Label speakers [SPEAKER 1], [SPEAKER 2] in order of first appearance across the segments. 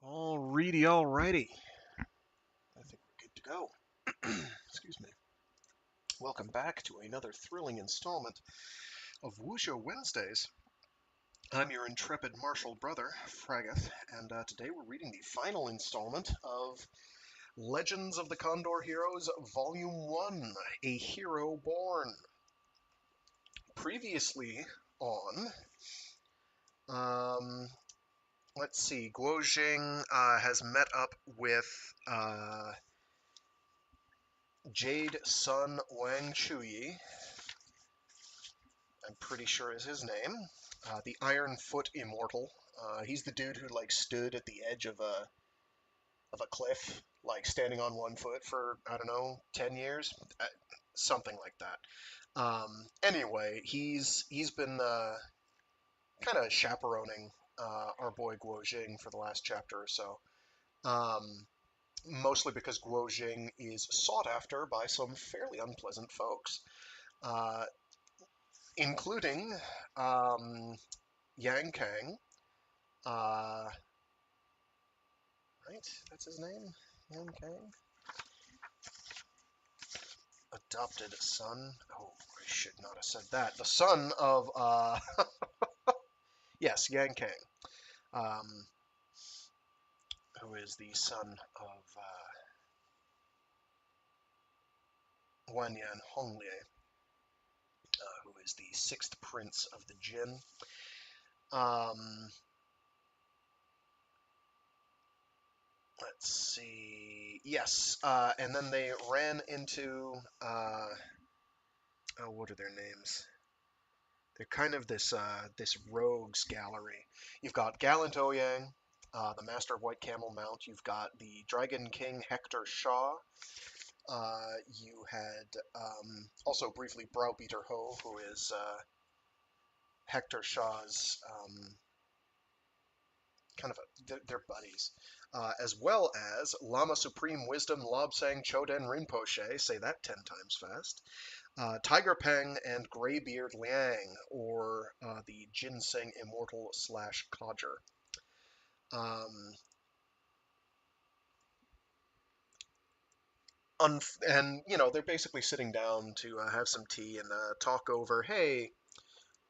[SPEAKER 1] Alrighty. I think we're good to go. Excuse me. Welcome back to another thrilling installment of Wuxia Wednesdays. I'm your intrepid martial brother, Fraggeth, and today we're reading the final installment of Legends of the Condor Heroes, Volume 1, A Hero Born. Previously on, let's see, Guo Jing has met up with Jade Sun Wang Chuyi, I'm pretty sure is his name. The Iron Foot Immortal. He's the dude who stood at the edge of a cliff, standing on one foot for I don't know 10 years, something like that. Anyway, he's been kind of chaperoning our boy Guo Jing for the last chapter or so. Mostly because Guo Jing is sought after by some fairly unpleasant folks. Including Yang Kang, right? That's his name? Yang Kang? Adopted son. Oh, I should not have said that. The son of, yes, Yang Kang, who is the son of Wanyan Honglie, who is the sixth prince of the Jin. Let's see. Yes, and then they ran into. Oh, what are their names? They're kind of this rogues gallery. You've got Gallant Ouyang, the master of White Camel Mount. You've got the Dragon King Hector Shaw. You had also briefly Browbeater Ho, who is Hector Shaw's kind of they're buddies, as well as Lama Supreme Wisdom Lobsang Choden Rinpoche, say that 10 times fast, Tiger Peng and Greybeard Liang, or the Ginseng Immortal / Codger. And, they're basically sitting down to have some tea and talk over, hey,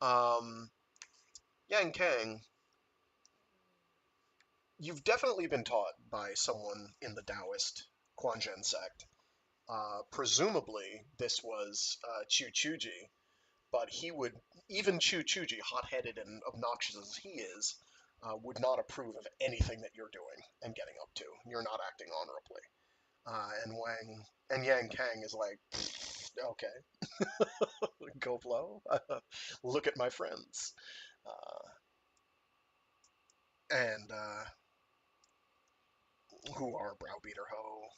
[SPEAKER 1] Yang Kang, you've definitely been taught by someone in the Taoist Quanzhen sect. Presumably, this was Chu Chuji, but he would, even Chu Chuji, hot-headed and obnoxious as he is, would not approve of anything that you're doing and getting up to. You're not acting honorably. And Yang Kang is like, okay, go blow. Look at my friends. And who are Browbeater Ho,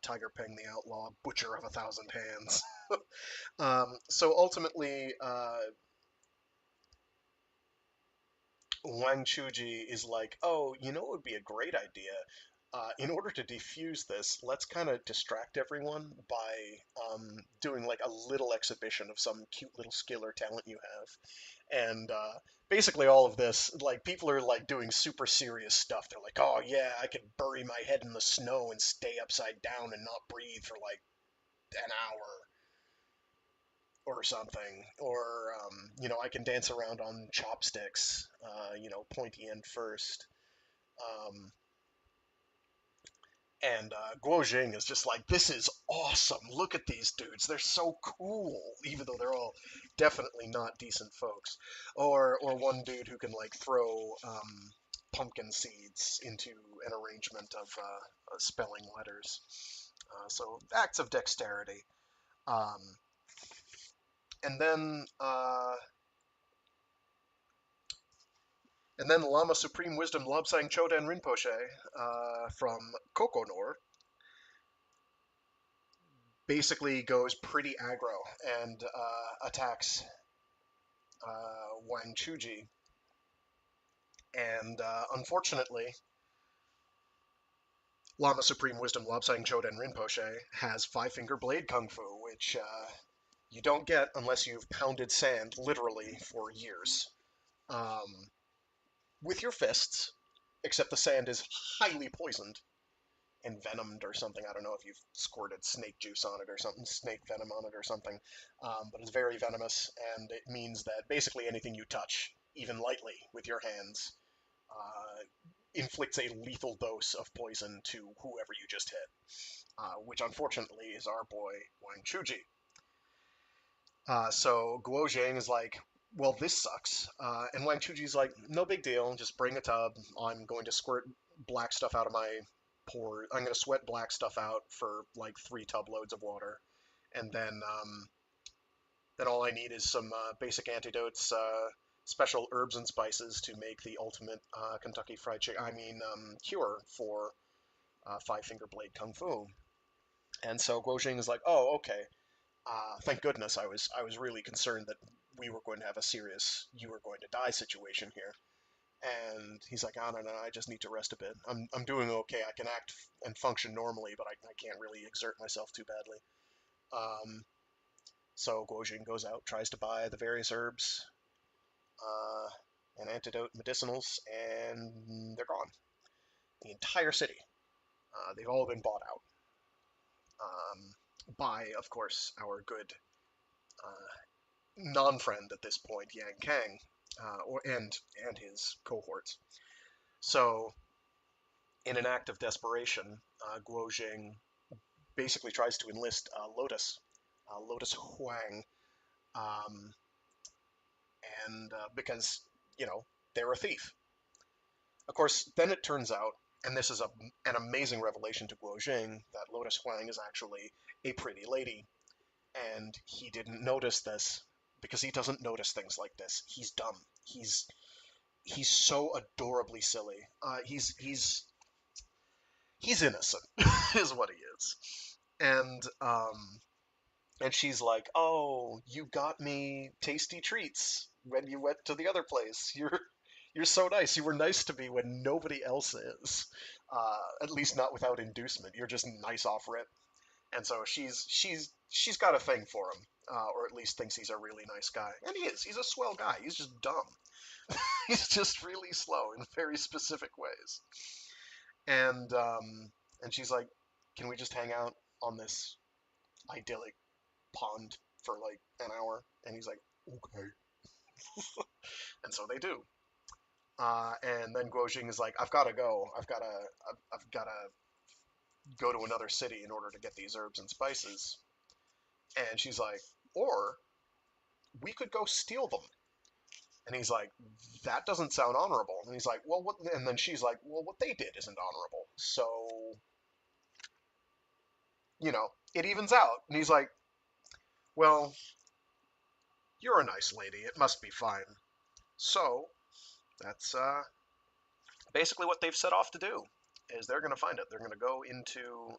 [SPEAKER 1] Tiger Peng the Outlaw, Butcher of 1,000 Hands. So ultimately, Wang Chuji is like, oh, what would be a great idea? In order to defuse this, let's kind of distract everyone by doing a little exhibition of some cute little skill or talent you have. And basically all of this, people are doing super serious stuff. They're like, oh yeah, I could bury my head in the snow and stay upside down and not breathe for an hour or something. Or, I can dance around on chopsticks, pointy end first. And Guo Jing is just like, this is awesome. Look at these dudes. They're so cool, even though they're all definitely not decent folks. Or one dude who can throw pumpkin seeds into an arrangement of spelling letters. So acts of dexterity. And then Lama Supreme Wisdom Lobsang Choden Rinpoche from Kokonor basically goes pretty aggro and attacks Wang Chuji. And unfortunately, Lama Supreme Wisdom Lobsang Choden Rinpoche has five-finger blade kung fu, which you don't get unless you've pounded sand literally for years with your fists. except the sand is highly poisoned and venomed or something. I don't know if you've squirted snake juice on it or something, snake venom on it or something, but it's very venomous, and it means that basically anything you touch, even lightly with your hands, inflicts a lethal dose of poison to whoever you just hit, which unfortunately is our boy Wang Chuji. So Guo Jing is like, well, this sucks. And Wang Chuji's like, no big deal, just bring a tub. I'm going to squirt black stuff out of my pores. I'm going to sweat black stuff out for like 3 tub loads of water. And then all I need is some basic antidotes, special herbs and spices to make the ultimate Kentucky Fried Chicken, cure for Five Finger Blade Kung Fu. And so Guo Jing is like, oh, okay. Thank goodness I was really concerned that we were going to have a serious you were going to die situation here. And he's like, oh, no, I just need to rest a bit. I'm doing okay. I can act and function normally, but I can't really exert myself too badly. Um, so Guo Jing goes out, tries to buy the various herbs uh, and antidote medicinals, and they're gone. The entire city. They've all been bought out by, of course, our good non-friend at this point, Yang Kang, and his cohorts. So, in an act of desperation, Guo Jing basically tries to enlist Lotus Huang, um, and because they're a thief. Of course, then it turns out, and this is an amazing revelation to Guo Jing, that Lotus Huang is actually a pretty lady, and he didn't notice this because he doesn't notice things like this. He's dumb. He's so adorably silly. He's innocent, is what he is. And and she's like, "Oh, you got me tasty treats when you went to the other place. You're so nice. You were nice to me when nobody else is. At least not without inducement. You're just nice off rip." And so she's got a thing for him, or at least thinks he's a really nice guy. And he is. He's a swell guy. He's just dumb. He's just really slow in very specific ways. And and she's like, "Can we just hang out on this idyllic pond for like an hour?" And he's like, "Okay." And so they do. And then Guo Jing is like, "I've got to go. I've got to go to another city in order to get these herbs and spices." And she's like, "Or we could go steal them." And he's like, "That doesn't sound honorable." And he's like, "Well, what?" And then she's like, "Well, what they did isn't honorable. So, it evens out." And he's like, "Well, you're a nice lady. It must be fine." So that's basically what they've set off to do. Is they're going to find it. They're going to go into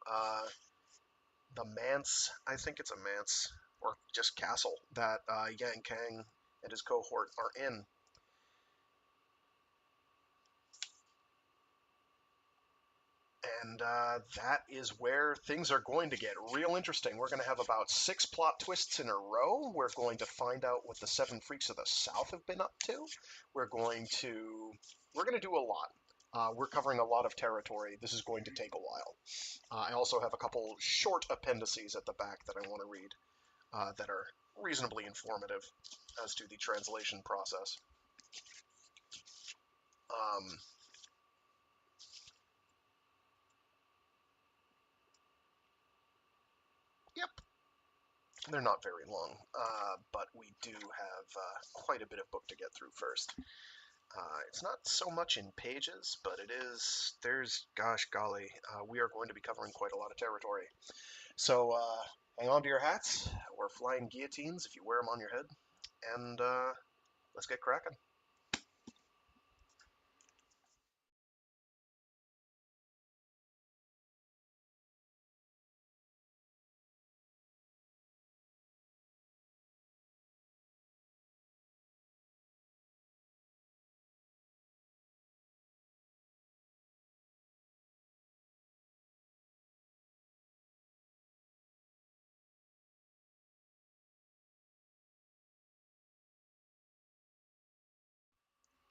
[SPEAKER 1] the manse. I think it's a manse or just castle that Yang Kang and his cohort are in. And that is where things are going to get real interesting. We're going to have about 6 plot twists in a row. We're going to find out what the 7 Freaks of the South have been up to. We're going to do a lot. We're covering a lot of territory. This is going to take a while. I also have a couple short appendices at the back that I want to read that are reasonably informative as to the translation process. Um, yep, they're not very long, but we do have quite a bit of book to get through first. It's not so much in pages, but gosh golly, we are going to be covering quite a lot of territory. So hang on to your hats or flying guillotines if you wear them on your head, and let's get cracking.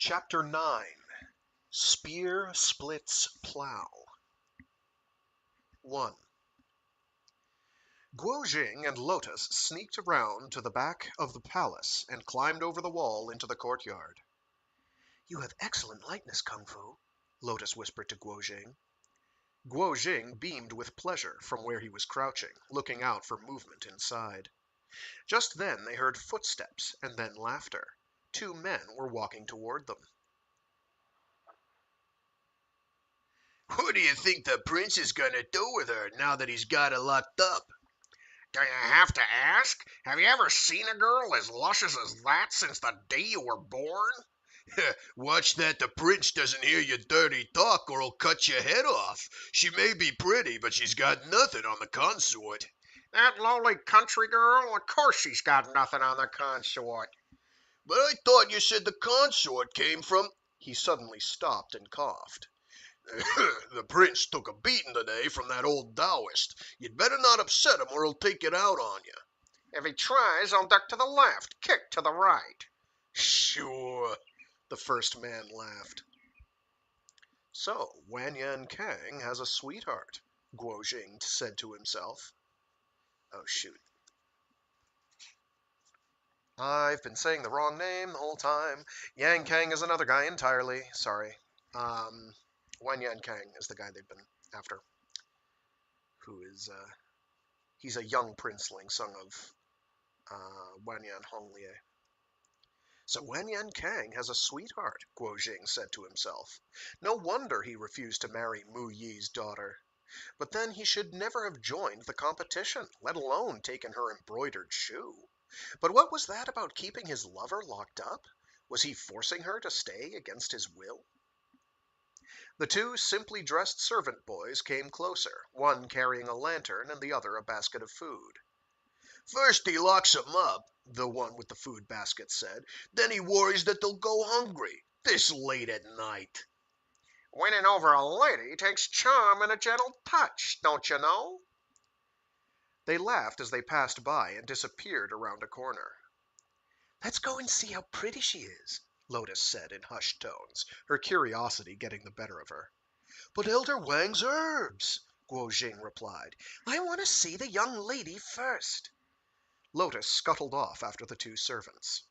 [SPEAKER 1] Chapter 9. Spear splits plow. 1. Guo Jing and Lotus sneaked around to the back of the palace and climbed over the wall into the courtyard. You have excellent lightness, Kung Fu, Lotus whispered to Guo Jing. Guo Jing beamed with pleasure from where he was crouching, looking out for movement inside. Just then they heard footsteps and then laughter. 2 men were walking toward them.
[SPEAKER 2] What do you think the prince is gonna do with her now that he's got her locked up?
[SPEAKER 3] Do you have to ask? Have you ever seen a girl as luscious as that since the day you were born?
[SPEAKER 2] Watch that the prince doesn't hear your dirty talk or he'll cut your head off. She may be pretty, but she's got nothing on the consort.
[SPEAKER 3] That lowly country girl? Of course she's got nothing on the consort.
[SPEAKER 2] But I thought you said the consort came from...
[SPEAKER 1] He suddenly stopped and coughed.
[SPEAKER 2] The prince took a beating today from that old Taoist. You'd better not upset him or he'll take it out on you.
[SPEAKER 3] If he tries, I'll duck to the left, kick to the right.
[SPEAKER 2] Sure,
[SPEAKER 1] the first man laughed. So, Yang Kang has a sweetheart, Guo Jing said to himself. Oh, shoot. I've been saying the wrong name the whole time. Yang Kang is another guy entirely. Sorry. Yang Kang is the guy they've been after. Who is, he's a young princeling, son of Wanyan Honglie. So Wanyan Kang has a sweetheart, Guo Jing said to himself. No wonder he refused to marry Mu Yi's daughter. But then he should never have joined the competition, let alone taken her embroidered shoe. But what was that about keeping his lover locked up? Was he forcing her to stay against his will? The 2 simply dressed servant boys came closer, one carrying a lantern and the other a basket of food.
[SPEAKER 2] First he locks 'em up, the one with the food basket said. Then he worries that they'll go hungry, this late at night.
[SPEAKER 3] Winning over a lady takes charm and a gentle touch, don't you know?
[SPEAKER 1] They laughed as they passed by and disappeared around a corner. Let's go and see how pretty she is, Lotus said in hushed tones, her curiosity getting the better of her.
[SPEAKER 2] But Elder Wang's herbs,
[SPEAKER 1] Guo Jing replied. I want to see the young lady first. Lotus scuttled off after the 2 servants.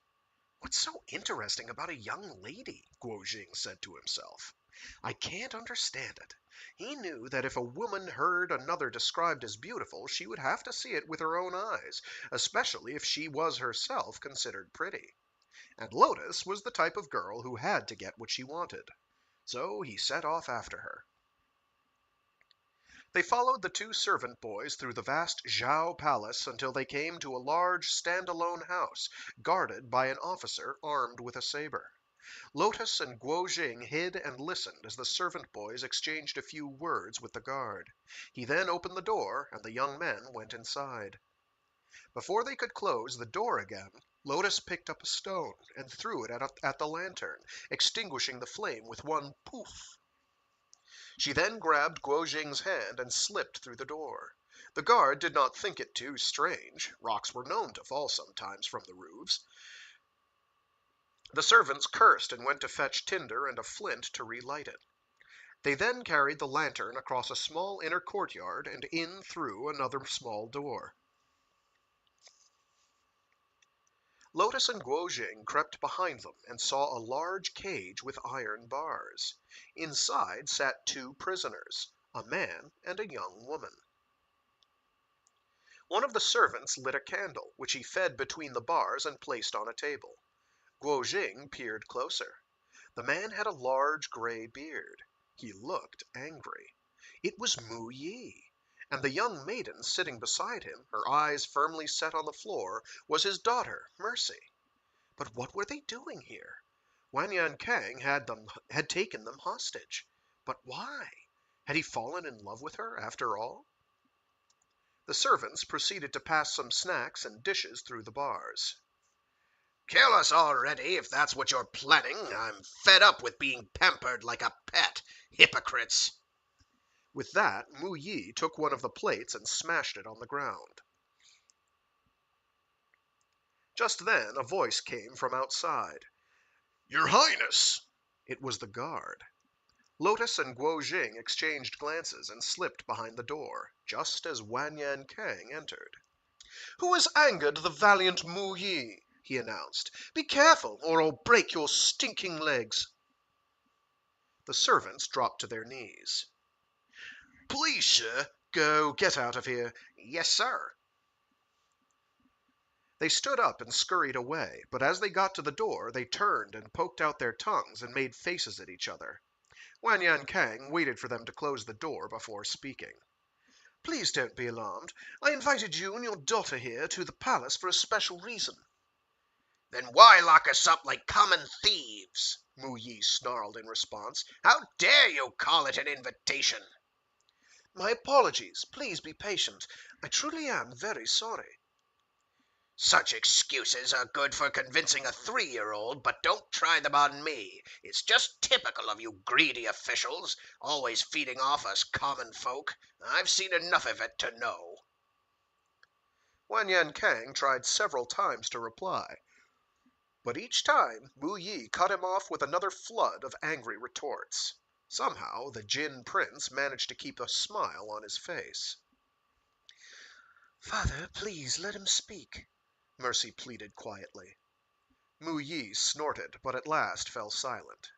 [SPEAKER 1] What's so interesting about a young lady? Guo Jing said to himself. I can't understand it. He knew that if a woman heard another described as beautiful, she would have to see it with her own eyes, especially if she was herself considered pretty. And Lotus was the type of girl who had to get what she wanted. So he set off after her. They followed the 2 servant boys through the vast Zhao Palace until they came to a large stand-alone house, guarded by an officer armed with a saber. Lotus and Guo Jing hid and listened as the servant boys exchanged a few words with the guard. He then opened the door, and the young men went inside. Before they could close the door again, Lotus picked up a stone and threw it at the lantern, extinguishing the flame with one poof. She then grabbed Guo Jing's hand and slipped through the door. The guard did not think it too strange. Rocks were known to fall sometimes from the roofs. The servants cursed and went to fetch tinder and a flint to relight it. They then carried the lantern across a small inner courtyard and in through another small door. Lotus and Guo Jing crept behind them and saw a large cage with iron bars. Inside sat 2 prisoners, a man and a young woman. One of the servants lit a candle, which he fed between the bars and placed on a table. Guo Jing peered closer. The man had a large gray beard. He looked angry. It was Mu Yi, and the young maiden sitting beside him, her eyes firmly set on the floor, was his daughter, Mercy. But what were they doing here? Wanyan Kang had taken them hostage. But why? Had he fallen in love with her after all? The servants proceeded to pass some snacks and dishes through the bars.
[SPEAKER 3] Kill us already, if that's what you're planning. I'm fed up with being pampered like a pet. Hypocrites.
[SPEAKER 1] With that, Mu Yi took one of the plates and smashed it on the ground. Just then a voice came from outside.
[SPEAKER 2] Your Highness!
[SPEAKER 1] It was the guard. Lotus and Guo Jing exchanged glances and slipped behind the door, just as Yan Kang entered. "Who has angered the valiant Mu Yi?" he announced. "Be careful, or I'll break your stinking legs." The servants dropped to their knees. "Please, sir." "Go, get out of here."
[SPEAKER 3] Yes, sir.
[SPEAKER 1] They stood up and scurried away, but as they got to the door, they turned and poked out their tongues and made faces at each other. Yan Kang waited for them to close the door before speaking. "Please don't be alarmed. I invited you and your daughter here to the palace for a special reason."
[SPEAKER 3] Then why lock us up like common thieves? Mu Yi snarled in response. How dare you call it an invitation?
[SPEAKER 1] "My apologies. Please be patient. I truly am very sorry."
[SPEAKER 3] Such excuses are good for convincing a 3-year-old, but don't try them on me. It's just typical of you greedy officials, always feeding off us common folk. I've seen enough of it to know.
[SPEAKER 1] Yan Kang tried several times to reply, but each time Mu Yi cut him off with another flood of angry retorts. Somehow the Jin prince managed to keep a smile on his face. "Father, please let him speak," Mercy pleaded quietly. Mu Yi snorted, but at last fell silent.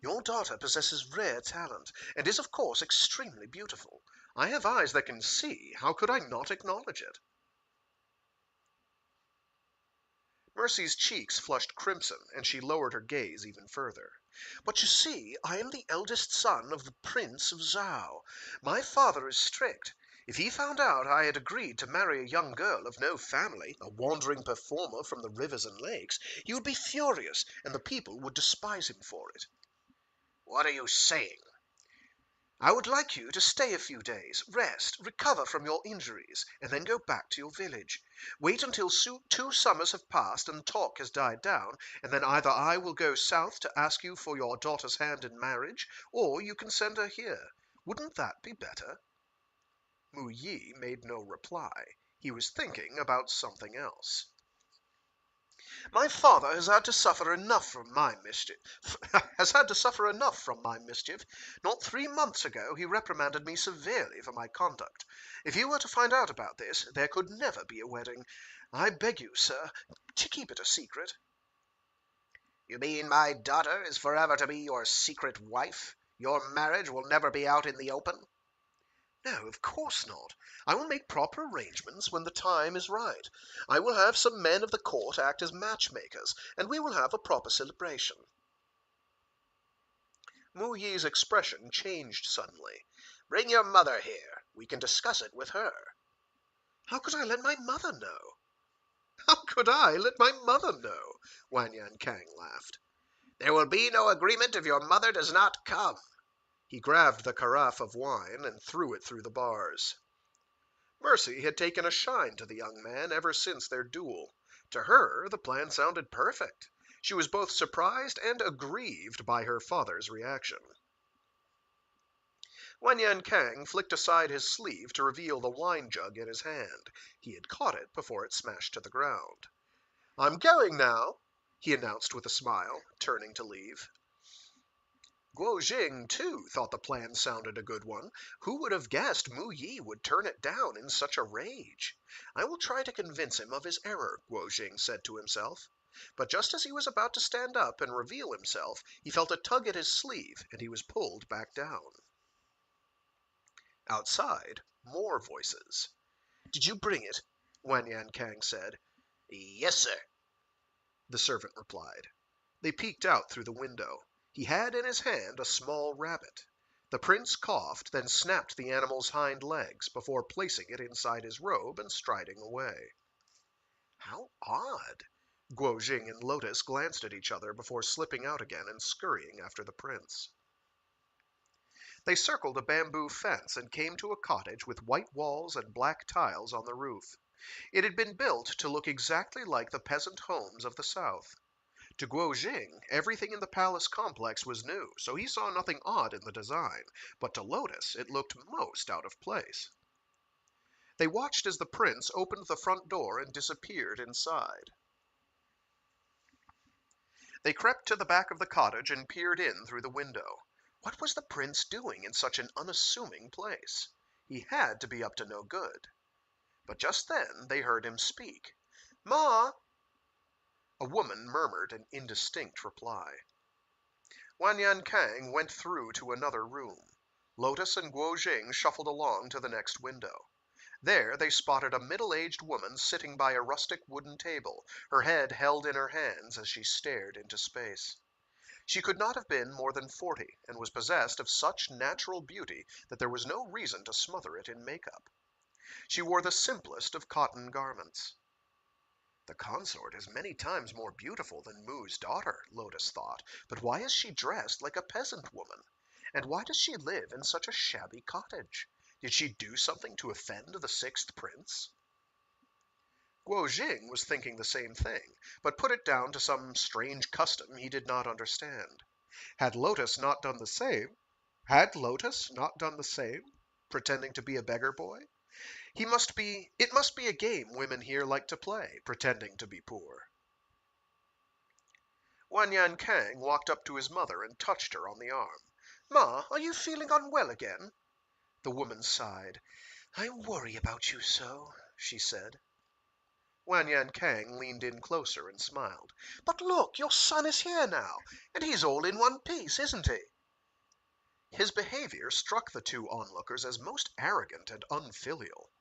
[SPEAKER 1] "Your daughter possesses rare talent, and is of course extremely beautiful. I have eyes that can see. How could I not acknowledge it?" Mercy's cheeks flushed crimson, and she lowered her gaze even further. "But you see, I am the eldest son of the Prince of Zhao. My father is strict. If he found out I had agreed to marry a young girl of no family, a wandering performer from the rivers and lakes, he would be furious, and the people would despise him for it."
[SPEAKER 3] What are you saying?
[SPEAKER 1] "I would like you to stay a few days, rest, recover from your injuries, and then go back to your village. Wait until 2 summers have passed and the talk has died down, and then either I will go south to ask you for your daughter's hand in marriage, or you can send her here. Wouldn't that be better?" Mu Yi made no reply. He was thinking about something else. "My father has had to suffer enough from my mischief. Not 3 months ago he reprimanded me severely for my conduct. If he were to find out about this, there could never be a wedding. I beg you, sir, to keep it a secret."
[SPEAKER 3] You mean my daughter is forever to be your secret wife? Your marriage will never be out in the open?
[SPEAKER 1] "No, of course not. I will make proper arrangements when the time is right. I will have some men of the court act as matchmakers, and we will have a proper celebration." Mu Yi's expression changed suddenly.
[SPEAKER 3] Bring your mother here. We can discuss it with her.
[SPEAKER 1] "How could I let my mother know?" "How could I let my mother know?" Yan Kang laughed.
[SPEAKER 3] There will be no agreement if your mother does not come.
[SPEAKER 1] He grabbed the carafe of wine and threw it through the bars. Mercy had taken a shine to the young man ever since their duel. To her, the plan sounded perfect. She was both surprised and aggrieved by her father's reaction. Yan Kang flicked aside his sleeve to reveal the wine jug in his hand. He had caught it before it smashed to the ground. "I'm going now," he announced with a smile, turning to leave. Guo Jing, too, thought the plan sounded a good one. Who would have guessed Mu Yi would turn it down in such a rage? "I will try to convince him of his error," Guo Jing said to himself. But just as he was about to stand up and reveal himself, he felt a tug at his sleeve, and he was pulled back down. Outside, more voices. "Did you bring it?" Yan Kang said.
[SPEAKER 3] Yes, sir.
[SPEAKER 1] The servant replied. They peeked out through the window. He had in his hand a small rabbit. The prince coughed, then snapped the animal's hind legs before placing it inside his robe and striding away. "How odd!" Guo Jing and Lotus glanced at each other before slipping out again and scurrying after the prince. They circled a bamboo fence and came to a cottage with white walls and black tiles on the roof. It had been built to look exactly like the peasant homes of the south. To Guo Jing, everything in the palace complex was new, so he saw nothing odd in the design, but to Lotus it looked most out of place. They watched as the prince opened the front door and disappeared inside. They crept to the back of the cottage and peered in through the window. What was the prince doing in such an unassuming place? He had to be up to no good. But just then they heard him speak. "Ma!" A woman murmured an indistinct reply. Yang Kang went through to another room. Lotus and Guo Jing shuffled along to the next window. There they spotted a middle-aged woman sitting by a rustic wooden table, her head held in her hands as she stared into space. She could not have been more than 40, and was possessed of such natural beauty that there was no reason to smother it in makeup. She wore the simplest of cotton garments. The consort is many times more beautiful than Mu's daughter, Lotus thought, but why is she dressed like a peasant woman? And why does she live in such a shabby cottage? Did she do something to offend the sixth prince? Guo Jing was thinking the same thing, but put it down to some strange custom he did not understand. Had Lotus not done the same? Pretending to be a beggar boy? It must be a game women here like to play, pretending to be poor. Yan Kang walked up to his mother and touched her on the arm. "Ma, are you feeling unwell again?" The woman sighed. "I worry about you so," she said. Yan Kang leaned in closer and smiled. "But look, your son is here now, and he's all in one piece, isn't he?" His behavior struck the two onlookers as most arrogant and unfilial.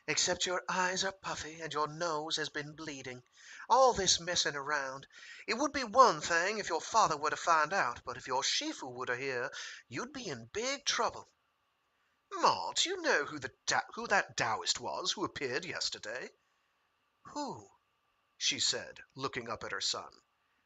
[SPEAKER 1] "Except your eyes are puffy and your nose has been bleeding. All this messing around. It would be one thing if your father were to find out, but if your Shifu were to hear, you'd be in big trouble. Ma, do you know who that Taoist was who appeared yesterday?" "Who?" she said, looking up at her son.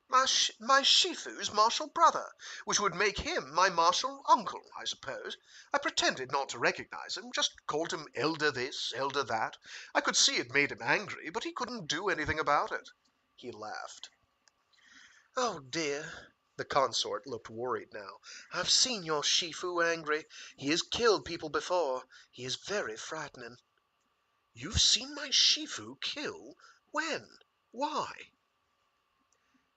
[SPEAKER 1] My Shifu's martial brother, which would make him my martial uncle, I suppose. I pretended not to recognize him, just called him elder this, elder that. I could see it made him angry, but he couldn't do anything about it." He laughed. "Oh, dear." The consort looked worried now. "I've seen your Shifu angry. He has killed people before. He is very frightening." "You've seen my Shifu kill? When? Why?"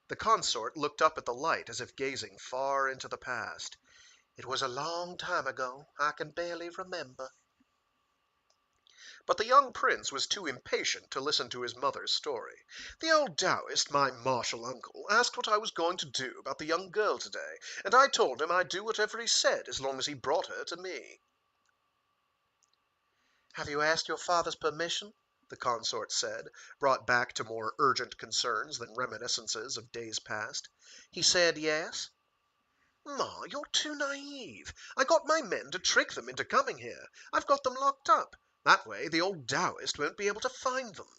[SPEAKER 1] The consort looked up at the light as if gazing far into the past. "It was a long time ago. I can barely remember." But the young prince was too impatient to listen to his mother's story. "The old Taoist, my martial uncle, asked what I was going to do about the young girl today, and I told him I'd do whatever he said as long as he brought her to me." "Have you asked your father's permission?" the consort said, brought back to more urgent concerns than reminiscences of days past. "He said yes." "Ma, you're too naive. I got my men to trick them into coming here. I've got them locked up. That way the old Taoist won't be able to find them."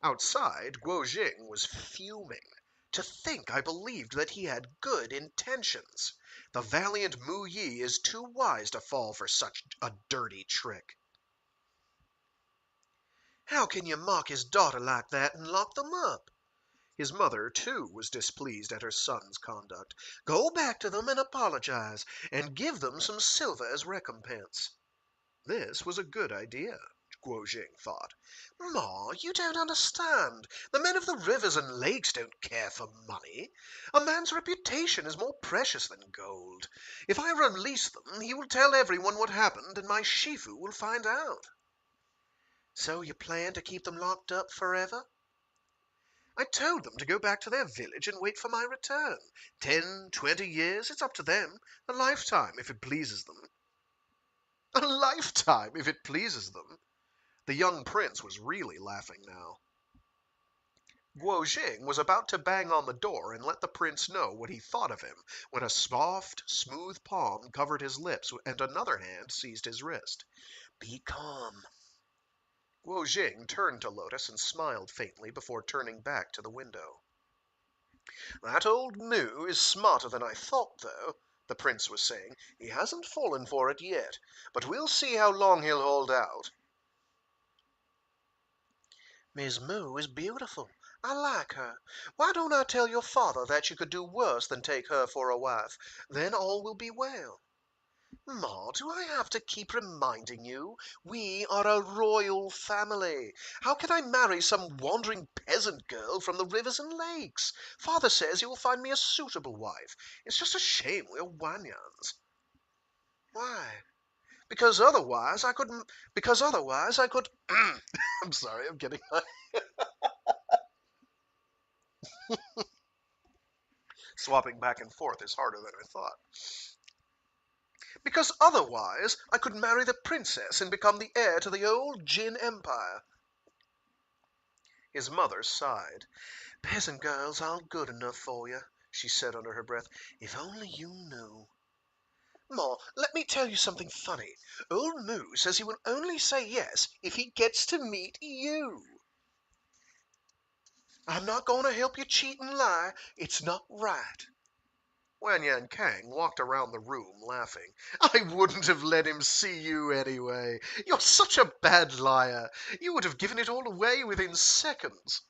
[SPEAKER 1] Outside, Guo Jing was fuming. "To think I believed that he had good intentions. The valiant Mu Yi is too wise to fall for such a dirty trick." "How can you mock his daughter like that and lock them up?" His mother, too, was displeased at her son's conduct. "Go back to them and apologize, and give them some silver as recompense." This was a good idea, Guo Jing thought. "Ma, you don't understand. The men of the rivers and lakes don't care for money. A man's reputation is more precious than gold. If I release them, he will tell everyone what happened, and my Shifu will find out." "So you plan to keep them locked up forever?" "I told them to go back to their village and wait for my return. 10, 20 years, it's up to them. A lifetime, if it pleases them." "A lifetime, if it pleases them." The young prince was really laughing now. Guo Jing was about to bang on the door and let the prince know what he thought of him, when a soft, smooth palm covered his lips and another hand seized his wrist. "Be calm." Guo Jing turned to Lotus and smiled faintly before turning back to the window. "That old Mu is smarter than I thought, though," the prince was saying. "He hasn't fallen for it yet, but we'll see how long he'll hold out." "Miss Mu is beautiful. I like her. Why don't I tell your father that you could do worse than take her for a wife? Then all will be well." Ma, do I have to keep reminding you? We are a royal family. How can I marry some wandering peasant girl from the rivers and lakes? Father says he will find me a suitable wife. It's just a shame we're Wanyans. Why? Because otherwise I could. Because otherwise I could. I'm sorry, I'm getting. Swapping back and forth is harder than I thought. Because otherwise I could marry the princess and become the heir to the old Jin Empire. His mother sighed. Peasant girls aren't good enough for you, she said under her breath. If only you knew. Ma, let me tell you something funny. Old Moo says he will only say yes if he gets to meet you. I'm not going to help you cheat and lie. It's not right. Yang Kang walked around the room laughing. I wouldn't have let him see you anyway. You're such a bad liar. You would have given it all away within seconds.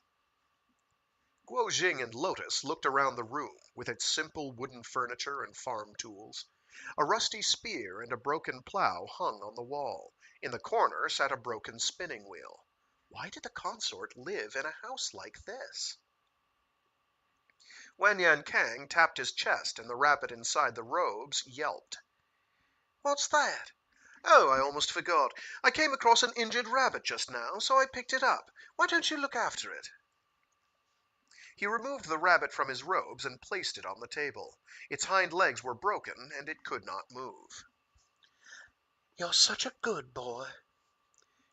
[SPEAKER 1] Guo Jing and Lotus looked around the room with its simple wooden furniture and farm tools. A rusty spear and a broken plow hung on the wall. In the corner sat a broken spinning wheel. Why did the consort live in a house like this? Yang Kang tapped his chest and the rabbit inside the robes yelped. What's that? Oh, I almost forgot. I came across an injured rabbit just now, so I picked it up. Why don't you look after it? He removed the rabbit from his robes and placed it on the table. Its hind legs were broken, and it could not move. You're such a good boy.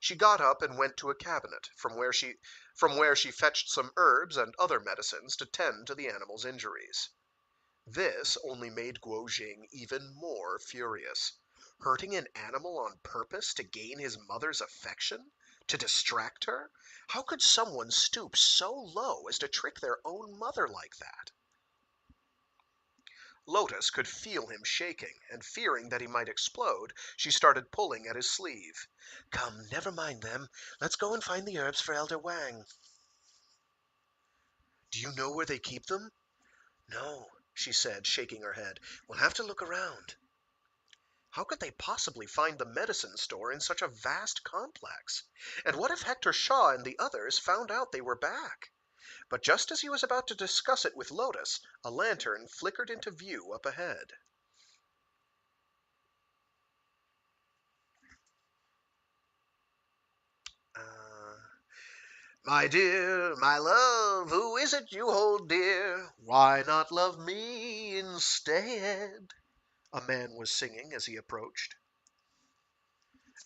[SPEAKER 1] She got up and went to a cabinet, from where she fetched some herbs and other medicines to tend to the animal's injuries. This only made Guo Jing even more furious. Hurting an animal on purpose to gain his mother's affection? To distract her? How could someone stoop so low as to trick their own mother like that? Lotus could feel him shaking, and fearing that he might explode, she started pulling at his sleeve. Come, never mind them. Let's go and find the herbs for Elder Wang. Do you know where they keep them? No, she said, shaking her head. We'll have to look around. How could they possibly find the medicine store in such a vast complex? And what if Hector Shaw and the others found out they were back? But just as he was about to discuss it with Lotus, a lantern flickered into view up ahead. My dear, my love, who is it you hold dear? Why not love me instead? A man was singing as he approached.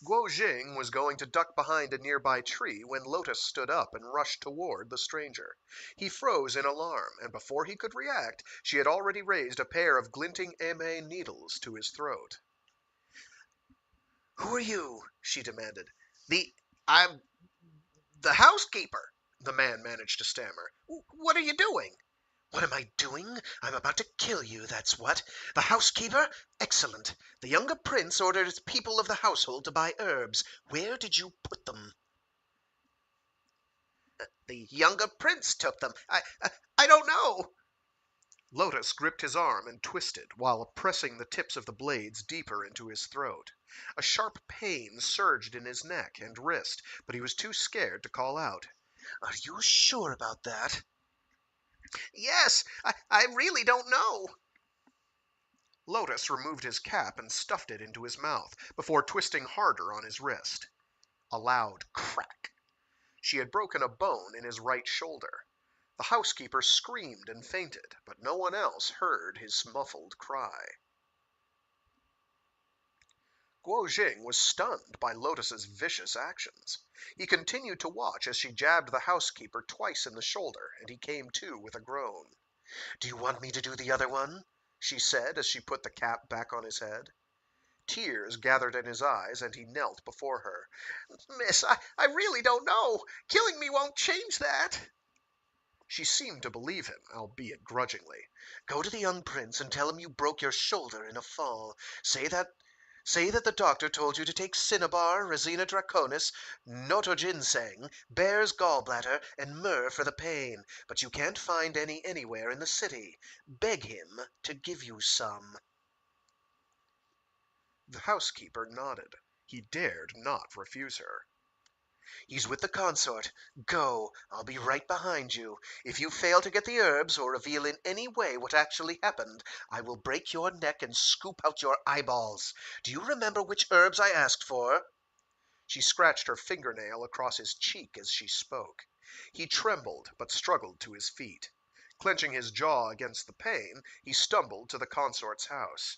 [SPEAKER 1] Guo Jing was going to duck behind a nearby tree when Lotus stood up and rushed toward the stranger. He froze in alarm, and before he could react, she had already raised a pair of glinting émail needles to his throat. Who are you? She demanded. I'm the housekeeper, the man managed to stammer. What are you doing? What am I doing? I'm about to kill you, that's what. The housekeeper? Excellent. The younger prince ordered his people of the household to buy herbs. Where did you put them? The younger prince took them. I don't know. Lotus gripped his arm and twisted, while pressing the tips of the blades deeper into his throat. A sharp pain surged in his neck and wrist, but he was too scared to call out. Are you sure about that? Yes, I really don't know. Lotus removed his cap and stuffed it into his mouth, before twisting harder on his wrist. A loud crack. She had broken a bone in his right shoulder. The housekeeper screamed and fainted, but no one else heard his muffled cry. Guo Jing was stunned by Lotus's vicious actions. He continued to watch as she jabbed the housekeeper twice in the shoulder, and he came to with a groan. Do you want me to do the other one? She said as she put the cap back on his head. Tears gathered in his eyes, and he knelt before her. Miss, I really don't know. Killing me won't change that. She seemed to believe him, albeit grudgingly. Go to the young prince and tell him you broke your shoulder in a fall. Say that the doctor told you to take cinnabar, resina draconis, noto ginseng, bear's gallbladder, and myrrh for the pain, but you can't find any anywhere in the city. Beg him to give you some. The housekeeper nodded. He dared not refuse her. "He's with the consort. Go. I'll be right behind you. If you fail to get the herbs, or reveal in any way what actually happened, I will break your neck and scoop out your eyeballs. Do you remember which herbs I asked for?" She scratched her fingernail across his cheek as she spoke. He trembled, but struggled to his feet. Clenching his jaw against the pain, he stumbled to the consort's house.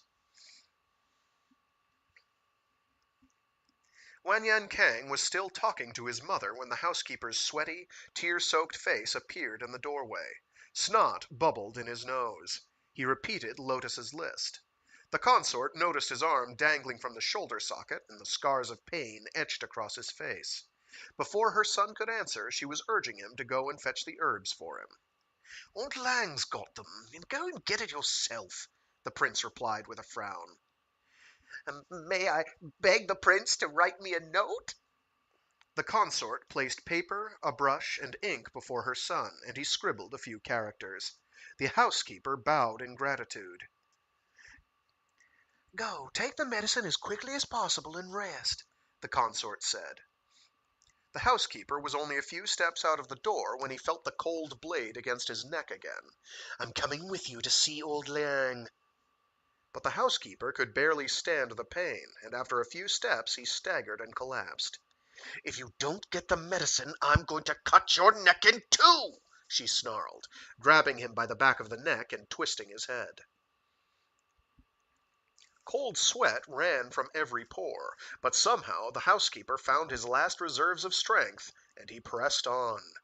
[SPEAKER 1] Yang Kang was still talking to his mother when the housekeeper's sweaty, tear-soaked face appeared in the doorway. Snot bubbled in his nose. He repeated Lotus's list. The consort noticed his arm dangling from the shoulder socket and the scars of pain etched across his face. Before her son could answer, she was urging him to go and fetch the herbs for him. "Old Lang's got them. Go and get it yourself," the prince replied with a frown. "May I beg the prince to write me a note?" The consort placed paper, a brush, and ink before her son, and he scribbled a few characters. The housekeeper bowed in gratitude. "Go, take the medicine as quickly as possible and rest," the consort said. The housekeeper was only a few steps out of the door when he felt the cold blade against his neck again. "I'm coming with you to see old Liang." But the housekeeper could barely stand the pain, and after a few steps he staggered and collapsed. "If you don't get the medicine, I'm going to cut your neck in two," she snarled, grabbing him by the back of the neck and twisting his head. Cold sweat ran from every pore, but somehow the housekeeper found his last reserves of strength, and he pressed on.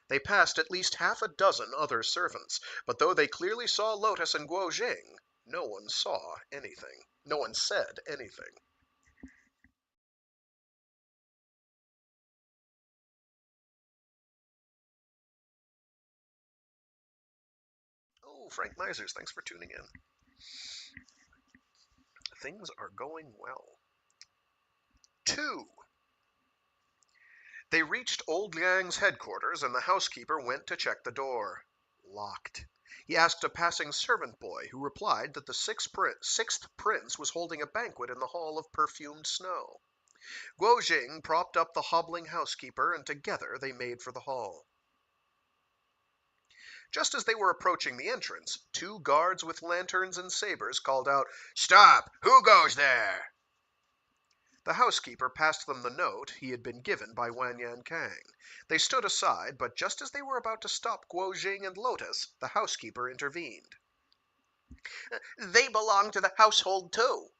[SPEAKER 1] They passed at least half a dozen other servants, but though they clearly saw Lotus and Guo Jing, no one saw anything. No one said anything. Oh, Frank Misers, thanks for tuning in. Things are going well. 2. They reached old Liang's headquarters, and the housekeeper went to check the door. Locked. He asked a passing servant boy, who replied that the sixth prince was holding a banquet in the hall of perfumed snow. Guo Jing propped up the hobbling housekeeper, and together they made for the hall. Just as they were approaching the entrance, 2 guards with lanterns and sabers called out,
[SPEAKER 3] "Stop! Who goes there?"
[SPEAKER 1] The housekeeper passed them the note he had been given by Yang Kang. They stood aside, but just as they were about to stop Guo Jing and Lotus, the housekeeper intervened.
[SPEAKER 3] "They belong to the household, too."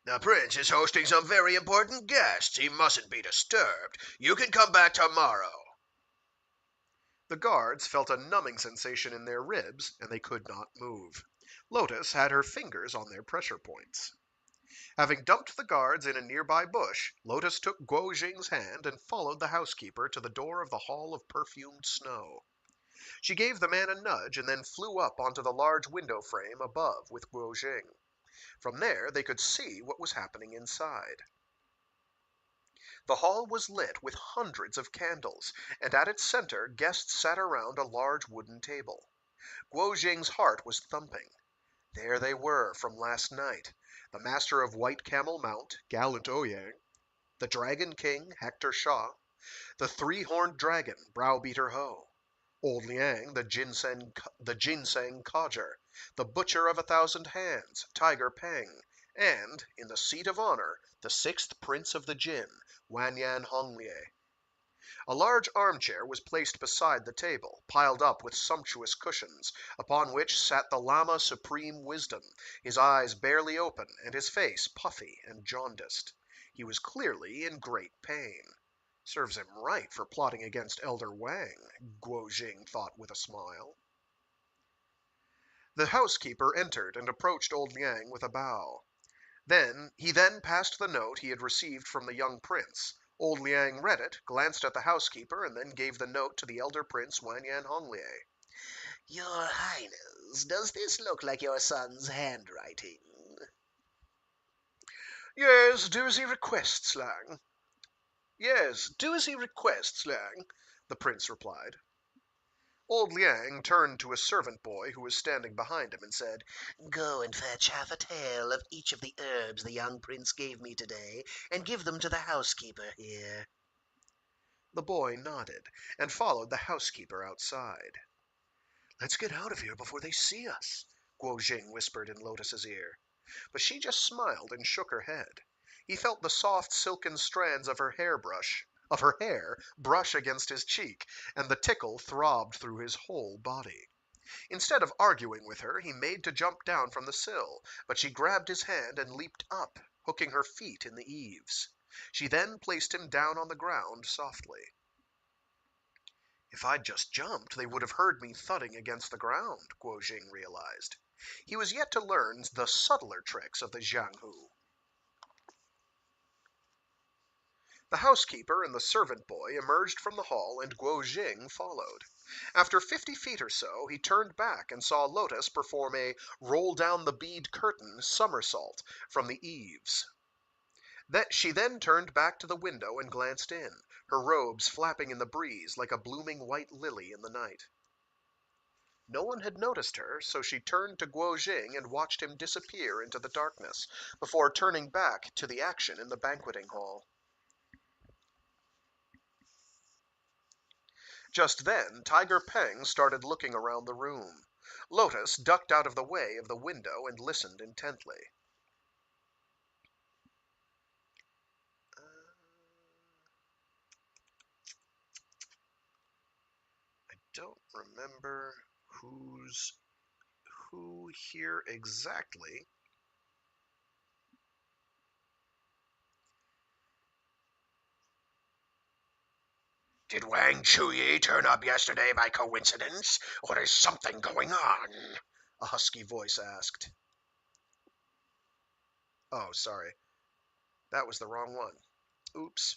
[SPEAKER 3] "The prince is hosting some very important guests. He mustn't be disturbed. You can come back tomorrow."
[SPEAKER 1] The guards felt a numbing sensation in their ribs, and they could not move. Lotus had her fingers on their pressure points. Having dumped the guards in a nearby bush, Lotus took Guo Jing's hand and followed the housekeeper to the door of the hall of perfumed snow. She gave the man a nudge and then flew up onto the large window frame above with Guo Jing. From there they could see what was happening inside. The hall was lit with hundreds of candles, and at its center guests sat around a large wooden table. Guo Jing's heart was thumping. There they were from last night. The master of White Camel Mount, gallant Ouyang, the Dragon King, Hector Shaw, the 3-horned dragon, Browbeater Ho, old Liang, the ginseng codger, the butcher of 1,000 hands, Tiger Peng, and, in the seat of honor, the 6th prince of the Jin, Wanyan Honglie. A large armchair was placed beside the table, piled up with sumptuous cushions, upon which sat the Lama Supreme Wisdom, his eyes barely open and his face puffy and jaundiced. He was clearly in great pain. Serves him right for plotting against Elder Wang, Guo Jing thought with a smile. The housekeeper entered and approached old Liang with a bow. He then passed the note he had received from the young prince. Old Liang read it, glanced at the housekeeper, and then gave the note to the elder prince Wanyan Honglie.
[SPEAKER 3] "Your Highness, does this look like your son's handwriting?"
[SPEAKER 1] Yes, do as he requests, Lang. Yes, do as he requests, Lang, the prince replied. Old Liang turned to a servant boy who was standing behind him and said,
[SPEAKER 3] Go and fetch half a tael of each of the herbs the young prince gave me today, and give them to the housekeeper here.
[SPEAKER 1] The boy nodded and followed the housekeeper outside. Let's get out of here before they see us, Guo Jing whispered in Lotus's ear. But she just smiled and shook her head. He felt the soft silken strands of her hair brush against his cheek, and the tickle throbbed through his whole body. Instead of arguing with her, he made to jump down from the sill, but she grabbed his hand and leaped up, hooking her feet in the eaves. She then placed him down on the ground softly. If I'd just jumped, they would have heard me thudding against the ground, Guo Jing realized. He was yet to learn the subtler tricks of the Jianghu. The housekeeper and the servant boy emerged from the hall, and Guo Jing followed. After 50 feet or so, he turned back and saw Lotus perform a roll-down-the-bead curtain somersault from the eaves. She then turned back to the window and glanced in, her robes flapping in the breeze like a blooming white lily in the night. No one had noticed her, so she turned to Guo Jing and watched him disappear into the darkness, before turning back to the action in the banqueting hall. Just then, Tiger Peng started looking around the room. Lotus ducked out of the way of the window and listened intently. I don't remember who's who here exactly.
[SPEAKER 3] Did Wang Chuyi turn up yesterday by coincidence, or is something going on?
[SPEAKER 1] A husky voice asked. Oh, sorry. That was the wrong one. Oops.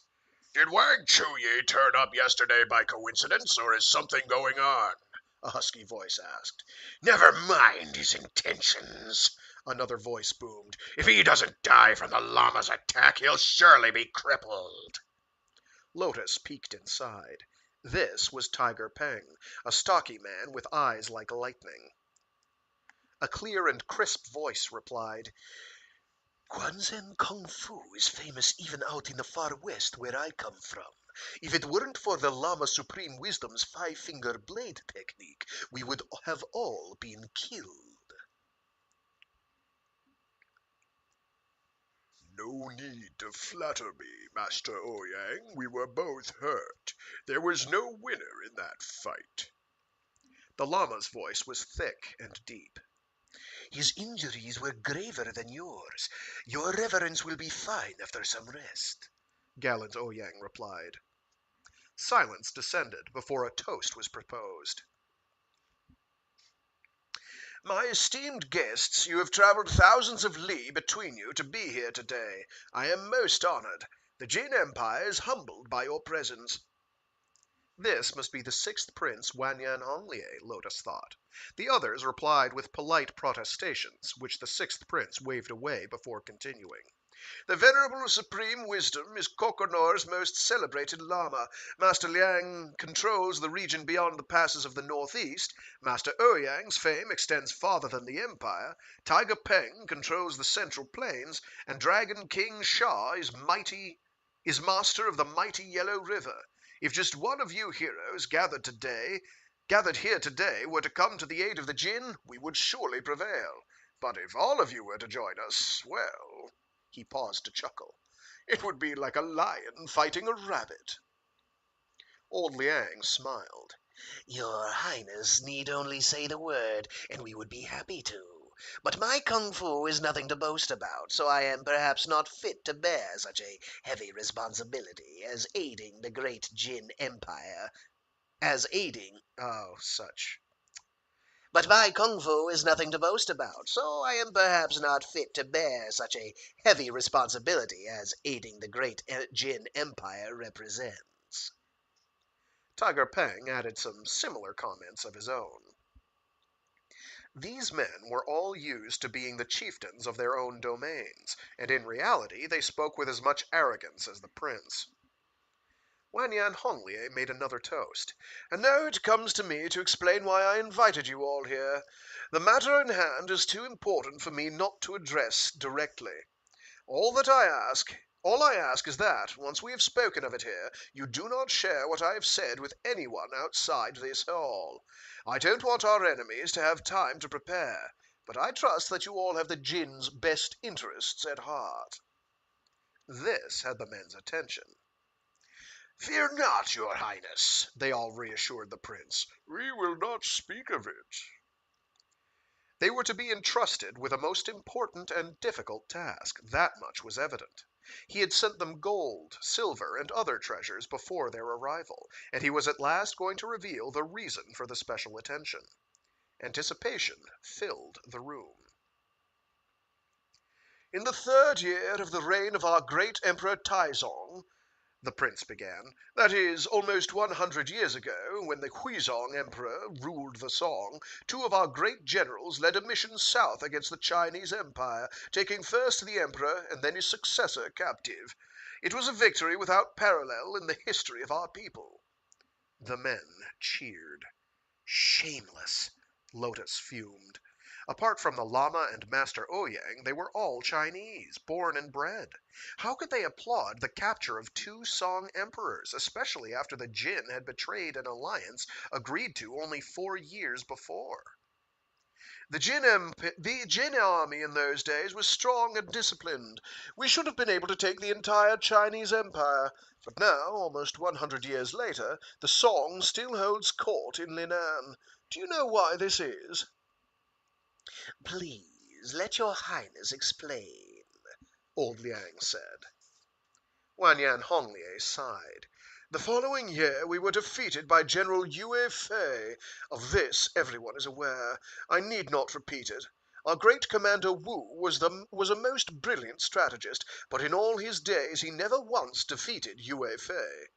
[SPEAKER 2] Did Wang Chuyi turn up yesterday by coincidence, or is something going on?
[SPEAKER 1] A husky voice asked.
[SPEAKER 3] Never mind his intentions,
[SPEAKER 1] Another voice boomed.
[SPEAKER 3] If he doesn't die from the llama's attack, he'll surely be crippled.
[SPEAKER 1] Lotus peeked inside. This was Tiger Peng, a stocky man with eyes like lightning. A clear and crisp voice replied, Guanzhen Kung Fu is famous even out in the far west where I come from. If it weren't for the Lama Supreme Wisdom's five-finger blade technique, we would have all been killed.
[SPEAKER 2] No need to flatter me, Master Ouyang. We were both hurt. There was no winner in that fight.
[SPEAKER 1] The Lama's voice was thick and deep.
[SPEAKER 3] His injuries were graver than yours. Your reverence will be fine after some rest,
[SPEAKER 1] gallant Ouyang replied. Silence descended before a toast was proposed. My esteemed guests, you have traveled thousands of li between you to be here today. I am most honored. The Jin Empire is humbled by your presence. This must be the sixth prince Wanyan Honglie, Lotus thought. The others replied with polite protestations, which the sixth prince waved away before continuing. The venerable Supreme Wisdom is Kokonor's most celebrated Lama. Master Liang controls the region beyond the passes of the northeast. Master Ouyang's fame extends farther than the Empire. Tiger Peng controls the central plains, and Dragon King Shah is master of the mighty Yellow River. If just one of you heroes gathered here today were to come to the aid of the Jin, we would surely prevail. But if all of you were to join us, well... He paused to chuckle. It would be like a lion fighting a rabbit. Old Liang smiled.
[SPEAKER 3] Your Highness need only say the word, and we would be happy to. But my kung fu is nothing to boast about, so I am perhaps not fit to bear such a heavy responsibility as aiding the great Jin Empire. But my kung fu is nothing to boast about, so I am perhaps not fit to bear such a heavy responsibility as aiding the great Jin Empire represents.
[SPEAKER 1] Tiger Peng added some similar comments of his own. These men were all used to being the chieftains of their own domains, and in reality they spoke with as much arrogance as the prince. Wanyan Honglie made another toast. And now it comes to me to explain why I invited you all here. The matter in hand is too important for me not to address directly. All I ask is that, once we have spoken of it here, you do not share what I have said with anyone outside this hall. I don't want our enemies to have time to prepare, but I trust that you all have the Jin's best interests at heart. This had the men's attention.
[SPEAKER 3] Fear not, your highness, they all reassured the prince.
[SPEAKER 2] We will not speak of it.
[SPEAKER 1] They were to be entrusted with a most important and difficult task, that much was evident. He had sent them gold, silver, and other treasures before their arrival, and he was at last going to reveal the reason for the special attention. Anticipation filled the room. In the 3rd year of the reign of our great Emperor Taizong, the prince began, that is, almost 100 years ago, when the Huizong Emperor ruled the Song, 2 of our great generals led a mission south against the Chinese Empire, taking first the Emperor and then his successor captive. It was a victory without parallel in the history of our people. The men cheered. Shameless, Lotus fumed. Apart from the Lama and Master Ouyang, they were all Chinese, born and bred. How could they applaud the capture of 2 Song emperors, especially after the Jin had betrayed an alliance agreed to only 4 years before? The Jin army in those days was strong and disciplined. We should have been able to take the entire Chinese empire. But now, almost 100 years later, the Song still holds court in Linan. Do you know why this is?
[SPEAKER 3] Please, let your highness explain,
[SPEAKER 1] old Liang said. Wanyan Honglie sighed. The following year we were defeated by General Yue Fei. Of this everyone is aware. I need not repeat it. Our great commander Wu was a most brilliant strategist, but in all his days he never once defeated Yue Fei.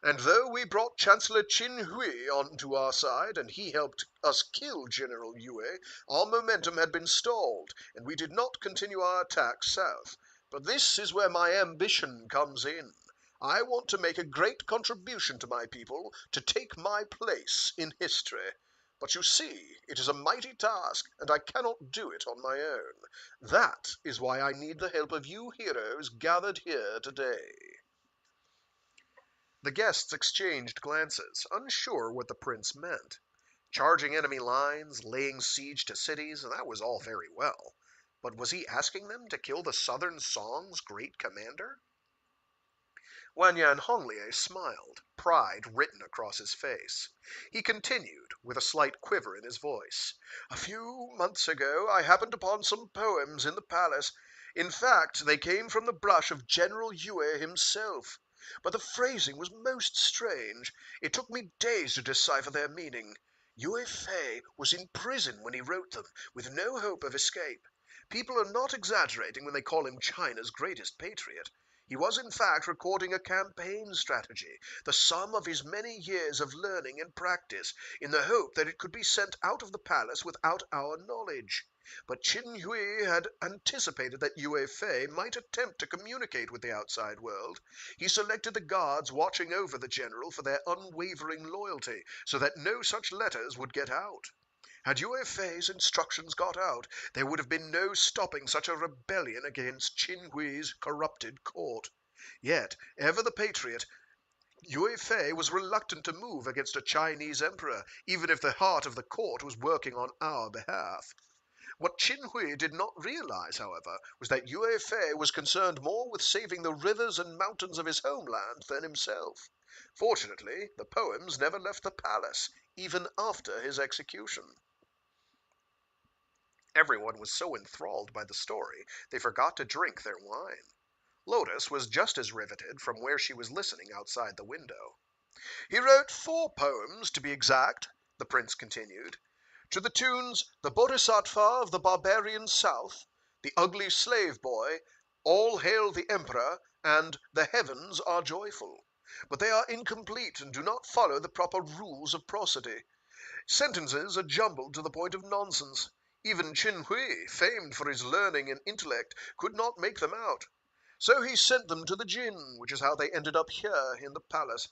[SPEAKER 1] And though we brought Chancellor Qin Hui onto our side, and he helped us kill General Yue, our momentum had been stalled, and we did not continue our attack south. But this is where my ambition comes in. I want to make a great contribution to my people, to take my place in history. But you see, it is a mighty task, and I cannot do it on my own. That is why I need the help of you heroes gathered here today. The guests exchanged glances, unsure what the prince meant. Charging enemy lines, laying siege to cities, that was all very well. But was he asking them to kill the Southern Song's great commander? Wanyan Honglie smiled, pride written across his face. He continued, with a slight quiver in his voice. A few months ago I happened upon some poems in the palace. In fact, they came from the brush of General Yue himself. But the phrasing was most strange. It took me days to decipher their meaning. Yue Fei was in prison when he wrote them, with no hope of escape. People are not exaggerating when they call him China's greatest patriot. He was in fact recording a campaign strategy, the sum of his many years of learning and practice, in the hope that it could be sent out of the palace without our knowledge. But Qin Hui had anticipated that Yue Fei might attempt to communicate with the outside world. He selected the guards watching over the general for their unwavering loyalty, so that no such letters would get out. Had Yue Fei's instructions got out, there would have been no stopping such a rebellion against Qin Hui's corrupted court. Yet, ever the patriot, Yue Fei was reluctant to move against a Chinese emperor, even if the heart of the court was working on our behalf. What Qin Hui did not realize, however, was that Yue Fei was concerned more with saving the rivers and mountains of his homeland than himself. Fortunately, the poems never left the palace, even after his execution. Everyone was so enthralled by the story, they forgot to drink their wine. Lotus was just as riveted from where she was listening outside the window. He wrote 4 poems, to be exact, the prince continued, to the tunes The Bodhisattva of the Barbarian South, The Ugly Slave Boy, All Hail the Emperor, and The Heavens Are Joyful. But they are incomplete and do not follow the proper rules of prosody. Sentences are jumbled to the point of nonsense. Even Qin Hui, famed for his learning and intellect, could not make them out. So he sent them to the Jin, which is how they ended up here in the palace.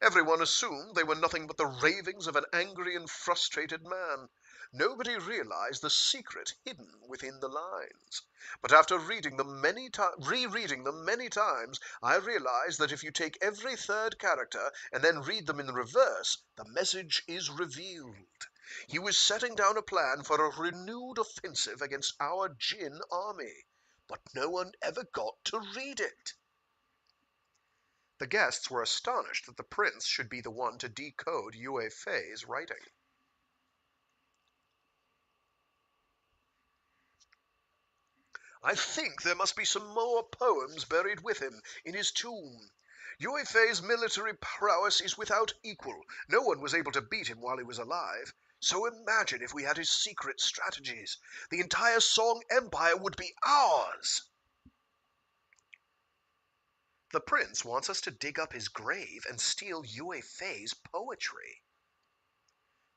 [SPEAKER 1] Everyone assumed they were nothing but the ravings of an angry and frustrated man. Nobody realized the secret hidden within the lines. But after rereading them many times, I realized that if you take every third character and then read them in reverse, the message is revealed. He was setting down a plan for a renewed offensive against our Jin army, but no one ever got to read it. The guests were astonished that the prince should be the one to decode Yue Fei's writing. I think there must be some more poems buried with him in his tomb. Yue Fei's military prowess is without equal. No one was able to beat him while he was alive. So imagine if we had his secret strategies. The entire Song Empire would be ours. The prince wants us to dig up his grave and steal Yue Fei's poetry.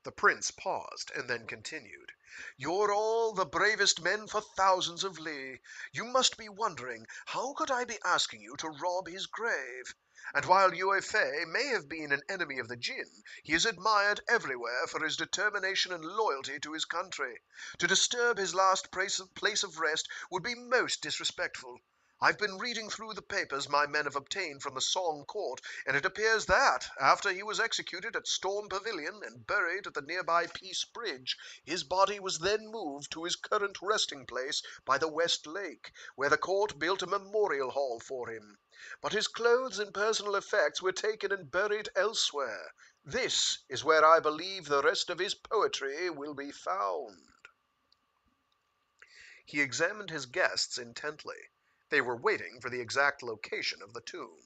[SPEAKER 1] The prince paused and then continued. You're all the bravest men for thousands of li. You must be wondering, how could I be asking you to rob his grave? And while Yue Fei may have been an enemy of the Jin, he is admired everywhere for his determination and loyalty to his country. To disturb his last place of rest would be most disrespectful. I've been reading through the papers my men have obtained from the Song court, and it appears that, after he was executed at Storm Pavilion and buried at the nearby Peace Bridge, his body was then moved to his current resting place by the West Lake, where the court built a memorial hall for him. But his clothes and personal effects were taken and buried elsewhere. This is where I believe the rest of his poetry will be found. He examined his guests intently. They were waiting for the exact location of the tomb.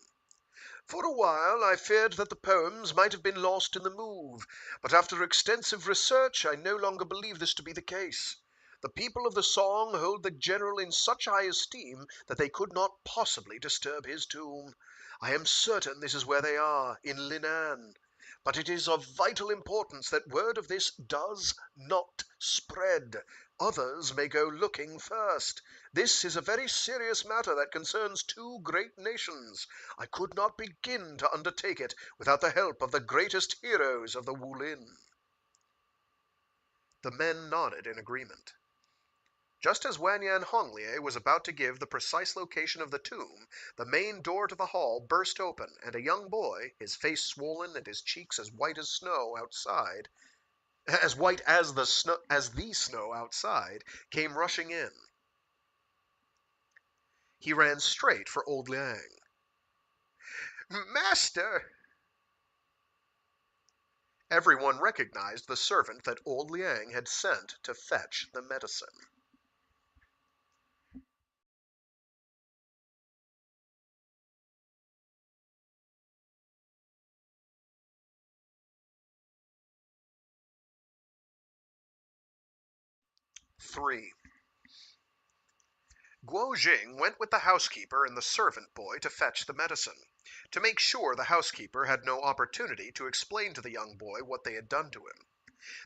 [SPEAKER 1] For a while I feared that the poems might have been lost in the move, but after extensive research I no longer believe this to be the case. The people of the Song hold the general in such high esteem that they could not possibly disturb his tomb. I am certain this is where they are, in Linan. But it is of vital importance that word of this does not spread. Others may go looking first. This is a very serious matter that concerns two great nations. I could not begin to undertake it without the help of the greatest heroes of the Wulin. The men nodded in agreement. Just as Wanyan Honglie was about to give the precise location of the tomb, the main door to the hall burst open, and a young boy, his face swollen and his cheeks as white as snow the snow outside, came rushing in. He ran straight for old Liang. Master! Everyone recognized the servant that old Liang had sent to fetch the medicine. Three. Guo Jing went with the housekeeper and the servant boy to fetch the medicine. To make sure the housekeeper had no opportunity to explain to the young boy what they had done to him.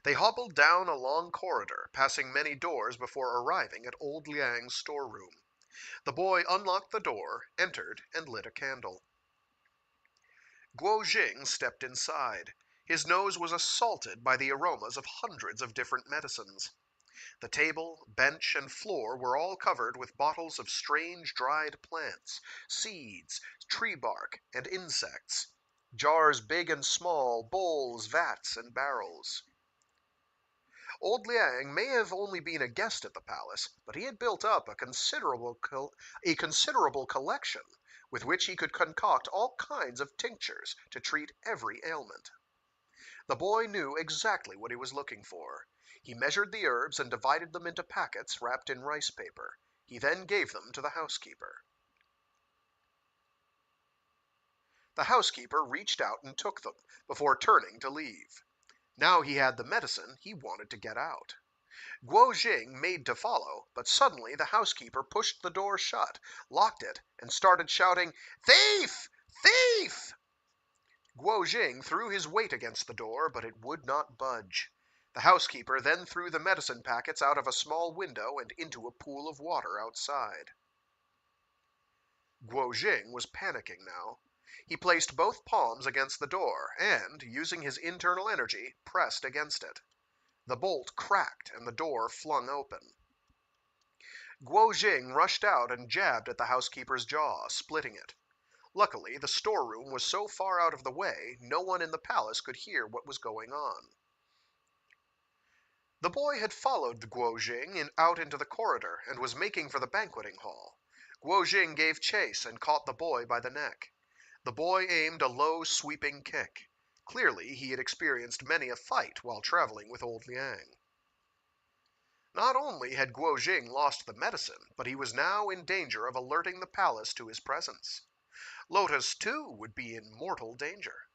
[SPEAKER 1] They hobbled down a long corridor, passing many doors before arriving at old Liang's storeroom. The boy unlocked the door, entered, and lit a candle. Guo Jing stepped inside. His nose was assaulted by the aromas of hundreds of different medicines. The table, bench, and floor were all covered with bottles of strange dried plants, seeds, tree bark, and insects. Jars big and small, bowls, vats, and barrels. Old Liang may have only been a guest at the palace, but he had built up a considerable collection with which he could concoct all kinds of tinctures to treat every ailment. The boy knew exactly what he was looking for. He measured the herbs and divided them into packets wrapped in rice paper. He then gave them to the housekeeper. The housekeeper reached out and took them, before turning to leave. Now he had the medicine, he wanted to get out. Guo Jing made to follow, but suddenly the housekeeper pushed the door shut, locked it, and started shouting, "Thief! Thief!" Guo Jing threw his weight against the door, but it would not budge. The housekeeper then threw the medicine packets out of a small window and into a pool of water outside. Guo Jing was panicking now. He placed both palms against the door and, using his internal energy, pressed against it. The bolt cracked and the door flung open. Guo Jing rushed out and jabbed at the housekeeper's jaw, splitting it. Luckily, the storeroom was so far out of the way, no one in the palace could hear what was going on. The boy had followed Guo Jing out into the corridor and was making for the banqueting hall. Guo Jing gave chase and caught the boy by the neck. The boy aimed a low, sweeping kick. Clearly, he had experienced many a fight while traveling with old Liang. Not only had Guo Jing lost the medicine, but he was now in danger of alerting the palace to his presence. Lotus, too, would be in mortal danger.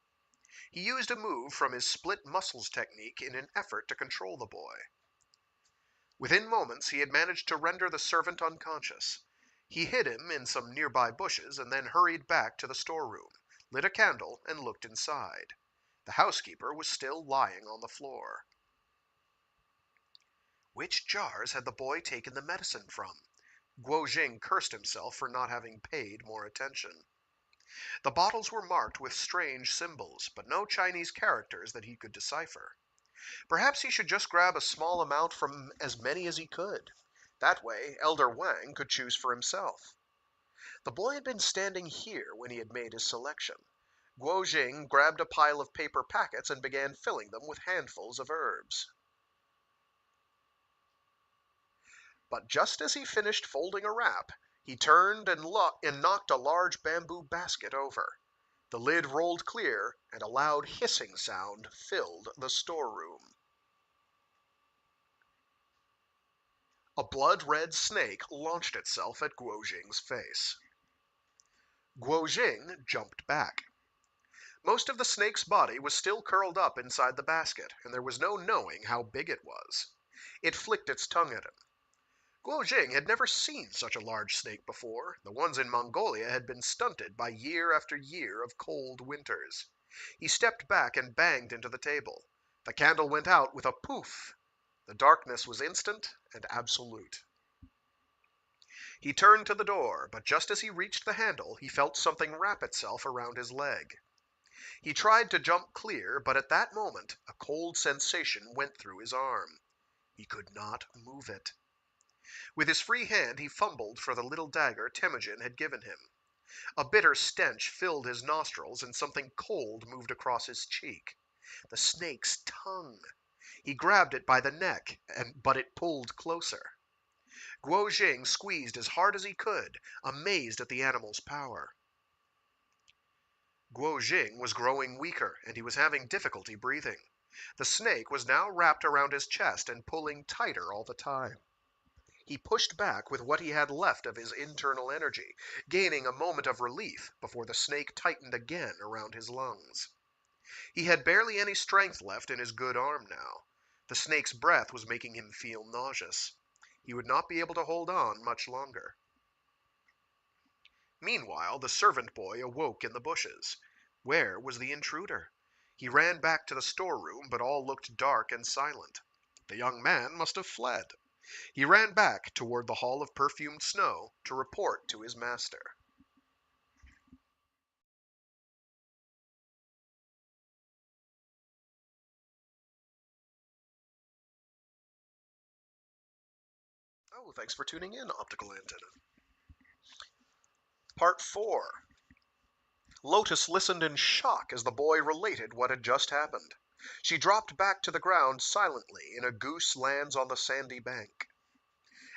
[SPEAKER 1] He used a move from his split muscles technique in an effort to control the boy. Within moments he had managed to render the servant unconscious. He hid him in some nearby bushes and then hurried back to the storeroom, lit a candle, and looked inside. The housekeeper was still lying on the floor. Which jars had the boy taken the medicine from? Guo Jing cursed himself for not having paid more attention. The bottles were marked with strange symbols, but no Chinese characters that he could decipher. Perhaps he should just grab a small amount from as many as he could. That way, Elder Wang could choose for himself. The boy had been standing here when he had made his selection. Guo Jing grabbed a pile of paper packets and began filling them with handfuls of herbs. But just as he finished folding a wrap, he turned and knocked a large bamboo basket over. The lid rolled clear, and a loud hissing sound filled the storeroom. A blood-red snake launched itself at Guo Jing's face. Guo Jing jumped back. Most of the snake's body was still curled up inside the basket, and there was no knowing how big it was. It flicked its tongue at him. Guo Jing had never seen such a large snake before. The ones in Mongolia had been stunted by year after year of cold winters. He stepped back and banged into the table. The candle went out with a poof. The darkness was instant and absolute. He turned to the door, but just as he reached the handle, he felt something wrap itself around his leg. He tried to jump clear, but at that moment, a cold sensation went through his arm. He could not move it. With his free hand he fumbled for the little dagger Temujin had given him. A bitter stench filled his nostrils and something cold moved across his cheek. The snake's tongue. He grabbed it by the neck, but it pulled closer. Guo Jing squeezed as hard as he could, amazed at the animal's power. Guo Jing was growing weaker, and he was having difficulty breathing. The snake was now wrapped around his chest and pulling tighter all the time. He pushed back with what he had left of his internal energy, gaining a moment of relief before the snake tightened again around his lungs. He had barely any strength left in his good arm now. The snake's breath was making him feel nauseous. He would not be able to hold on much longer. Meanwhile, the servant boy awoke in the bushes. Where was the intruder? He ran back to the storeroom, but all looked dark and silent. The young man must have fled. He ran back toward the Hall of Perfumed Snow to report to his master. Oh, thanks for tuning in, Optical Antenna. Part 4. Lotus listened in shock as the boy related what had just happened. She dropped back to the ground silently in a goose lands on the sandy bank.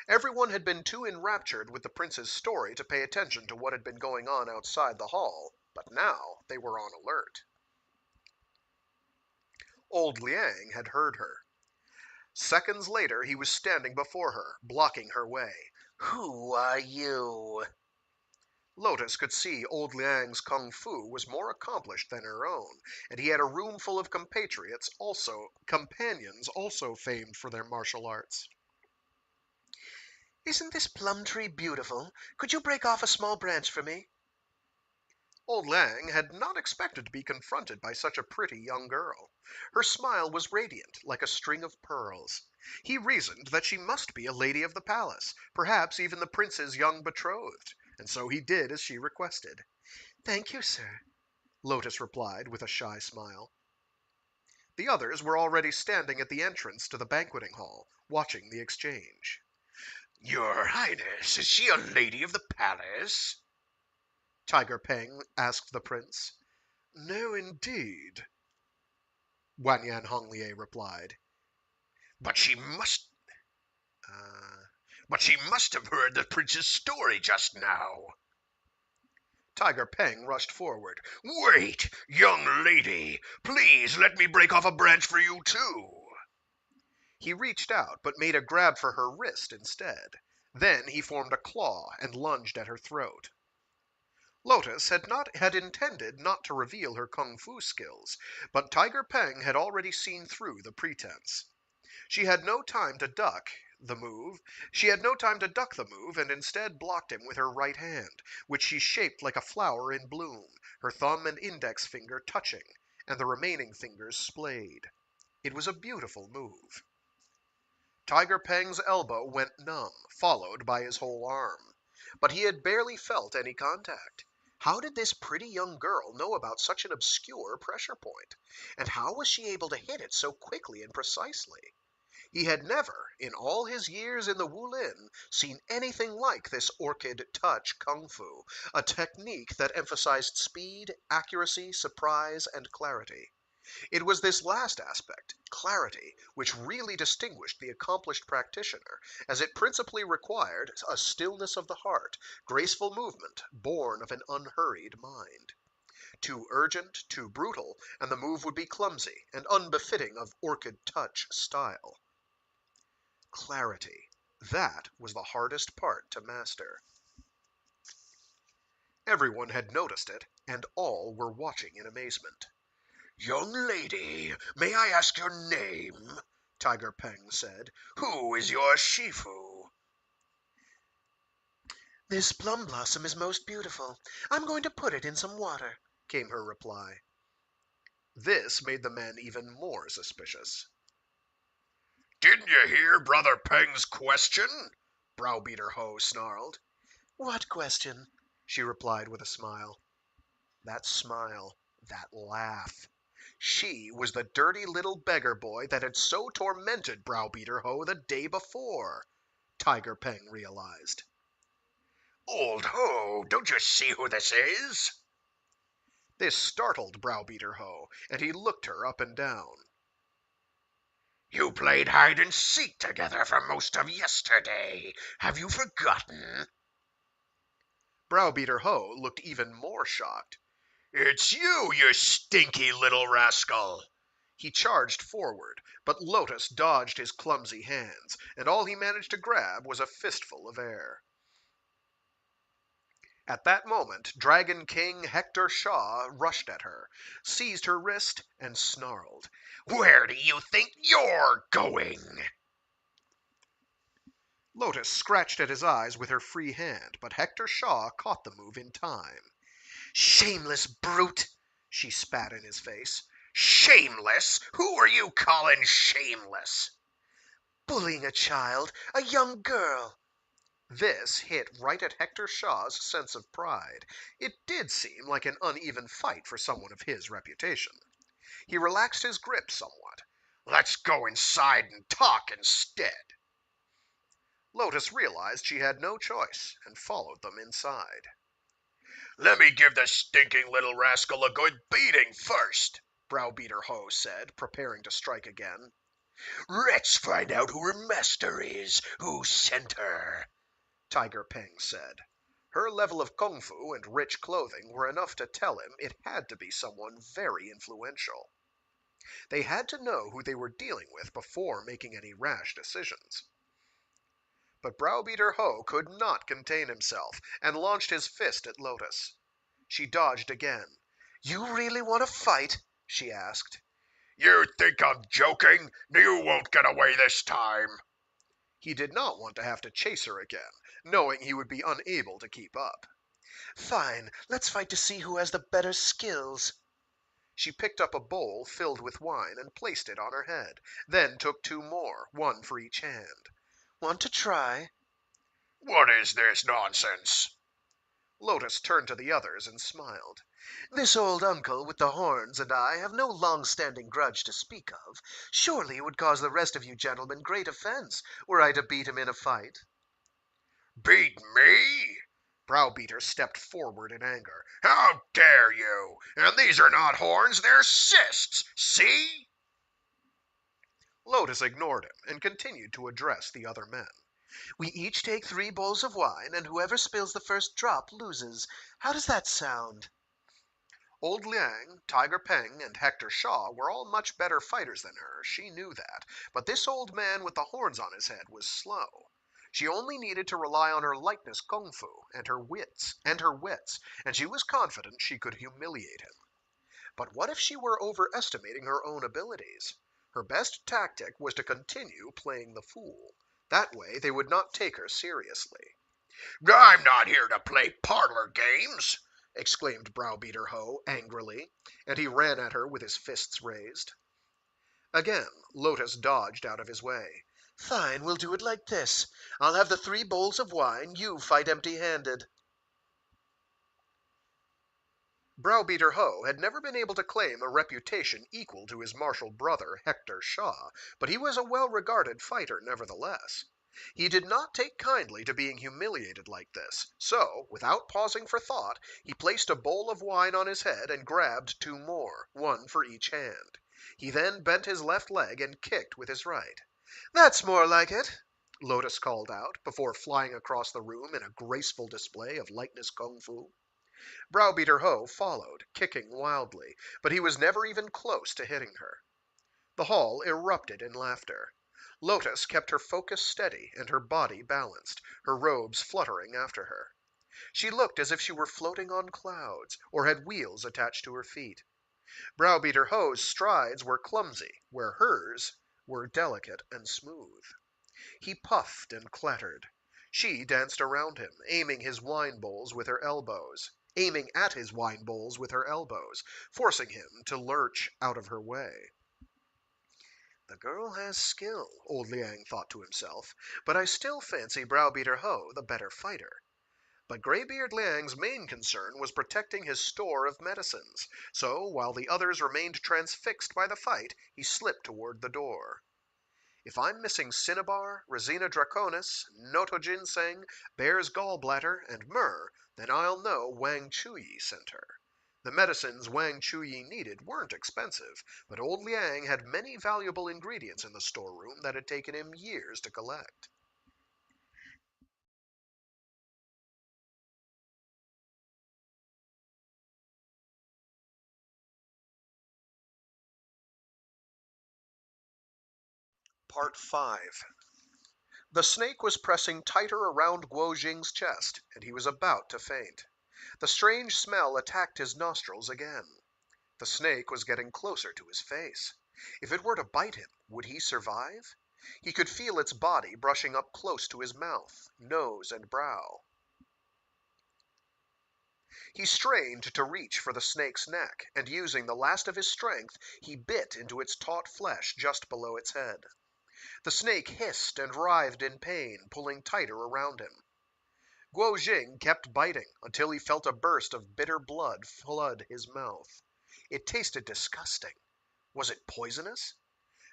[SPEAKER 1] Everyone had been too enraptured with the prince's story to pay attention to what had been going on outside the hall, but now they were on alert. Old Liang had heard her. Seconds later he was standing before her, blocking her way.
[SPEAKER 3] Who are you?
[SPEAKER 1] Lotus could see old Liang's kung fu was more accomplished than her own, and he had a room full of companions also famed for their martial arts.
[SPEAKER 3] Isn't this plum tree beautiful? Could you break off a small branch for me?
[SPEAKER 1] Old Liang had not expected to be confronted by such a pretty young girl. Her smile was radiant, like a string of pearls. He reasoned that she must be a lady of the palace, perhaps even the prince's young betrothed. and so he did as she requested. "Thank you, sir," Lotus replied with a shy smile. The others were already standing at the entrance to the banqueting hall, watching the exchange.
[SPEAKER 2] Your Highness, is she a lady of the palace?
[SPEAKER 1] Tiger Peng asked the prince. "No, indeed," Wanyan Honglie replied.
[SPEAKER 2] But she must have heard the prince's story just now.
[SPEAKER 1] Tiger Peng rushed forward.
[SPEAKER 2] Wait, young lady, please let me break off a branch for you too.
[SPEAKER 1] He reached out, but made a grab for her wrist instead. Then he formed a claw and lunged at her throat. Lotus had intended not to reveal her kung fu skills, but Tiger Peng had already seen through the pretense. She had no time to duck the move, and instead blocked him with her right hand, which she shaped like a flower in bloom, her thumb and index finger touching, and the remaining fingers splayed. It was a beautiful move. Tiger Peng's elbow went numb, followed by his whole arm. But he had barely felt any contact. How did this pretty young girl know about such an obscure pressure point? And how was she able to hit it so quickly and precisely? He had never, in all his years in the Wulin, seen anything like this orchid touch kung fu, a technique that emphasized speed, accuracy, surprise, and clarity. It was this last aspect, clarity, which really distinguished the accomplished practitioner, as it principally required a stillness of the heart, graceful movement, born of an unhurried mind. Too urgent, too brutal, and the move would be clumsy and unbefitting of orchid touch style. Clarity. That was the hardest part to master. Everyone had noticed it, and all were watching in amazement.
[SPEAKER 2] Young lady, may I ask your name?
[SPEAKER 1] Tiger Peng said.
[SPEAKER 2] Who is your Shifu?
[SPEAKER 3] "This plum blossom is most beautiful. I'm going to put it in some water,"
[SPEAKER 1] came her reply. This made the men even more suspicious.
[SPEAKER 2] Didn't you hear Brother Peng's question?
[SPEAKER 1] Browbeater Ho snarled.
[SPEAKER 3] "What question?"
[SPEAKER 1] she replied with a smile. That smile, that laugh. She was the dirty little beggar boy that had so tormented Browbeater Ho the day before, Tiger Peng realized.
[SPEAKER 2] Old Ho, don't you see who this is?
[SPEAKER 1] This startled Browbeater Ho, and he looked her up and down.
[SPEAKER 2] You played hide and seek together for most of yesterday. Have you forgotten?
[SPEAKER 1] Browbeater Ho looked even more shocked.
[SPEAKER 2] It's you, you stinky little rascal!
[SPEAKER 1] He charged forward, but Lotus dodged his clumsy hands, and all he managed to grab was a fistful of air. At that moment, Dragon King Hector Shaw rushed at her, seized her wrist, and snarled.
[SPEAKER 2] Where do you think you're going?
[SPEAKER 1] Lotus scratched at his eyes with her free hand, but Hector Shaw caught the move in time.
[SPEAKER 3] "Shameless brute!" she spat in his face.
[SPEAKER 2] Shameless? Who are you calling shameless?
[SPEAKER 3] "Bullying a child, a young girl."
[SPEAKER 1] This hit right at Hector Shaw's sense of pride. It did seem like an uneven fight for someone of his reputation. He relaxed his grip somewhat.
[SPEAKER 2] Let's go inside and talk instead.
[SPEAKER 1] Lotus realized she had no choice and followed them inside.
[SPEAKER 2] Let me give the stinking little rascal a good beating first,
[SPEAKER 1] Browbeater Ho said, preparing to strike again.
[SPEAKER 2] Let's find out who her master is, who sent her,
[SPEAKER 1] Tiger Peng said. Her level of kung fu and rich clothing were enough to tell him it had to be someone very influential. They had to know who they were dealing with before making any rash decisions. But Browbeater Ho could not contain himself and launched his fist at Lotus. She dodged again.
[SPEAKER 3] "You really want to fight?" she asked.
[SPEAKER 2] You think I'm joking? You won't get away this time.
[SPEAKER 1] He did not want to have to chase her again, knowing he would be unable to keep up.
[SPEAKER 3] "Fine, let's fight to see who has the better skills."
[SPEAKER 1] She picked up a bowl filled with wine and placed it on her head, then took two more, one for each hand.
[SPEAKER 3] "Want to try?"
[SPEAKER 2] What is this nonsense?
[SPEAKER 1] Lotus turned to the others and smiled. "This old uncle with the horns and I have no long-standing grudge to speak of. Surely it would cause the rest of you gentlemen great offense were I to beat him in a fight."
[SPEAKER 2] Beat me? Browbeater stepped forward in anger. How dare you? And these are not horns, they're cysts. See?
[SPEAKER 1] Lotus ignored him and continued to address the other men. "We each take 3 bowls of wine, and whoever spills the first drop loses. How does that sound?" Old Liang, Tiger Peng, and Hector Shaw were all much better fighters than her, she knew that, but this old man with the horns on his head was slow. She only needed to rely on her lightness kung fu and her wits, and she was confident she could humiliate him. But what if she were overestimating her own abilities? Her best tactic was to continue playing the fool. That way they would not take her seriously.
[SPEAKER 2] I'm not here to play parlor games,
[SPEAKER 1] exclaimed Browbeater Ho angrily, and he ran at her with his fists raised. Again Lotus dodged out of his way. "Fine, we'll do it like this. I'll have the 3 bowls of wine, you fight empty-handed." Browbeater Ho had never been able to claim a reputation equal to his martial brother Hector Shaw, but he was a well-regarded fighter nevertheless. He did not take kindly to being humiliated like this, so, without pausing for thought, he placed a bowl of wine on his head and grabbed 2 more, one for each hand. He then bent his left leg and kicked with his right. "That's more like it," Lotus called out, before flying across the room in a graceful display of lightness kung fu. Browbeater Ho followed, kicking wildly, but he was never even close to hitting her. The hall erupted in laughter. Lotus kept her focus steady and her body balanced, her robes fluttering after her. She looked as if she were floating on clouds, or had wheels attached to her feet. Browbeater Ho's strides were clumsy, where hers were delicate and smooth. He puffed and clattered. She danced around him, aiming at his wine bowls with her elbows, forcing him to lurch out of her way. "The girl has skill," old Liang thought to himself, "but I still fancy Browbeater Ho the better fighter." But Graybeard Liang's main concern was protecting his store of medicines, so while the others remained transfixed by the fight, he slipped toward the door. "If I'm missing cinnabar, resina draconis, noto ginseng, bear's gallbladder, and myrrh, then I'll know Wang Chuyi sent her." The medicines Wang Chuyi needed weren't expensive, but old Liang had many valuable ingredients in the storeroom that had taken him years to collect. Part 5. The snake was pressing tighter around Guo Jing's chest, and he was about to faint. The strange smell attacked his nostrils again. The snake was getting closer to his face. If it were to bite him, would he survive? He could feel its body brushing up close to his mouth, nose, and brow. He strained to reach for the snake's neck, and using the last of his strength, he bit into its taut flesh just below its head. The snake hissed and writhed in pain, pulling tighter around him. Guo Jing kept biting until he felt a burst of bitter blood flood his mouth. It tasted disgusting. Was it poisonous?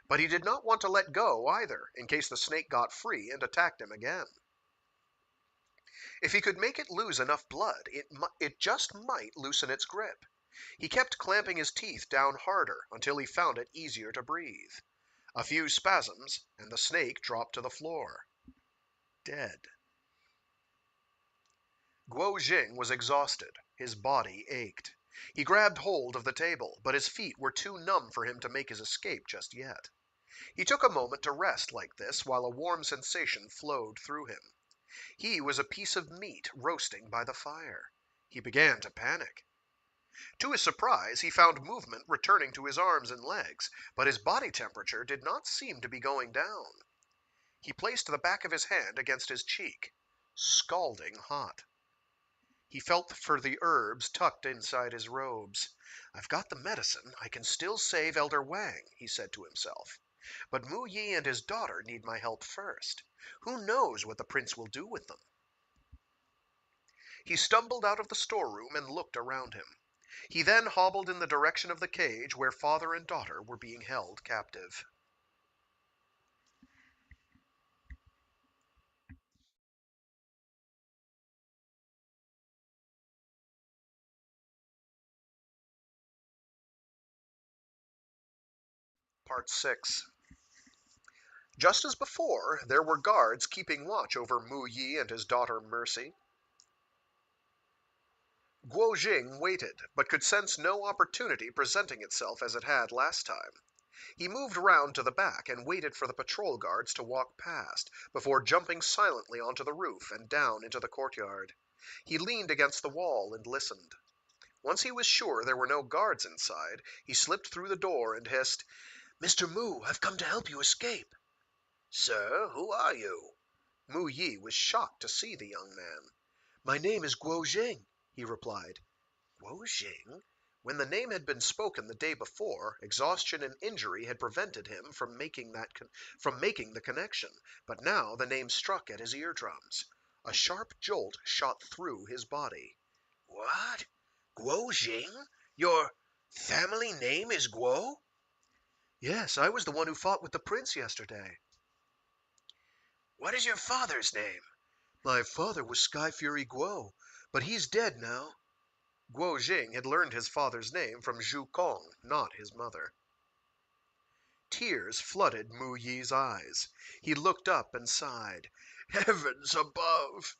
[SPEAKER 1] But he did not want to let go either, in case the snake got free and attacked him again. If he could make it lose enough blood, it just might loosen its grip. He kept clamping his teeth down harder until he found it easier to breathe. A few spasms, and the snake dropped to the floor. Dead. Guo Jing was exhausted. His body ached. He grabbed hold of the table, but his feet were too numb for him to make his escape just yet. He took a moment to rest like this while a warm sensation flowed through him. He was a piece of meat roasting by the fire. He began to panic. To his surprise, he found movement returning to his arms and legs, but his body temperature did not seem to be going down. He placed the back of his hand against his cheek. Scalding hot. He felt for the herbs tucked inside his robes. "I've got the medicine. I can still save Elder Wang," he said to himself. "But Mu Yi and his daughter need my help first. Who knows what the prince will do with them?"
[SPEAKER 2] He stumbled out of the storeroom and looked around him. He then hobbled in the direction of the cage where father and daughter were being held captive. Part 6. Just as before, there were guards keeping watch over Mu Yi and his daughter Mercy. Guo Jing waited, but could sense no opportunity presenting itself as it had last time. He moved round to the back and waited for the patrol guards to walk past, before jumping silently onto the roof and down into the courtyard. He leaned against the wall and listened. Once he was sure there were no guards inside, he slipped through the door and hissed, "Mr. Mu, I've come to help you escape."
[SPEAKER 3] Sir, who are you?
[SPEAKER 2] Mu Yi was shocked to see the young man.
[SPEAKER 4] "My name is Guo Jing," he replied.
[SPEAKER 3] Guo Jing?
[SPEAKER 2] When the name had been spoken the day before, exhaustion and injury had prevented him from making the connection, but now the name struck at his eardrums. A sharp jolt shot through his body.
[SPEAKER 3] What? Guo Jing? Your family name is Guo?
[SPEAKER 4] "Yes, I was the one who fought with the prince yesterday."
[SPEAKER 3] What is your father's name?
[SPEAKER 4] "My father was Sky Fury Guo, but he's dead now."
[SPEAKER 2] Guo Jing had learned his father's name from Zhu Kong, not his mother. Tears flooded Mu Yi's eyes. He looked up and sighed.
[SPEAKER 3] Heavens above!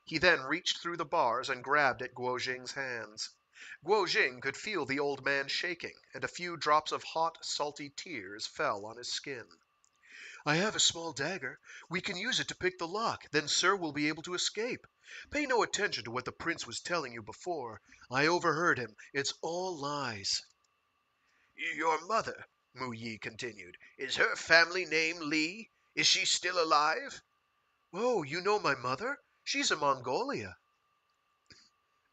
[SPEAKER 2] He then reached through the bars and grabbed at Guo Jing's hands. Guo Jing could feel the old man shaking, and a few drops of hot, salty tears fell on his skin.
[SPEAKER 4] "I have a small dagger. We can use it to pick the lock. Then Sir will be able to escape. Pay no attention to what the prince was telling you before. I overheard him. It's all lies."
[SPEAKER 3] Your mother, Mu Yi continued, is her family name Li? Is she still alive?
[SPEAKER 4] "Oh, you know my mother? She's in Mongolia."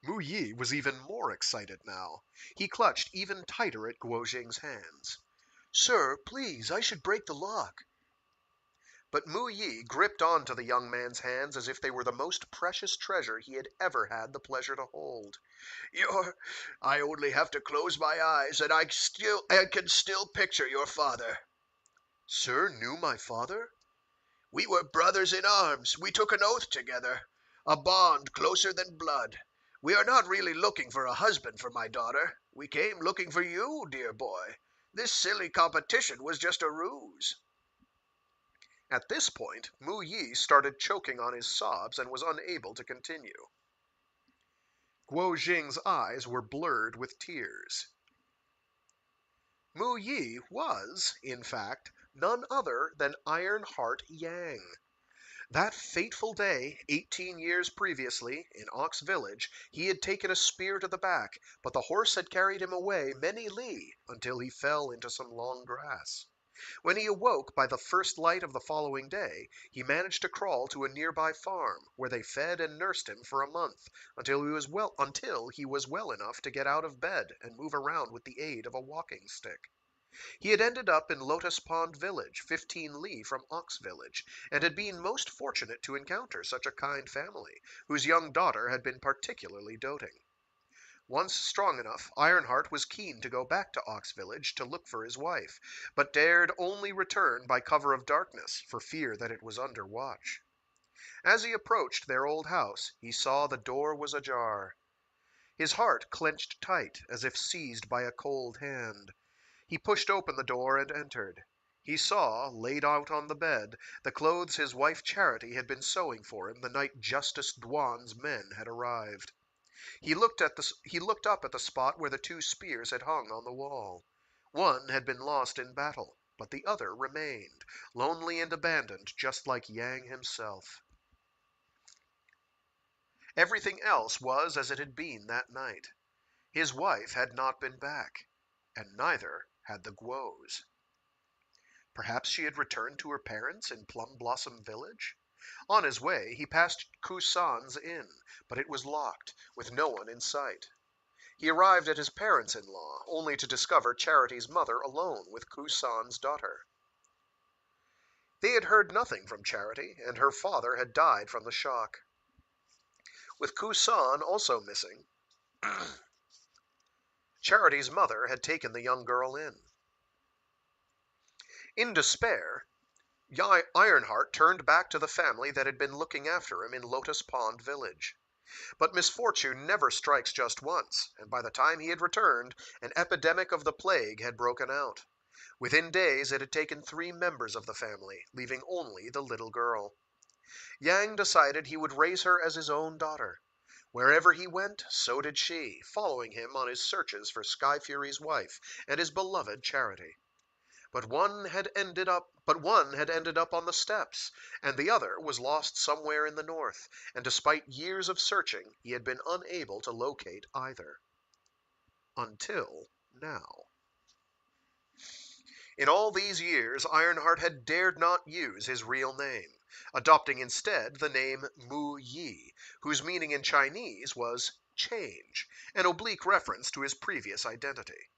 [SPEAKER 2] Mu Yi was even more excited now. He clutched even tighter at Guo Jing's hands.
[SPEAKER 4] "Sir, please, I should break the lock."
[SPEAKER 2] But Mu Yi gripped onto the young man's hands as if they were the most precious treasure he had ever had the pleasure to hold.
[SPEAKER 3] I only have to close my eyes, and I can still picture your father.
[SPEAKER 4] "Sir knew my father?"
[SPEAKER 3] We were brothers in arms. We took an oath together, a bond closer than blood. We are not really looking for a husband for my daughter. We came looking for you, dear boy. This silly competition was just a ruse."
[SPEAKER 2] At this point, Mu Yi started choking on his sobs and was unable to continue. Guo Jing's eyes were blurred with tears. Mu Yi was, in fact, none other than Iron Heart Yang. That fateful day, 18 years previously, in Ox Village, he had taken a spear to the back, but the horse had carried him away many li until he fell into some long grass. When he awoke by the first light of the following day, he managed to crawl to a nearby farm, where they fed and nursed him for a month, until he was well enough to get out of bed and move around with the aid of a walking stick. He had ended up in Lotus Pond Village, 15 li from Ox Village, and had been most fortunate to encounter such a kind family, whose young daughter had been particularly doting. Once strong enough, Ironheart was keen to go back to Ox Village to look for his wife, but dared only return by cover of darkness, for fear that it was under watch. As he approached their old house, he saw the door was ajar. His heart clenched tight, as if seized by a cold hand. He pushed open the door and entered. He saw, laid out on the bed, the clothes his wife Charity had been sewing for him the night Justice Duan's men had arrived. He looked up at the spot where the two spears had hung on the wall. One had been lost in battle, but the other remained, lonely and abandoned, just like Yang himself. Everything else was as it had been that night. His wife had not been back, and neither had the Guos. Perhaps she had returned to her parents in Plum Blossom Village? On his way, he passed Kusan's inn, but it was locked, with no one in sight. He arrived at his parents-in-law, only to discover Charity's mother alone with Kusan's daughter. They had heard nothing from Charity, and her father had died from the shock. with Kusan also missing. Charity's mother had taken the young girl in. In despair, Ironheart turned back to the family that had been looking after him in Lotus Pond Village. But misfortune never strikes just once, and by the time he had returned, an epidemic of the plague had broken out. Within days it had taken 3 members of the family, leaving only the little girl. Yang decided he would raise her as his own daughter. Wherever he went, so did she, following him on his searches for Sky Fury's wife and his beloved Charity. But one had ended up on the steppes, and the other was lost somewhere in the north, and despite years of searching, he had been unable to locate either. Until now. In all these years, Ironheart had dared not use his real name, adopting instead the name Mu Yi, whose meaning in Chinese was change, an oblique reference to his previous identity.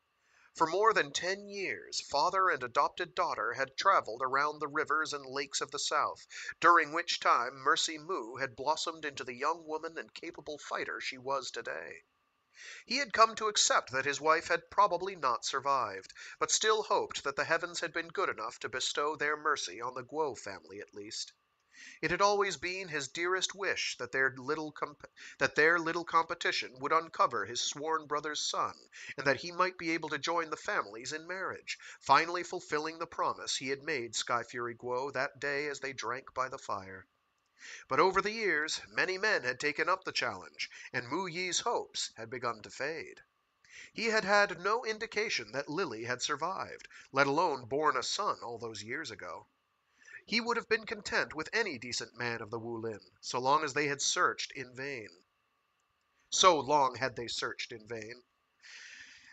[SPEAKER 2] For more than 10 years, father and adopted daughter had traveled around the rivers and lakes of the south, during which time Mercy Mu had blossomed into the young woman and capable fighter she was today. He had come to accept that his wife had probably not survived, but still hoped that the heavens had been good enough to bestow their mercy on the Guo family at least. It had always been his dearest wish that their little competition would uncover his sworn brother's son, and that he might be able to join the families in marriage, finally fulfilling the promise he had made Sky Fury Guo that day as they drank by the fire. But over the years, many men had taken up the challenge, and Mu Yi's hopes had begun to fade. He had had no indication that Lily had survived, let alone borne a son all those years ago. He would have been content with any decent man of the Wulin, so long as they had searched in vain. So long had they searched in vain.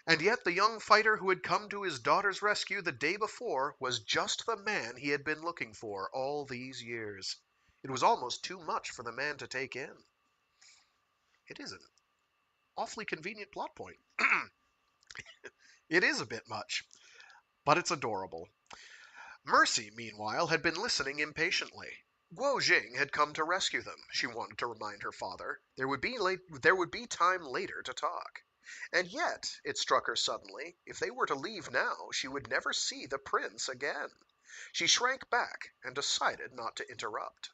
[SPEAKER 2] And yet the young fighter who had come to his daughter's rescue the day before was just the man he had been looking for all these years. It was almost too much for the man to take in. It is an awfully convenient plot point. It is a bit much, but it's adorable. Mercy, meanwhile, had been listening impatiently. Guo Jing had come to rescue them, she wanted to remind her father. There would be time later to talk. And yet, it struck her suddenly, if they were to leave now, she would never see the prince again. She shrank back and decided not to interrupt.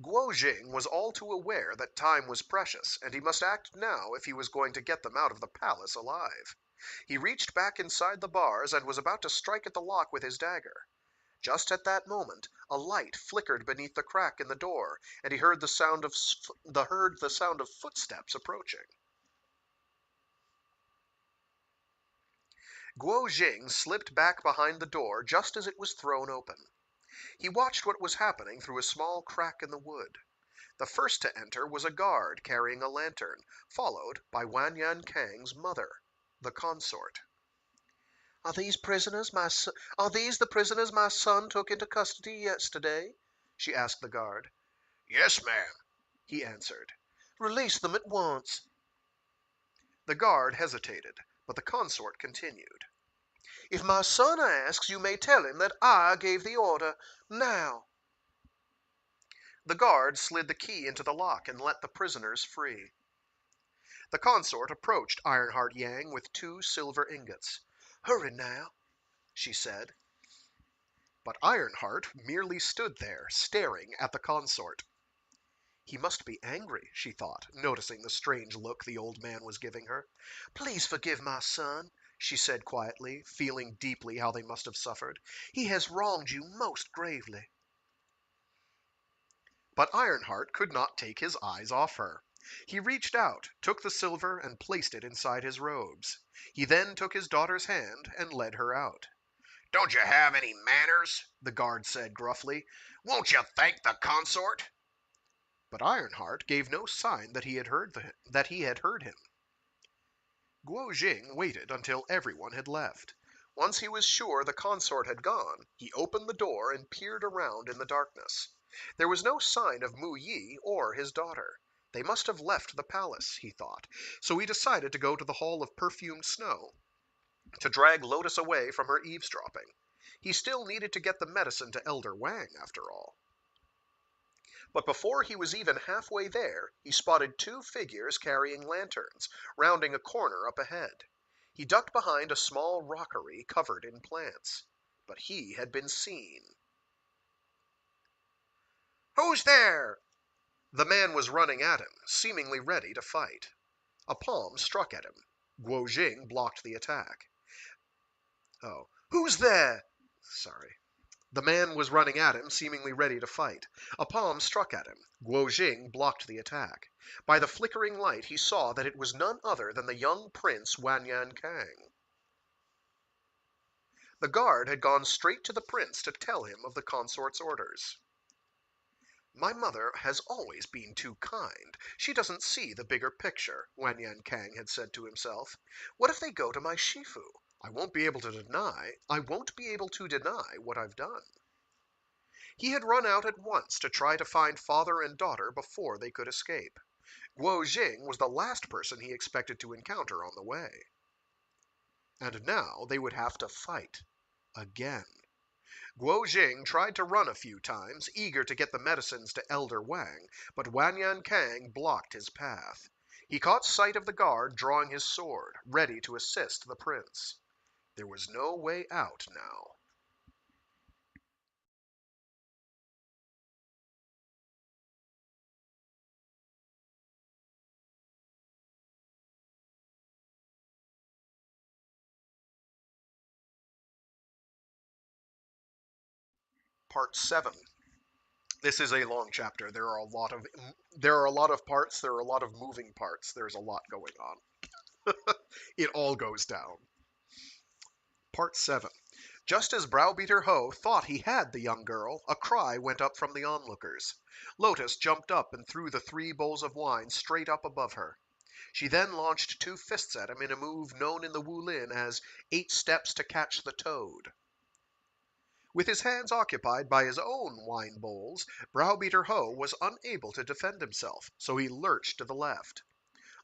[SPEAKER 2] Guo Jing was all too aware that time was precious, and he must act now if he was going to get them out of the palace alive. He reached back inside the bars and was about to strike at the lock with his dagger. Just at that moment, a light flickered beneath the crack in the door, and he heard the sound of footsteps approaching. Guo Jing slipped back behind the door just as it was thrown open. He watched what was happening through a small crack in the wood. The first to enter was a guard carrying a lantern, followed by Yang Kang's mother, the consort. Are these the prisoners my son took into custody yesterday?" she asked the guard.
[SPEAKER 3] Yes, ma'am,
[SPEAKER 2] He answered.
[SPEAKER 1] Release them at once.
[SPEAKER 2] The guard hesitated, but the consort continued.
[SPEAKER 1] If my son asks, you may tell him that I gave the order. Now.
[SPEAKER 2] The guard slid the key into the lock and let the prisoners free. The consort approached Ironheart Yang with 2 silver ingots.
[SPEAKER 1] Hurry now,
[SPEAKER 2] she said. But Ironheart merely stood there, staring at the consort. He must be angry, she thought, noticing the strange look the old man was giving her.
[SPEAKER 1] Please forgive my son,
[SPEAKER 2] she said quietly, feeling deeply how they must have suffered.
[SPEAKER 1] He has wronged you most gravely.
[SPEAKER 2] But Ironheart could not take his eyes off her. He reached out, took the silver, and placed it inside his robes. He then took his daughter's hand and led her out.
[SPEAKER 3] don't you have any manners?
[SPEAKER 2] The guard said gruffly.
[SPEAKER 3] Won't you thank the consort?
[SPEAKER 2] But Ironheart gave no sign that he had heard him. Guo Jing waited until everyone had left. Once he was sure the consort had gone, he opened the door and peered around in the darkness. There was no sign of Mu Yi or his daughter. They must have left the palace, he thought, so he decided to go to the Hall of Perfumed Snow to drag Lotus away from her eavesdropping. He still needed to get the medicine to Elder Wang, after all. But before he was even halfway there, he spotted two figures carrying lanterns, rounding a corner up ahead. He ducked behind a small rockery covered in plants. But he had been seen. "Who's there?" The man was running at him, seemingly ready to fight. A palm struck at him. Guo Jing blocked the attack. Oh, who's there? Sorry. The man was running at him, seemingly ready to fight. A palm struck at him. Guo Jing blocked the attack. By the flickering light, he saw that it was none other than the young prince Yang Kang. The guard had gone straight to the prince to tell him of the consort's orders. "My mother has always been too kind. She doesn't see the bigger picture," Yang Kang had said to himself. "What if they go to my Shifu? I won't be able to deny what I've done." He had run out at once to try to find father and daughter before they could escape. Guo Jing was the last person he expected to encounter on the way. And now they would have to fight. Again. Guo Jing tried to run a few times, eager to get the medicines to Elder Wang, but Yang Kang blocked his path. He caught sight of the guard drawing his sword, ready to assist the prince. There was no way out now. Part 7. This is a long chapter. There are a lot of parts, there are a lot of moving parts. There's a lot going on. It all goes down. Part 7. Just as Browbeater Ho thought he had the young girl, a cry went up from the onlookers. Lotus jumped up and threw the 3 bowls of wine straight up above her. She then launched 2 fists at him in a move known in the Wulin as 8 steps to catch the toad. With his hands occupied by his own wine bowls, Browbeater Ho was unable to defend himself, so he lurched to the left.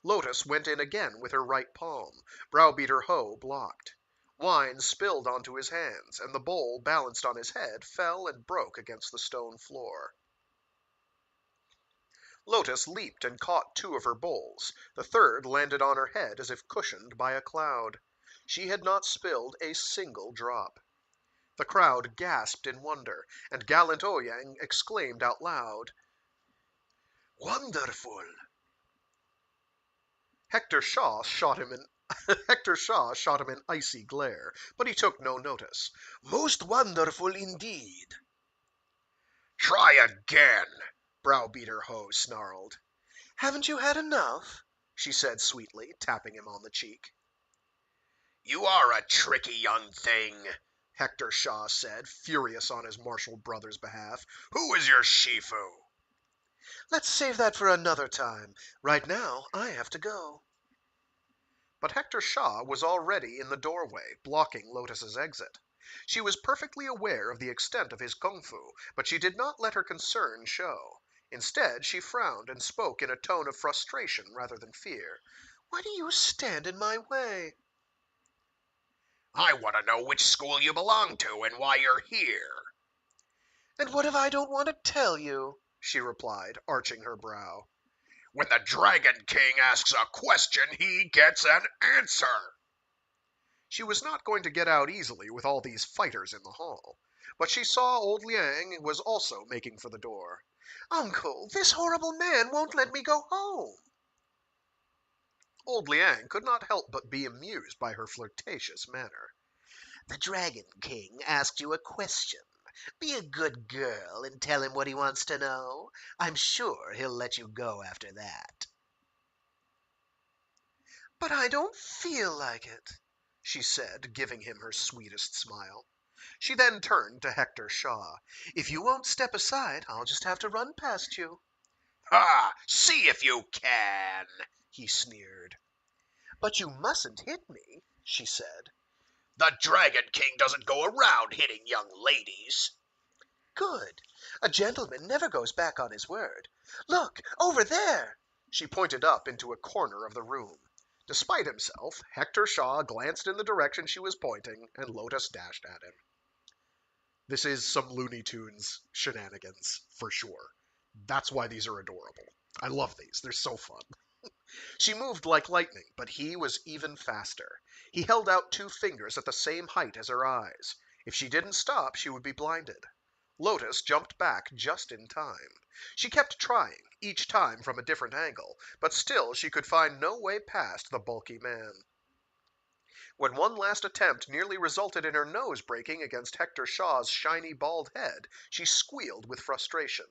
[SPEAKER 2] Lotus went in again with her right palm. Browbeater Ho blocked. Wine spilled onto his hands, and the bowl, balanced on his head, fell and broke against the stone floor. Lotus leaped and caught 2 of her bowls. The third landed on her head as if cushioned by a cloud. She had not spilled a single drop. The crowd gasped in wonder, and gallant Ouyang exclaimed out loud, "Wonderful!" Hector Shaw shot him an icy glare, but he took no notice. "Most wonderful indeed."
[SPEAKER 3] "Try again,"
[SPEAKER 2] Browbeater Ho snarled. "Haven't you had enough?" she said sweetly, tapping him on the cheek.
[SPEAKER 3] "You are a tricky young thing,"
[SPEAKER 2] Hector Shaw said, furious on his martial brother's behalf.
[SPEAKER 3] "Who is your Shifu?"
[SPEAKER 2] "Let's save that for another time. Right now, I have to go." But Hector Shaw was already in the doorway, blocking Lotus's exit. She was perfectly aware of the extent of his kung fu, but she did not let her concern show. Instead, she frowned and spoke in a tone of frustration rather than fear. "Why do you stand in my way?"
[SPEAKER 3] "I want to know which school you belong to and why you're here."
[SPEAKER 2] "And what if I don't want to tell you?" she replied, arching her brow.
[SPEAKER 3] "When the Dragon King asks a question, he gets an answer."
[SPEAKER 2] She was not going to get out easily with all these fighters in the hall. But she saw old Liang was also making for the door. "Uncle, this horrible man won't let me go home." Old Liang could not help but be amused by her flirtatious manner.
[SPEAKER 5] "The Dragon King asked you a question. Be a good girl and tell him what he wants to know. I'm sure he'll let you go after that."
[SPEAKER 2] "But I don't feel like it," she said, giving him her sweetest smile. She then turned to Hector Shaw. "If you won't step aside, I'll just have to run past you."
[SPEAKER 3] "Ha! See if you can," he sneered.
[SPEAKER 2] "But you mustn't hit me," she said.
[SPEAKER 3] "The Dragon King doesn't go around hitting young ladies."
[SPEAKER 2] "Good. A gentleman never goes back on his word. Look, over there!" She pointed up into a corner of the room. Despite himself, Hector Shaw glanced in the direction she was pointing, and Lotus dashed at him. This is some Looney Tunes shenanigans, for sure. That's why these are adorable. I love these. They're so fun. She moved like lightning, but he was even faster. He held out two fingers at the same height as her eyes. If she didn't stop, she would be blinded. Lotus jumped back just in time. She kept trying, each time from a different angle, but still she could find no way past the bulky man. When one last attempt nearly resulted in her nose breaking against Hector Shaw's shiny bald head, she squealed with frustration.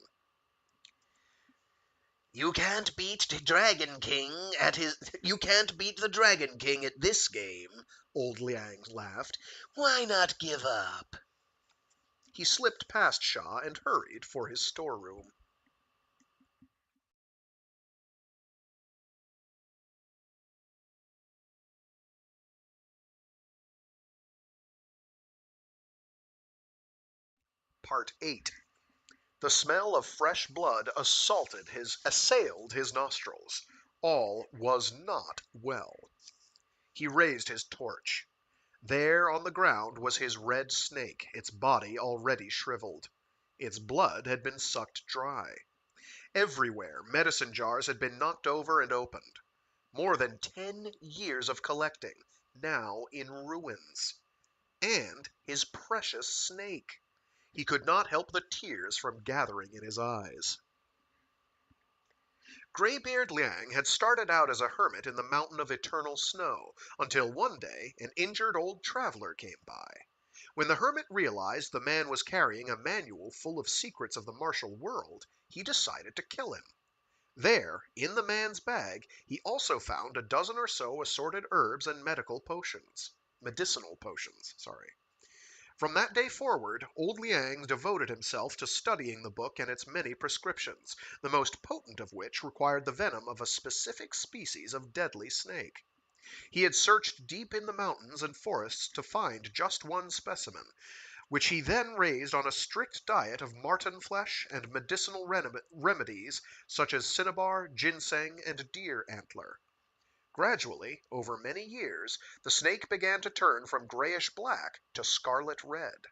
[SPEAKER 5] You can't beat the Dragon King at his. You can't beat the Dragon King at this game, old Liang laughed. Why not give up?
[SPEAKER 2] He slipped past Shaw and hurried for his storeroom. Part 8. The smell of fresh blood assailed his nostrils. All was not well. He raised his torch. There on the ground was his red snake, its body already shriveled. Its blood had been sucked dry. Everywhere medicine jars had been knocked over and opened. More than 10 years of collecting, now in ruins. And his precious snake. He could not help the tears from gathering in his eyes. Graybeard Liang had started out as a hermit in the mountain of eternal snow, until one day an injured old traveler came by. When the hermit realized the man was carrying a manual full of secrets of the martial world, he decided to kill him. There, in the man's bag, he also found a dozen or so assorted herbs and medicinal potions. From that day forward, old Liang devoted himself to studying the book and its many prescriptions, the most potent of which required the venom of a specific species of deadly snake. He had searched deep in the mountains and forests to find just one specimen, which he then raised on a strict diet of marten flesh and medicinal remedies such as cinnabar, ginseng, and deer antler. Gradually, over many years, the snake began to turn from grayish black to scarlet red.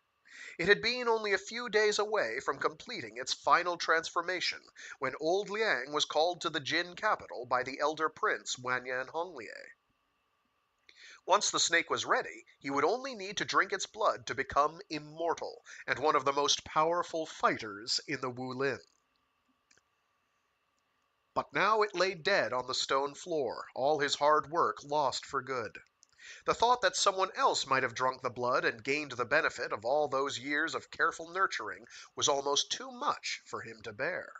[SPEAKER 2] It had been only a few days away from completing its final transformation when old Liang was called to the Jin capital by the elder prince Wanyan Honglie. Once the snake was ready, he would only need to drink its blood to become immortal and one of the most powerful fighters in the Wulin. But now it lay dead on the stone floor, all his hard work lost for good. The thought that someone else might have drunk the blood and gained the benefit of all those years of careful nurturing was almost too much for him to bear.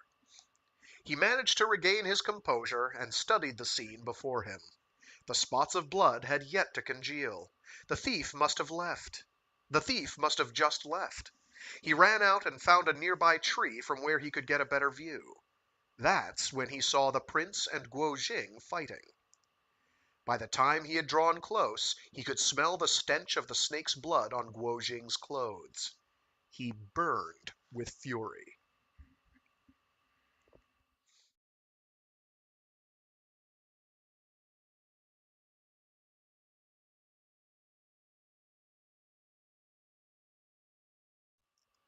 [SPEAKER 2] He managed to regain his composure and studied the scene before him. The spots of blood had yet to congeal. The thief must have just left. He ran out and found a nearby tree from where he could get a better view. That's when he saw the prince and Guo Jing fighting. By the time he had drawn close, he could smell the stench of the snake's blood on Guo Jing's clothes. He burned with fury.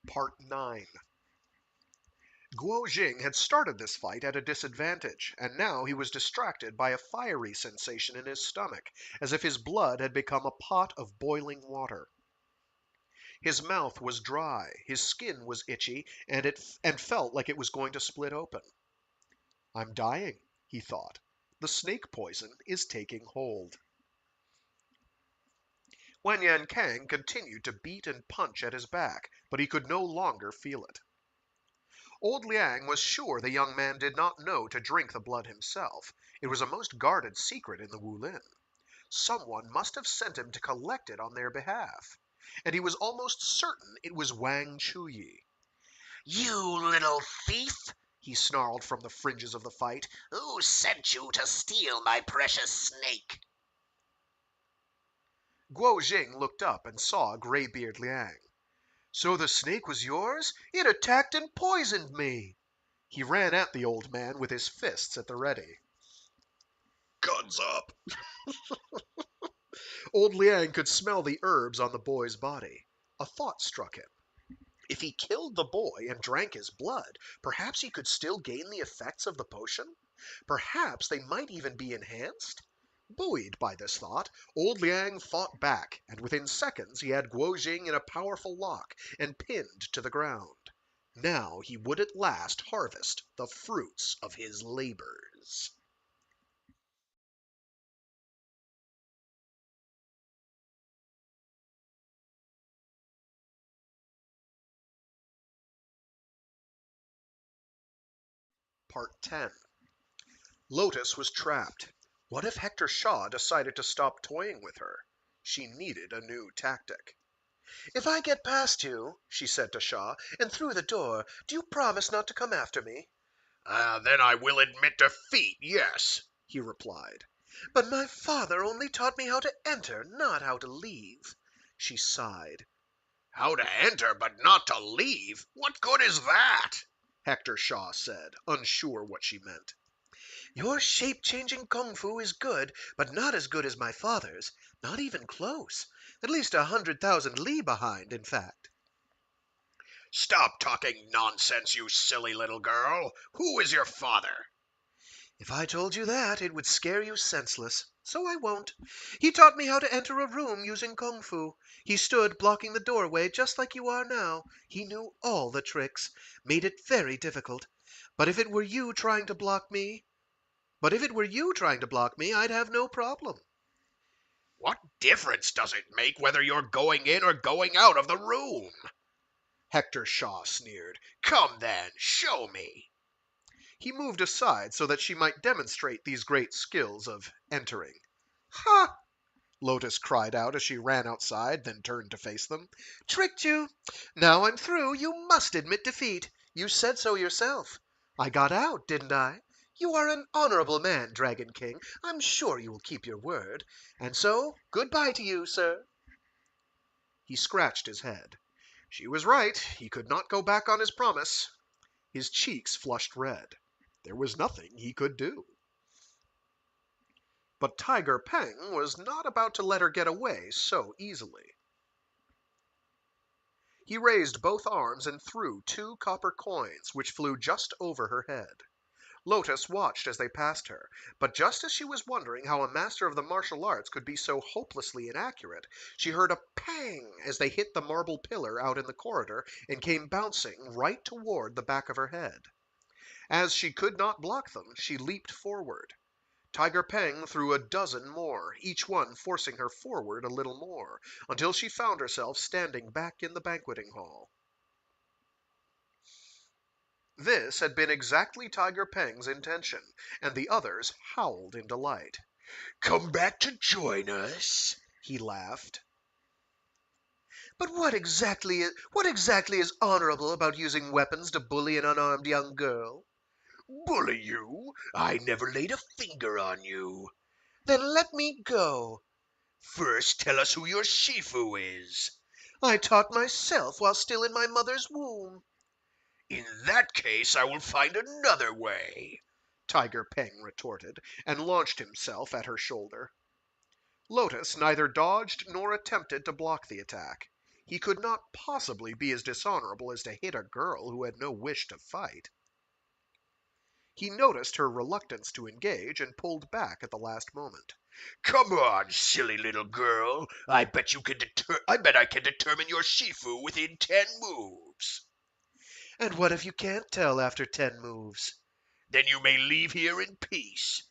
[SPEAKER 2] Part 9. Guo Jing had started this fight at a disadvantage, and now he was distracted by a fiery sensation in his stomach, as if his blood had become a pot of boiling water. His mouth was dry, his skin was itchy, and felt like it was going to split open. I'm dying, he thought. The snake poison is taking hold. Yang Kang continued to beat and punch at his back, but he could no longer feel it. Old Liang was sure the young man did not know to drink the blood himself. It was a most guarded secret in the Wulin. Someone must have sent him to collect it on their behalf. And he was almost certain it was Wang Chuyi.
[SPEAKER 3] You little thief!
[SPEAKER 2] He snarled from the fringes of the fight.
[SPEAKER 3] Who sent you to steal my precious snake?
[SPEAKER 2] Guo Jing looked up and saw Graybeard Liang. So the snake was yours? It attacked and poisoned me. He ran at the old man with his fists at the ready.
[SPEAKER 1] Guns up!
[SPEAKER 2] Old Liang could smell the herbs on the boy's body. A thought struck him. If he killed the boy and drank his blood, perhaps he could still gain the effects of the potion? Perhaps they might even be enhanced? Buoyed by this thought, old Liang fought back, and within seconds he had Guo Jing in a powerful lock and pinned to the ground. Now he would at last harvest the fruits of his labors. Part 10. Lotus was trapped. What if Hector Shaw decided to stop toying with her? She needed a new tactic. "If I get past you," she said to Shaw, "and through the door, do you promise not to come after me?"
[SPEAKER 3] Then I will admit defeat, yes,"
[SPEAKER 2] he replied. "But my father only taught me how to enter, not how to leave." She sighed.
[SPEAKER 3] "How to enter, but not to leave? What good is that?"
[SPEAKER 2] Hector Shaw said, unsure what she meant. "Your shape-changing kung fu is good, but not as good as my father's. Not even close. At least 100,000 li behind, in fact."
[SPEAKER 3] "Stop talking nonsense, you silly little girl. Who is your father?"
[SPEAKER 2] "If I told you that, it would scare you senseless. So I won't. He taught me how to enter a room using kung fu. He stood blocking the doorway just like you are now. He knew all the tricks. Made it very difficult. But if it were you trying to block me, I'd have no problem."
[SPEAKER 3] "What difference does it make whether you're going in or going out of the room?"
[SPEAKER 2] Hector Shaw sneered.
[SPEAKER 3] "Come then, show me."
[SPEAKER 2] He moved aside so that she might demonstrate these great skills of entering. "Ha!" Lotus cried out as she ran outside, then turned to face them. "Tricked you! Now I'm through, you must admit defeat. You said so yourself. I got out, didn't I? You are an honorable man, Dragon King. I'm sure you will keep your word. And so, good-bye to you, sir." He scratched his head. She was right. He could not go back on his promise. His cheeks flushed red. There was nothing he could do. But Tiger Peng was not about to let her get away so easily. He raised both arms and threw 2 copper coins, which flew just over her head. Lotus watched as they passed her, but just as she was wondering how a master of the martial arts could be so hopelessly inaccurate, she heard a pang as they hit the marble pillar out in the corridor and came bouncing right toward the back of her head. As she could not block them, she leaped forward. Tiger Peng threw a dozen more, each one forcing her forward a little more, until she found herself standing back in the banqueting hall. This had been exactly Tiger Peng's intention, and the others howled in delight.
[SPEAKER 3] "Come back to join us?"
[SPEAKER 2] He laughed.
[SPEAKER 5] But what exactly is honorable about using weapons to bully an unarmed young girl?"
[SPEAKER 3] "Bully you? I never laid a finger on you."
[SPEAKER 5] "Then let me go."
[SPEAKER 3] "First tell us who your Shifu is."
[SPEAKER 5] "I taught myself while still in my mother's womb."
[SPEAKER 3] "In that case I will find another way,"
[SPEAKER 2] Tiger Peng retorted, and launched himself at her shoulder. Lotus neither dodged nor attempted to block the attack. He could not possibly be as dishonorable as to hit a girl who had no wish to fight. He noticed her reluctance to engage and pulled back at the last moment.
[SPEAKER 3] "Come on, silly little girl. I bet I can determine your Shifu within 10 moves."
[SPEAKER 5] "And what if you can't tell after 10 moves?"
[SPEAKER 3] "Then you may leave here in peace."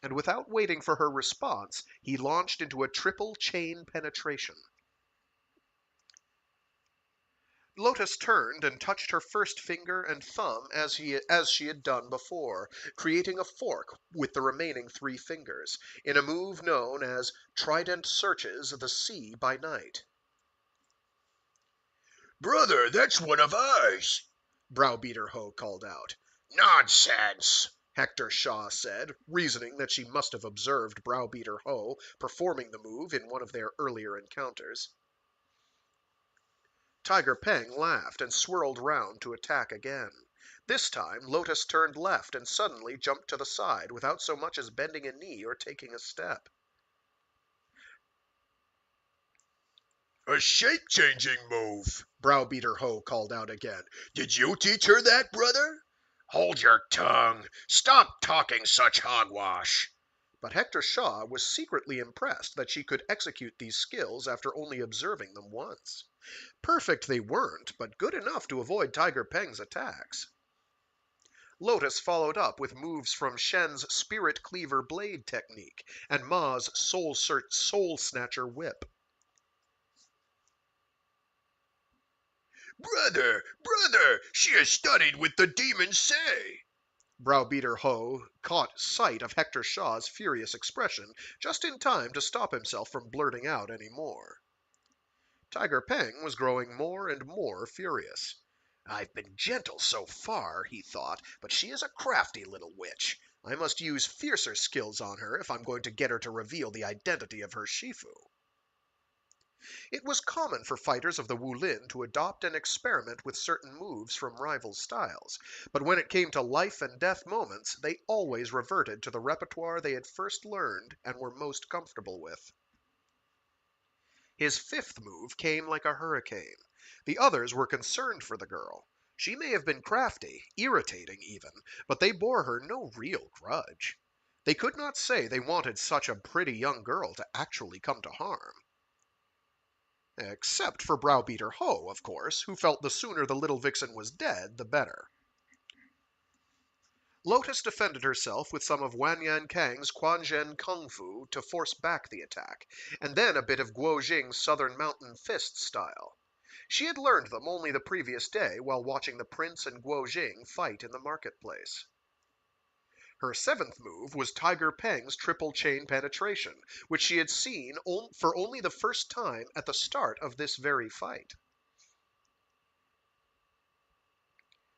[SPEAKER 2] And without waiting for her response, he launched into a triple chain penetration. Lotus turned and touched her first finger and thumb as she had done before, creating a fork with the remaining 3 fingers, in a move known as Trident Searches the Sea by Night.
[SPEAKER 3] "Brother, that's one of ours,"
[SPEAKER 2] Browbeater Ho called out.
[SPEAKER 3] "Nonsense,"
[SPEAKER 2] Hector Shaw said, reasoning that she must have observed Browbeater Ho performing the move in one of their earlier encounters. Tiger Peng laughed and swirled round to attack again. This time Lotus turned left and suddenly jumped to the side without so much as bending a knee or taking a step. A shape-changing move, Browbeater Ho called out again. Did you teach her that, brother?
[SPEAKER 3] Hold your tongue. Stop talking such hogwash.
[SPEAKER 2] But Hector Shaw was secretly impressed that she could execute these skills after only observing them once. Perfect they weren't, but good enough to avoid Tiger Peng's attacks. Lotus followed up with moves from Shen's Spirit Cleaver Blade technique and Ma's Soul Snatcher Whip.
[SPEAKER 3] Brother, she has studied with the demon Say.
[SPEAKER 2] Browbeater Ho caught sight of Hector Shaw's furious expression just in time to stop himself from blurting out any more. Tiger Peng was growing more and more furious. I've been gentle so far, he thought, but she is a crafty little witch. I must use fiercer skills on her if I'm going to get her to reveal the identity of her Shifu. It was common for fighters of the Wulin to adopt and experiment with certain moves from rival styles, but when it came to life and death moments, they always reverted to the repertoire they had first learned and were most comfortable with. His fifth move came like a hurricane. The others were concerned for the girl. She may have been crafty, irritating even, but they bore her no real grudge. They could not say they wanted such a pretty young girl to actually come to harm. Except for Browbeater Ho, of course, who felt the sooner the little vixen was dead, the better. Lotus defended herself with some of Yang Kang's Quanzhen Kung Fu to force back the attack, and then a bit of Guo Jing's Southern Mountain Fist style. She had learned them only the previous day while watching the prince and Guo Jing fight in the marketplace. Her seventh move was Tiger Peng's triple chain penetration, which she had seen for only the first time at the start of this very fight.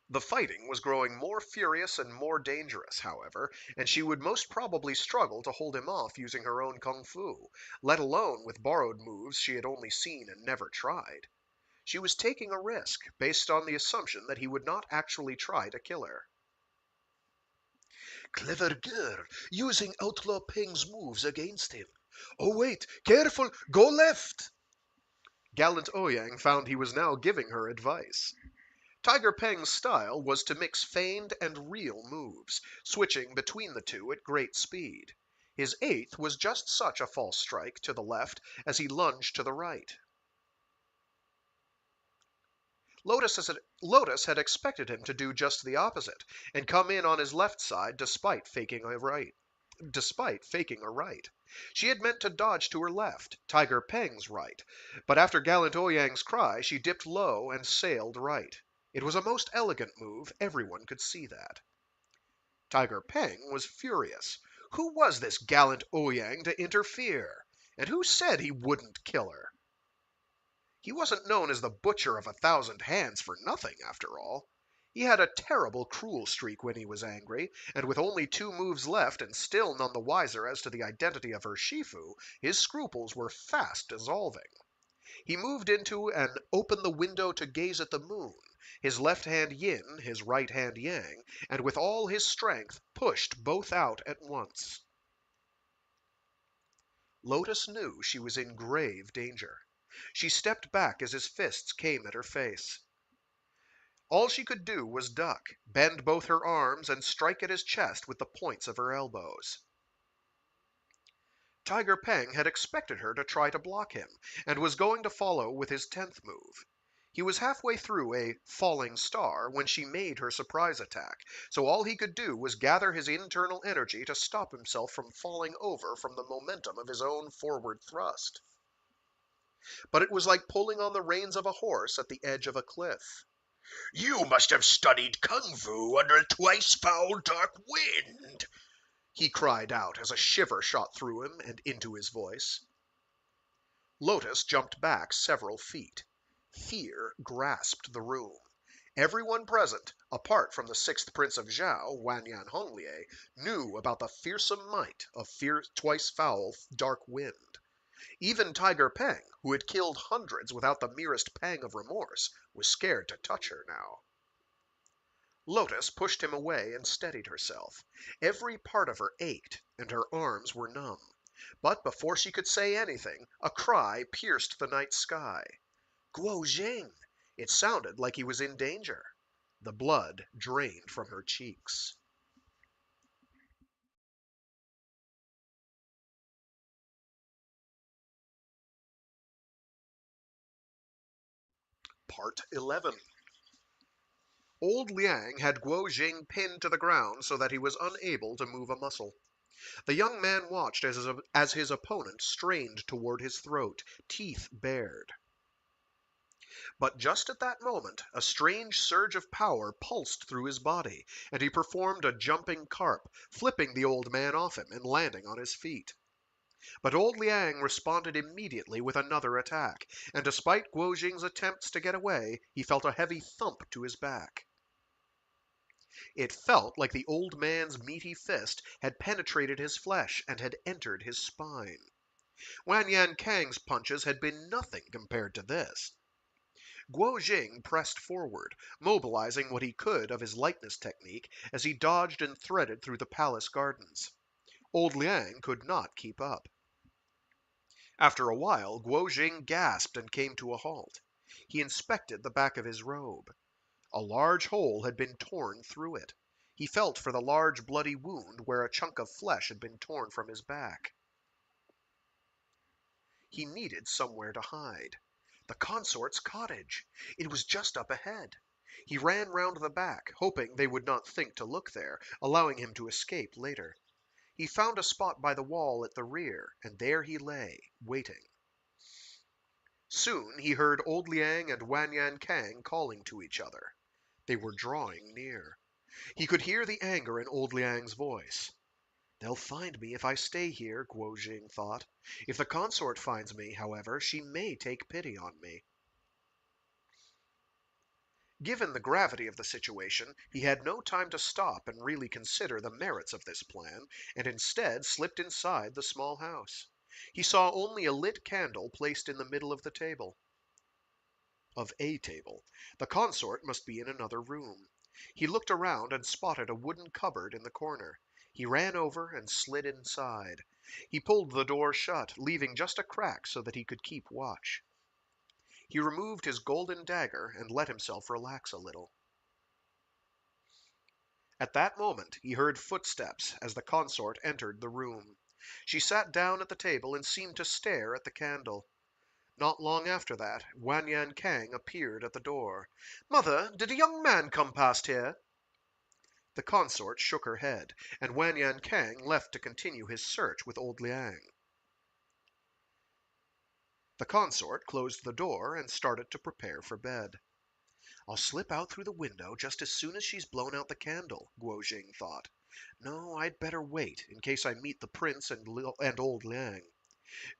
[SPEAKER 2] The fighting was growing more furious and more dangerous, however, and she would most probably struggle to hold him off using her own kung fu, let alone with borrowed moves she had only seen and never tried. She was taking a risk, based on the assumption that he would not actually try to kill her.
[SPEAKER 4] Clever girl, using Outlaw Peng's moves against him. Oh wait, careful, go left!
[SPEAKER 2] Gallant Ouyang found he was now giving her advice. Tiger Peng's style was to mix feigned and real moves, switching between the two at great speed. His eighth was just such a false strike to the left as he lunged to the right. Lotus had expected him to do just the opposite, and come in on his left side despite faking a right. She had meant to dodge to her left, Tiger Peng's right, but after Gallant Ouyang's cry, she dipped low and sailed right. It was a most elegant move, everyone could see that. Tiger Peng was furious. Who was this Gallant Ouyang to interfere? And who said he wouldn't kill her? He wasn't known as the Butcher of 1,000 Hands for nothing, after all. He had a terrible cruel streak when he was angry, and with only 2 moves left and still none the wiser as to the identity of her Shifu, his scruples were fast dissolving. He moved into and opened the window to gaze at the moon, his left hand yin, his right hand yang, and with all his strength pushed both out at once. Lotus knew she was in grave danger. She stepped back as his fists came at her face. All she could do was duck, bend both her arms, and strike at his chest with the points of her elbows. Tiger Peng had expected her to try to block him, and was going to follow with his 10th move. He was halfway through a falling star when she made her surprise attack, so all he could do was gather his internal energy to stop himself from falling over from the momentum of his own forward thrust. But it was like pulling on the reins of a horse at the edge of a cliff.
[SPEAKER 3] You must have studied kung fu under a twice foul dark wind,
[SPEAKER 2] he cried out as a shiver shot through him and into his voice. Lotus jumped back several feet. Fear grasped the room. Everyone present, apart from the 6th Prince of Zhao, Wanyan Honglie, knew about the fearsome might of twice foul dark wind. Even Tiger Peng, who had killed hundreds without the merest pang of remorse, was scared to touch her now. Lotus pushed him away and steadied herself. Every part of her ached, and her arms were numb. But before she could say anything, a cry pierced the night sky. Guo Jing! It sounded like he was in danger. The blood drained from her cheeks. Part 11. Old Liang had Guo Jing pinned to the ground so that he was unable to move a muscle. The young man watched as his opponent strained toward his throat, teeth bared. But just at that moment, a strange surge of power pulsed through his body, and he performed a jumping carp, flipping the old man off him and landing on his feet. But old Liang responded immediately with another attack, and despite Guo Jing's attempts to get away, he felt a heavy thump to his back. It felt like the old man's meaty fist had penetrated his flesh and had entered his spine. Yang Kang's punches had been nothing compared to this. Guo Jing pressed forward, mobilizing what he could of his lightness technique as he dodged and threaded through the palace gardens. Old Liang could not keep up. After a while, Guo Jing gasped and came to a halt. He inspected the back of his robe. A large hole had been torn through it. He felt for the large bloody wound where a chunk of flesh had been torn from his back. He needed somewhere to hide. The consort's cottage! It was just up ahead. He ran round the back, hoping they would not think to look there, allowing him to escape later. He found a spot by the wall at the rear, and there he lay, waiting. Soon he heard old Liang and Yang Kang calling to each other. They were drawing near. He could hear the anger in old Liang's voice. They'll find me if I stay here, Guo Jing thought. If the consort finds me, however, she may take pity on me. Given the gravity of the situation, he had no time to stop and really consider the merits of this plan, and instead slipped inside the small house. He saw only a lit candle placed in the middle of the table. Of a table. The consort must be in another room. He looked around and spotted a wooden cupboard in the corner. He ran over and slid inside. He pulled the door shut, leaving just a crack so that he could keep watch. He removed his golden dagger and let himself relax a little. At that moment he heard footsteps as the consort entered the room. She sat down at the table and seemed to stare at the candle. Not long after that, Yang Kang appeared at the door. "Mother, did a young man come past here?" The consort shook her head, and Yang Kang left to continue his search with old Liang. The consort closed the door and started to prepare for bed. I'll slip out through the window just as soon as she's blown out the candle, Guo Jing thought. No, I'd better wait, in case I meet the prince and old Liang.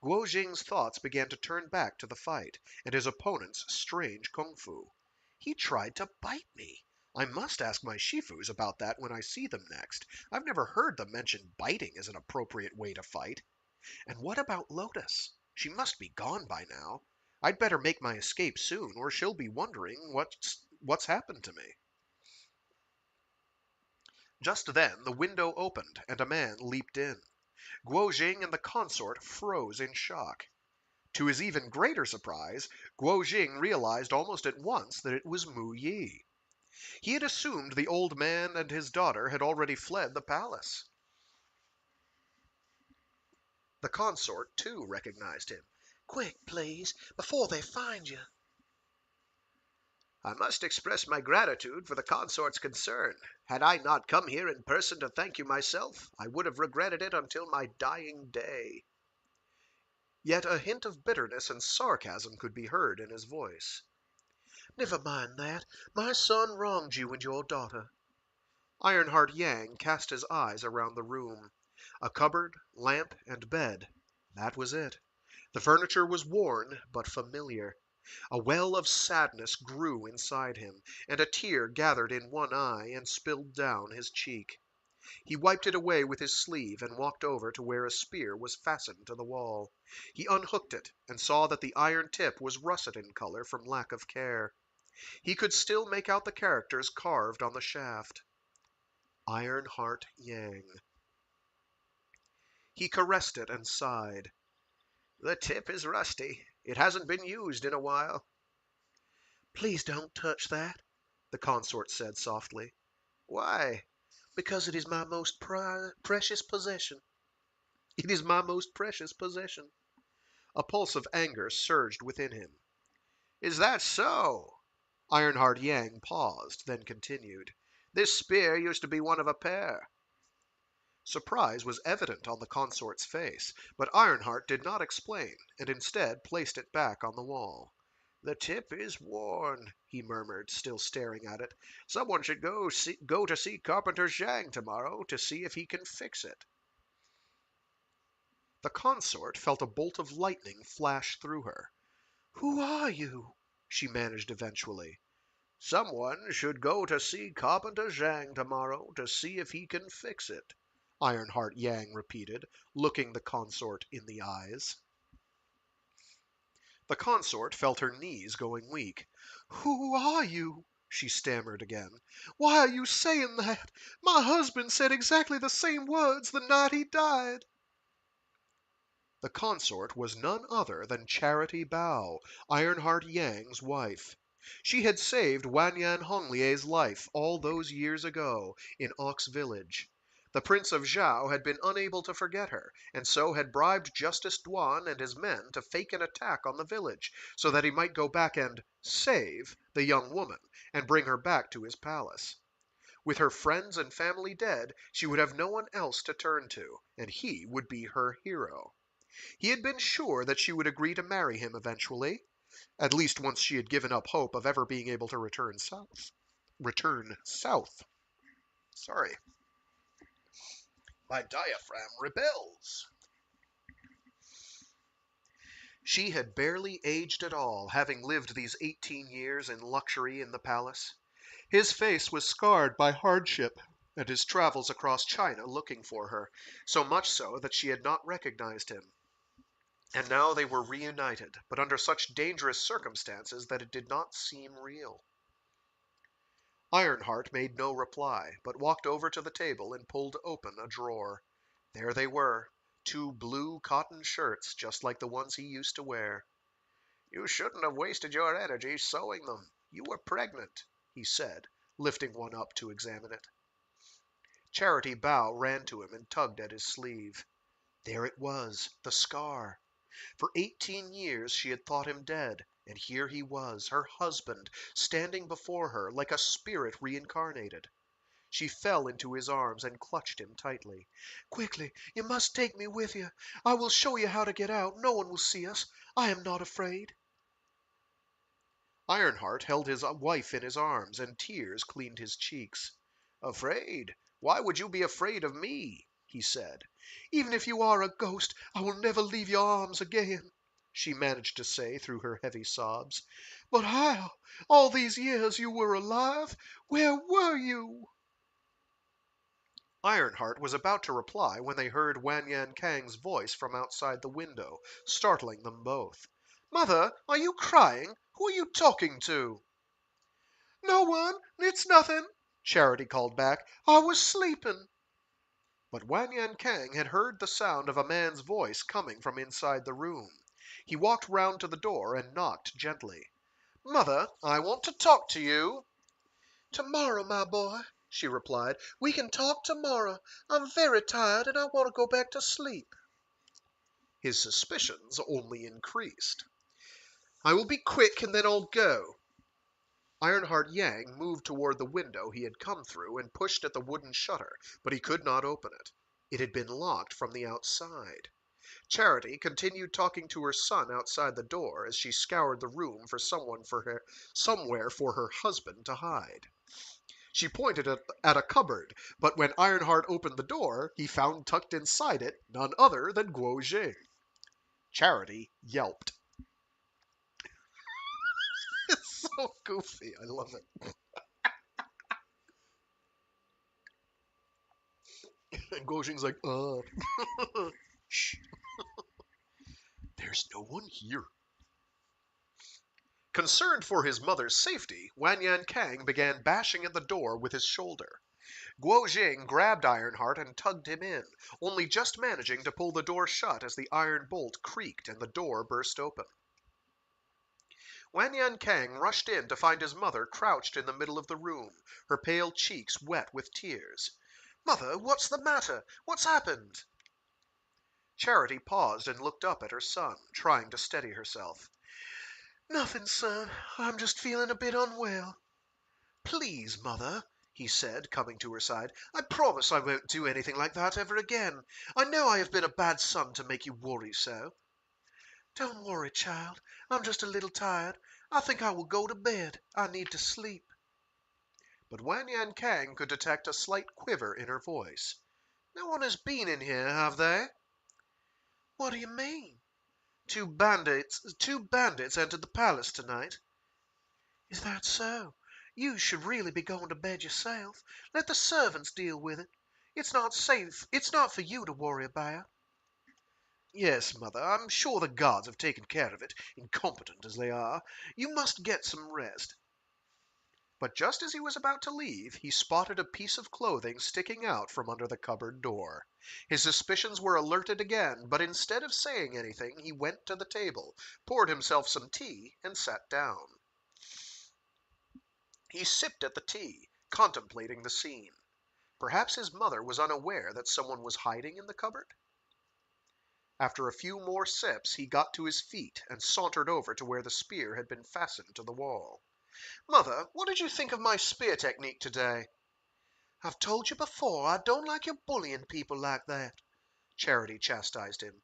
[SPEAKER 2] Guo Jing's thoughts began to turn back to the fight, and his opponent's strange kung fu. He tried to bite me. I must ask my shifus about that when I see them next. I've never heard them mention biting as an appropriate way to fight. And what about Lotus? She must be gone by now. I'd better make my escape soon, or she'll be wondering what's happened to me. Just then the window opened, and a man leaped in. Guo Jing and the consort froze in shock. To his even greater surprise, Guo Jing realized almost at once that it was Mu Yi. He had assumed the old man and his daughter had already fled the palace. The consort, too, recognized him.
[SPEAKER 5] Quick, please, before they find you.
[SPEAKER 3] I must express my gratitude for the consort's concern. Had I not come here in person to thank you myself, I would have regretted it until my dying day.
[SPEAKER 2] Yet a hint of bitterness and sarcasm could be heard in his voice.
[SPEAKER 5] Never mind that. My son wronged you and your daughter.
[SPEAKER 2] Ironheart Yang cast his eyes around the room. A cupboard, lamp, and bed. That was it. The furniture was worn, but familiar. A well of sadness grew inside him, and a tear gathered in one eye and spilled down his cheek. He wiped it away with his sleeve and walked over to where a spear was fastened to the wall. He unhooked it and saw that the iron tip was russet in color from lack of care. He could still make out the characters carved on the shaft. Ironheart Yang. He caressed it and sighed.
[SPEAKER 3] The tip is rusty. It hasn't been used in a while.
[SPEAKER 2] Please don't touch that, the consort said softly.
[SPEAKER 3] Why?
[SPEAKER 2] Because it is my most precious possession. It is my most precious possession. A pulse of anger surged within him.
[SPEAKER 3] Is that so?
[SPEAKER 2] Ironheart Yang paused, then continued.
[SPEAKER 3] This spear used to be one of a pair.
[SPEAKER 2] Surprise was evident on the consort's face, but Ironheart did not explain, and instead placed it back on the wall.
[SPEAKER 3] The tip is worn, he murmured, still staring at it. Someone should go to see Carpenter Zhang tomorrow to see if he can fix it.
[SPEAKER 2] The consort felt a bolt of lightning flash through her. Who are you? She managed eventually.
[SPEAKER 3] Someone should go to see Carpenter Zhang tomorrow to see if he can fix it,
[SPEAKER 2] Ironheart Yang repeated, looking the consort in the eyes. The consort felt her knees going weak. Who are you? She stammered again. Why are you saying that? My husband said exactly the same words the night he died. The consort was none other than Charity Bao, Ironheart Yang's wife. She had saved Wanyan Honglie's life all those years ago in Ox Village. The Prince of Zhao had been unable to forget her, and so had bribed Justice Duan and his men to fake an attack on the village, so that he might go back and save the young woman and bring her back to his palace. With her friends and family dead, she would have no one else to turn to, and he would be her hero. He had been sure that she would agree to marry him eventually, at least once she had given up hope of ever being able to return south. Sorry. My diaphragm rebels. She had barely aged at all, having lived these 18 years in luxury in the palace. His face was scarred by hardship and his travels across China looking for her, so much so that she had not recognized him. And now they were reunited, but under such dangerous circumstances that it did not seem real. Ironheart made no reply, but walked over to the table and pulled open a drawer. There they were, 2 blue cotton shirts just like the ones he used to wear.
[SPEAKER 3] You shouldn't have wasted your energy sewing them. You were pregnant,
[SPEAKER 2] he said, lifting one up to examine it. Charity Bao ran to him and tugged at his sleeve. There it was, the scar. For 18 years she had thought him dead, and here he was, her husband, standing before her like a spirit reincarnated. She fell into his arms and clutched him tightly. Quickly, you must take me with you. I will show you how to get out. No one will see us. I am not afraid. Ironheart held his wife in his arms, and tears cleaned his cheeks.
[SPEAKER 3] Afraid? Why would you be afraid of me? He said.
[SPEAKER 2] Even if you are a ghost, I will never leave your arms again, she managed to say through her heavy sobs. But how? All these years you were alive. Where were you? Ironheart was about to reply when they heard Wanyan Kang's voice from outside the window, startling them both. Mother, are you crying? Who are you talking to? No one. It's nothing, Charity called back. I was sleeping. But Wanyan Kang had heard the sound of a man's voice coming from inside the room. He walked round to the door and knocked gently. Mother, I want to talk to you. Tomorrow, my boy, she replied. We can talk tomorrow. I'm very tired and I want to go back to sleep. His suspicions only increased. I will be quick and then I'll go. Ironheart Yang moved toward the window he had come through and pushed at the wooden shutter, but he could not open it. It had been locked from the outside. Charity continued talking to her son outside the door as she scoured the room for somewhere for her husband to hide. She pointed at a cupboard, but when Ironheart opened the door, he found tucked inside it none other than Guo Jing. Charity yelped. It's so goofy. I love it. And Guo Jing's like, shh. There's no one here. Concerned for his mother's safety, Wanyan Kang began bashing at the door with his shoulder. Guo Jing grabbed Ironheart and tugged him in, only just managing to pull the door shut as the iron bolt creaked and the door burst open. Yang Kang rushed in to find his mother crouched in the middle of the room, her pale cheeks wet with tears. "Mother, what's the matter? What's happened?" Charity paused and looked up at her son, trying to steady herself. "Nothing, son. I'm just feeling a bit unwell." "Please, mother," he said, coming to her side, "I promise I won't do anything like that ever again. I know I have been a bad son to make you worry so." "Don't worry, child. I'm just a little tired. I think I will go to bed. I need to sleep." But Yang Kang could detect a slight quiver in her voice. "No one has been in here, have they?" "What do you mean?" Two bandits entered the palace tonight." "Is that so? You should really be going to bed yourself. Let the servants deal with it. It's not safe. It's not for you to worry about." "Yes, mother, I'm sure the guards have taken care of it, incompetent as they are. You must get some rest." But just as he was about to leave, he spotted a piece of clothing sticking out from under the cupboard door. His suspicions were alerted again, but instead of saying anything, he went to the table, poured himself some tea, and sat down. He sipped at the tea, contemplating the scene. Perhaps his mother was unaware that someone was hiding in the cupboard? After a few more sips, he got to his feet and sauntered over to where the spear had been fastened to the wall. "Mother, what did you think of my spear technique today?" "I've told you before I don't like your bullying people like that," Charity chastised him.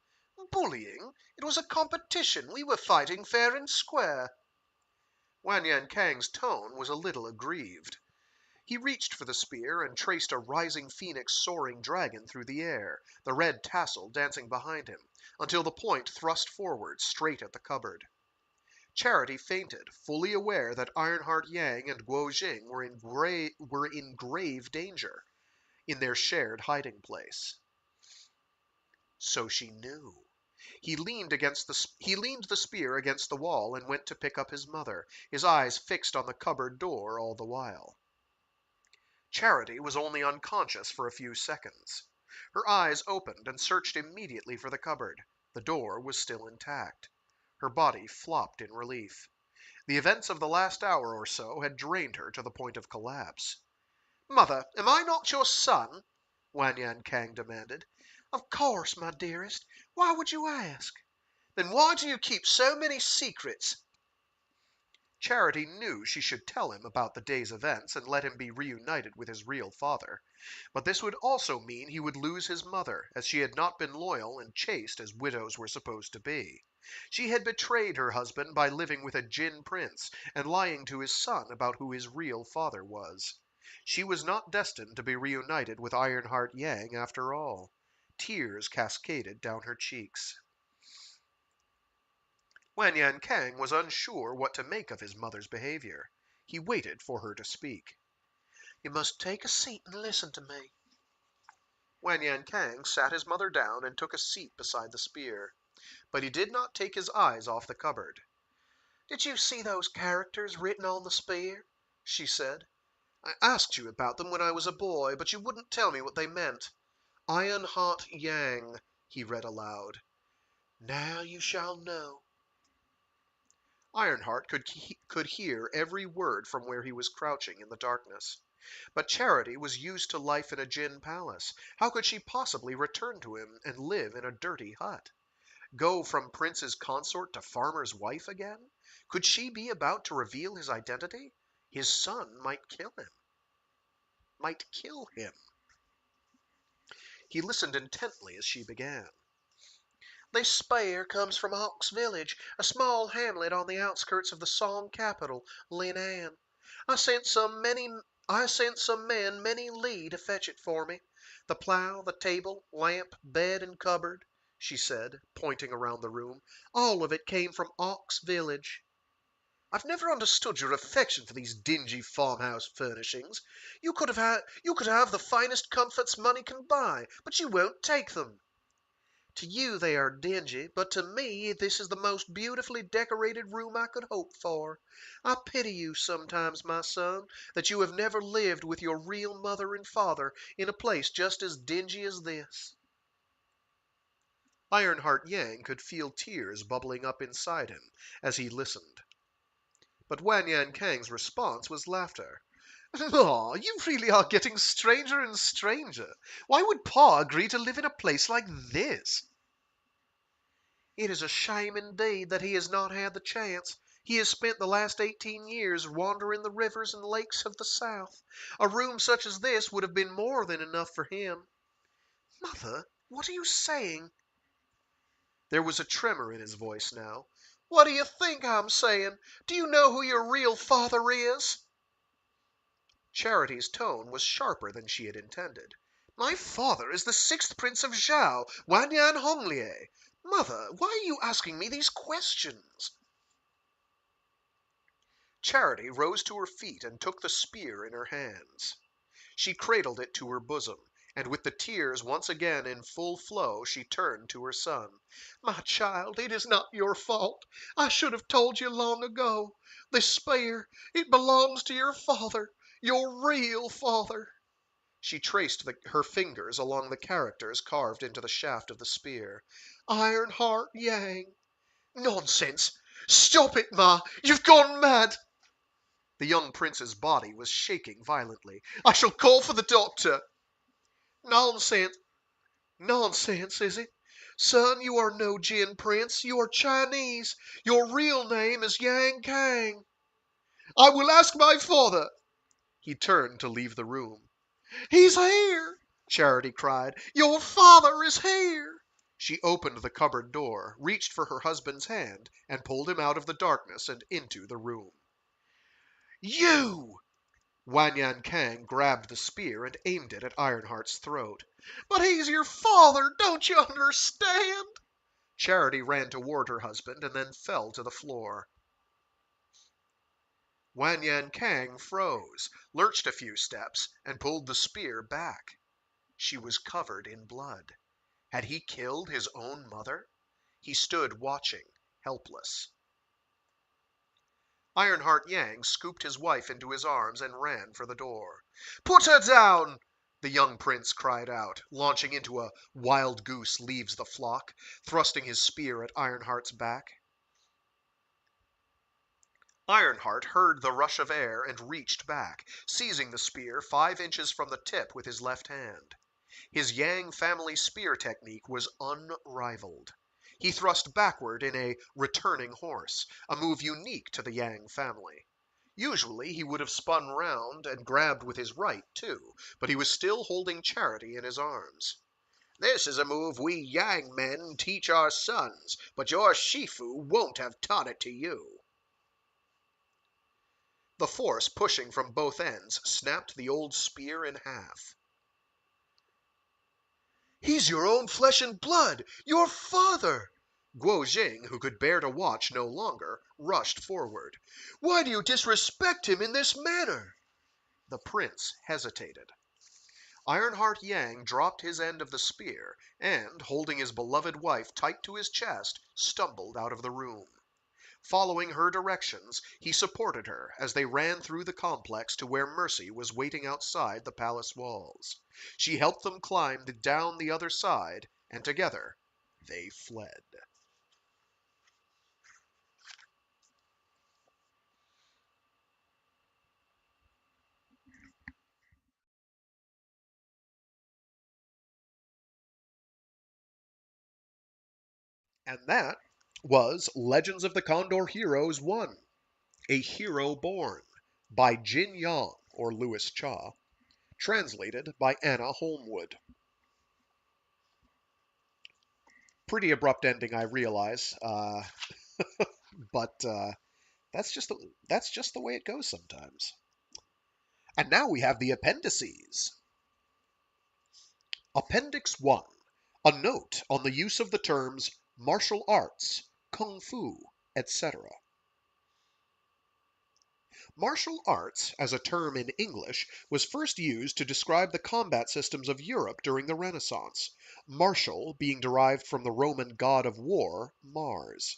[SPEAKER 2] "Bullying? It was a competition. We were fighting fair and square." Yan Kang's tone was a little aggrieved. He reached for the spear and traced a rising phoenix soaring dragon through the air, the red tassel dancing behind him, until the point thrust forward straight at the cupboard. Charity fainted, fully aware that Ironheart Yang and Guo Jing were in grave danger in their shared hiding place. So she knew. He leaned the spear against the wall and went to pick up his mother, his eyes fixed on the cupboard door all the while. Charity was only unconscious for a few seconds. Her eyes opened and searched immediately for the cupboard. The door was still intact. Her body flopped in relief. The events of the last hour or so had drained her to the point of collapse. "Mother, am I not your son?" Yan Kang demanded. "Of course, my dearest. Why would you ask?" "Then why do you keep so many secrets?" Charity knew she should tell him about the day's events and let him be reunited with his real father. But this would also mean he would lose his mother, as she had not been loyal and chaste as widows were supposed to be. She had betrayed her husband by living with a Jin prince and lying to his son about who his real father was. She was not destined to be reunited with Ironheart Yang after all. Tears cascaded down her cheeks. Yan Kang was unsure what to make of his mother's behavior. He waited for her to speak.
[SPEAKER 5] "You must take a seat and listen to me."
[SPEAKER 2] Yan Kang sat his mother down and took a seat beside the spear. But he did not take his eyes off the cupboard.
[SPEAKER 5] "Did you see those characters written on the spear?" she said.
[SPEAKER 2] "I asked you about them when I was a boy, but you wouldn't tell me what they meant." "Ironheart Yang," he read aloud.
[SPEAKER 5] "Now you shall know."
[SPEAKER 2] Ironheart could hear every word from where he was crouching in the darkness. But Charity was used to life in a Jin palace. How could she possibly return to him and live in a dirty hut? Go from prince's consort to farmer's wife again? Could she be about to reveal his identity? His son might kill him. He listened intently as she began.
[SPEAKER 5] "This spear comes from Ox Village, a small hamlet on the outskirts of the Song capital, Linan. I sent some men many li to fetch it for me. The plow, the table, lamp, bed, and cupboard," she said, pointing around the room, "all of it came from Ox Village."
[SPEAKER 2] "I've never understood your affection for these dingy farmhouse furnishings. You could have the finest comforts money can buy, but you won't take them."
[SPEAKER 5] To you they are dingy, but to me this is the most beautifully decorated room I could hope for. I pity you sometimes, my son, that you have never lived with your real mother and father in a place just as dingy as this."
[SPEAKER 2] Ironheart Yang could feel tears bubbling up inside him as he listened. But Yang Kang's response was laughter. "Aw, you really are getting stranger and stranger. Why would Pa agree to live in a place like this?"
[SPEAKER 5] "It is a shame indeed that he has not had the chance. He has spent the last 18 years wandering the rivers and lakes of the South. A room such as this would have been more than enough for him."
[SPEAKER 2] "Mother, what are you saying?"
[SPEAKER 5] There was a tremor in his voice now. "What do you think I'm saying? Do you know who your real father is?"
[SPEAKER 2] Charity's tone was sharper than she had intended.
[SPEAKER 5] "My father is the 6th Prince of Zhao, Wanyan Honglie. Mother, why are you asking me these questions?"
[SPEAKER 2] Charity rose to her feet and took the spear in her hands. She cradled it to her bosom, and with the tears once again in full flow, she turned to her son.
[SPEAKER 5] "My child, it is not your fault. I should have told you long ago. This spear, it belongs to your father, your real father."
[SPEAKER 2] She traced her fingers along the characters carved into the shaft of the spear.
[SPEAKER 5] "Ironheart Yang." "Nonsense! Stop it, Ma! You've gone mad!"
[SPEAKER 2] The young prince's body was shaking violently.
[SPEAKER 5] "I shall call for the doctor." "Nonsense! Nonsense, is it? Son, you are no Jin prince. You are Chinese. Your real name is Yang Kang." "I will ask my father."
[SPEAKER 2] He turned to leave the room.
[SPEAKER 5] "He's here!" Charity cried. "Your father is here!"
[SPEAKER 2] She opened the cupboard door, reached for her husband's hand, and pulled him out of the darkness and into the room.
[SPEAKER 5] "You!"
[SPEAKER 2] Wanyan Kang grabbed the spear and aimed it at Ironheart's throat.
[SPEAKER 5] "But he's your father! Don't you understand?"
[SPEAKER 2] Charity ran toward her husband and then fell to the floor. Wanyan Kang froze, lurched a few steps, and pulled the spear back. She was covered in blood. Had he killed his own mother? He stood watching, helpless. Ironheart Yang scooped his wife into his arms and ran for the door.
[SPEAKER 5] "Put her down!"
[SPEAKER 2] the young prince cried out, launching into a wild goose leaves the flock, thrusting his spear at Ironheart's back. Ironheart heard the rush of air and reached back, seizing the spear 5 inches from the tip with his left hand. His Yang family spear technique was unrivaled. He thrust backward in a returning horse, a move unique to the Yang family. Usually he would have spun round and grabbed with his right, too, but he was still holding Charity in his arms.
[SPEAKER 3] This is a move we Yang men teach our sons, but your Shifu won't have taught it to you."
[SPEAKER 2] The force pushing from both ends snapped the old spear in half.
[SPEAKER 5] "He's your own flesh and blood! Your father!"
[SPEAKER 2] Guo Jing, who could bear to watch no longer, rushed forward.
[SPEAKER 5] "Why do you disrespect him in this manner?"
[SPEAKER 2] The prince hesitated. Ironheart Yang dropped his end of the spear, and, holding his beloved wife tight to his chest, stumbled out of the room. Following her directions, he supported her as they ran through the complex to where Mercy was waiting outside the palace walls. She helped them climb down the other side, and together they fled. And that was Legends of the Condor Heroes 1, A Hero Born, by Jin Yong, or Louis Cha, translated by Anna Holmwood. Pretty abrupt ending, I realize, but that's just the way it goes sometimes. And now we have the appendices. Appendix 1. A note on the use of the terms martial arts, kung fu, etc. Martial arts, as a term in English, was first used to describe the combat systems of Europe during the Renaissance, martial being derived from the Roman god of war, Mars.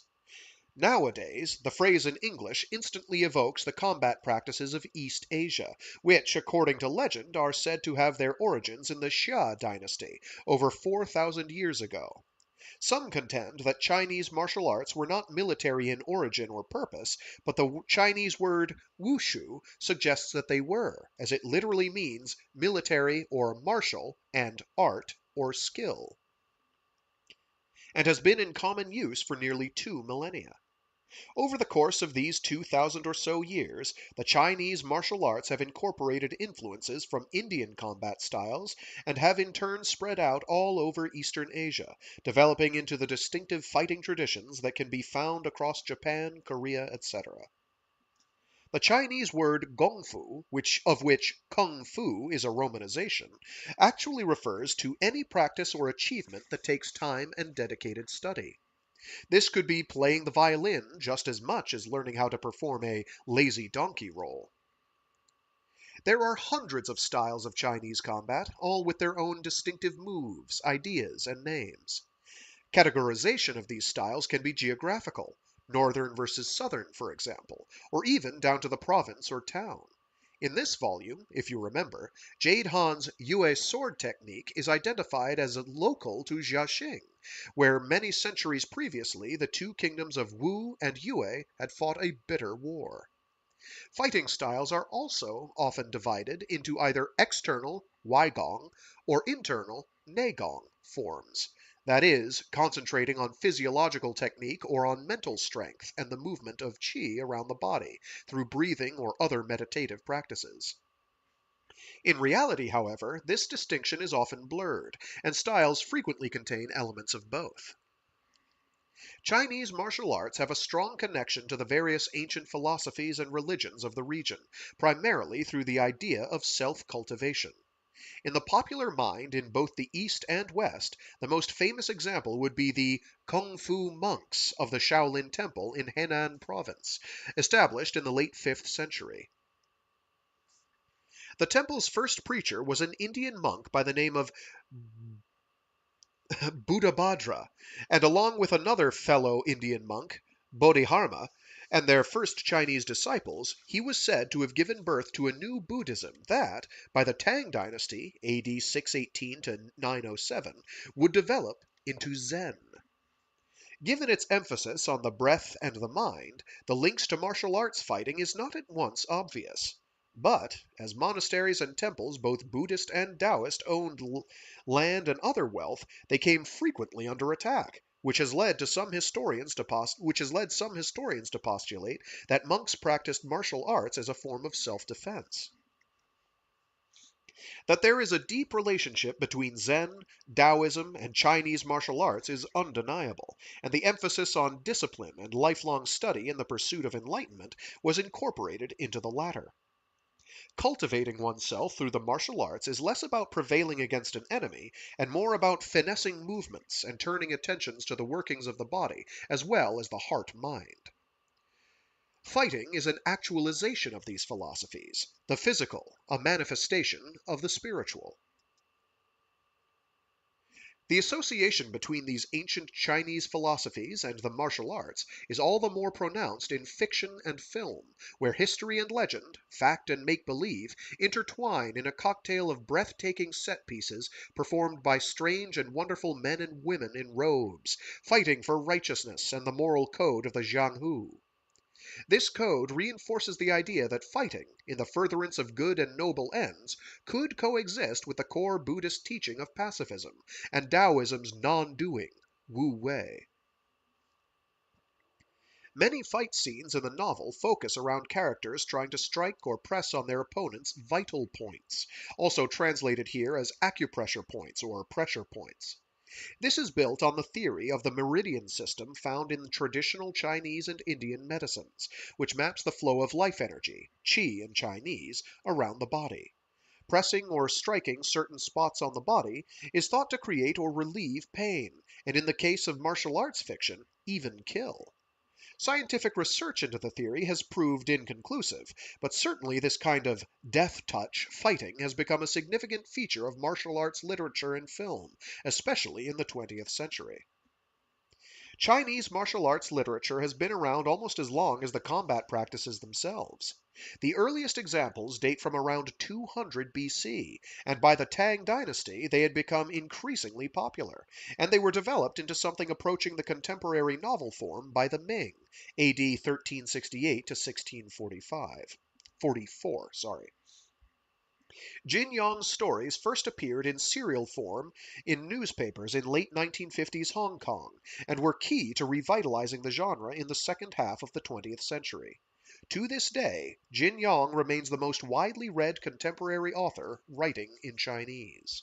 [SPEAKER 2] Nowadays, the phrase in English instantly evokes the combat practices of East Asia, which, according to legend, are said to have their origins in the Xia dynasty, over 4,000 years ago. Some contend that Chinese martial arts were not military in origin or purpose, but the Chinese word wushu suggests that they were, as it literally means military or martial and art or skill, and has been in common use for nearly 2 millennia. Over the course of these 2,000 or so years, the Chinese martial arts have incorporated influences from Indian combat styles and have in turn spread out all over Eastern Asia, developing into the distinctive fighting traditions that can be found across Japan, Korea, etc. The Chinese word gongfu, of which kung fu is a romanization, actually refers to any practice or achievement that takes time and dedicated study. This could be playing the violin just as much as learning how to perform a lazy donkey roll. There are hundreds of styles of Chinese combat, all with their own distinctive moves, ideas, and names. Categorization of these styles can be geographical, northern versus southern, for example, or even down to the province or town. In this volume, if you remember, Jade Han's Yue sword technique is identified as local to Jiaxing, where many centuries previously the two kingdoms of Wu and Yue had fought a bitter war. Fighting styles are also often divided into either external Weigong or internal Neigong forms, that is, concentrating on physiological technique or on mental strength and the movement of qi around the body through breathing or other meditative practices. In reality, however, this distinction is often blurred, and styles frequently contain elements of both. Chinese martial arts have a strong connection to the various ancient philosophies and religions of the region, primarily through the idea of self-cultivation. In the popular mind in both the East and West, the most famous example would be the Kung Fu monks of the Shaolin Temple in Henan Province, established in the late 5th century. The temple's first preacher was an Indian monk by the name of Buddhabhadra, and along with another fellow Indian monk, Bodhidharma, and their first Chinese disciples, he was said to have given birth to a new Buddhism that, by the Tang dynasty, AD 618 to 907, would develop into Zen. Given its emphasis on the breath and the mind, the links to martial arts fighting is not at once obvious. But, as monasteries and temples, both Buddhist and Taoist, owned land and other wealth, they came frequently under attack, which has led some historians to postulate that monks practiced martial arts as a form of self-defense. That there is a deep relationship between Zen, Taoism, and Chinese martial arts is undeniable, and the emphasis on discipline and lifelong study in the pursuit of enlightenment was incorporated into the latter. Cultivating oneself through the martial arts is less about prevailing against an enemy and more about finessing movements and turning attentions to the workings of the body as well as the heart-mind. Fighting is an actualization of these philosophies, the physical, a manifestation of the spiritual. The association between these ancient Chinese philosophies and the martial arts is all the more pronounced in fiction and film, where history and legend, fact and make-believe, intertwine in a cocktail of breathtaking set pieces performed by strange and wonderful men and women in robes, fighting for righteousness and the moral code of the Jianghu. This code reinforces the idea that fighting, in the furtherance of good and noble ends, could coexist with the core Buddhist teaching of pacifism and Taoism's non-doing, Wu Wei. Many fight scenes in the novel focus around characters trying to strike or press on their opponent's vital points, also translated here as acupressure points or pressure points. This is built on the theory of the meridian system found in traditional Chinese and Indian medicines, which maps the flow of life energy, qi in Chinese, around the body. Pressing or striking certain spots on the body is thought to create or relieve pain, and in the case of martial arts fiction, even kill. Scientific research into the theory has proved inconclusive, but certainly this kind of death touch fighting has become a significant feature of martial arts literature and film, especially in the 20th century. Chinese martial arts literature has been around almost as long as the combat practices themselves. The earliest examples date from around 200 BC, and by the Tang dynasty they had become increasingly popular, and they were developed into something approaching the contemporary novel form by the Ming, AD 1368 to 1644. Jin Yong's stories first appeared in serial form in newspapers in late 1950s Hong Kong and were key to revitalizing the genre in the second half of the 20th century. To this day, Jin Yong remains the most widely read contemporary author writing in Chinese.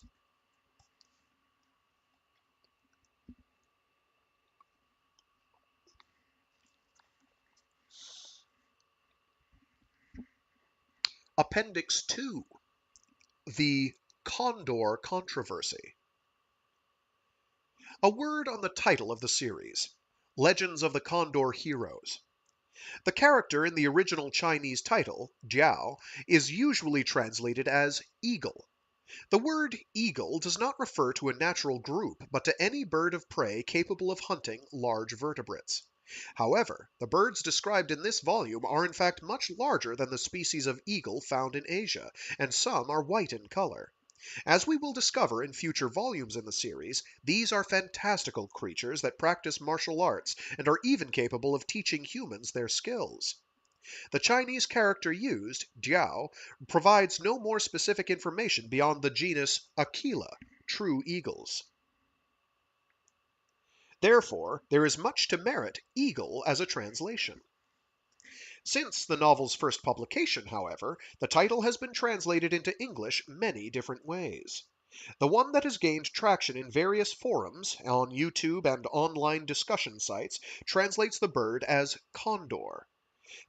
[SPEAKER 2] Appendix 2. The Condor Controversy. A word on the title of the series, Legends of the Condor Heroes. The character in the original Chinese title, Jiao, is usually translated as eagle. The word eagle does not refer to a natural group, but to any bird of prey capable of hunting large vertebrates. However, the birds described in this volume are in fact much larger than the species of eagle found in Asia, and some are white in color. As we will discover in future volumes in the series, these are fantastical creatures that practice martial arts and are even capable of teaching humans their skills. The Chinese character used, Jiao, provides no more specific information beyond the genus Aquila, true eagles. Therefore, there is much to merit eagle as a translation. Since the novel's first publication, however, the title has been translated into English many different ways. The one that has gained traction in various forums, on YouTube and online discussion sites, translates the bird as condor.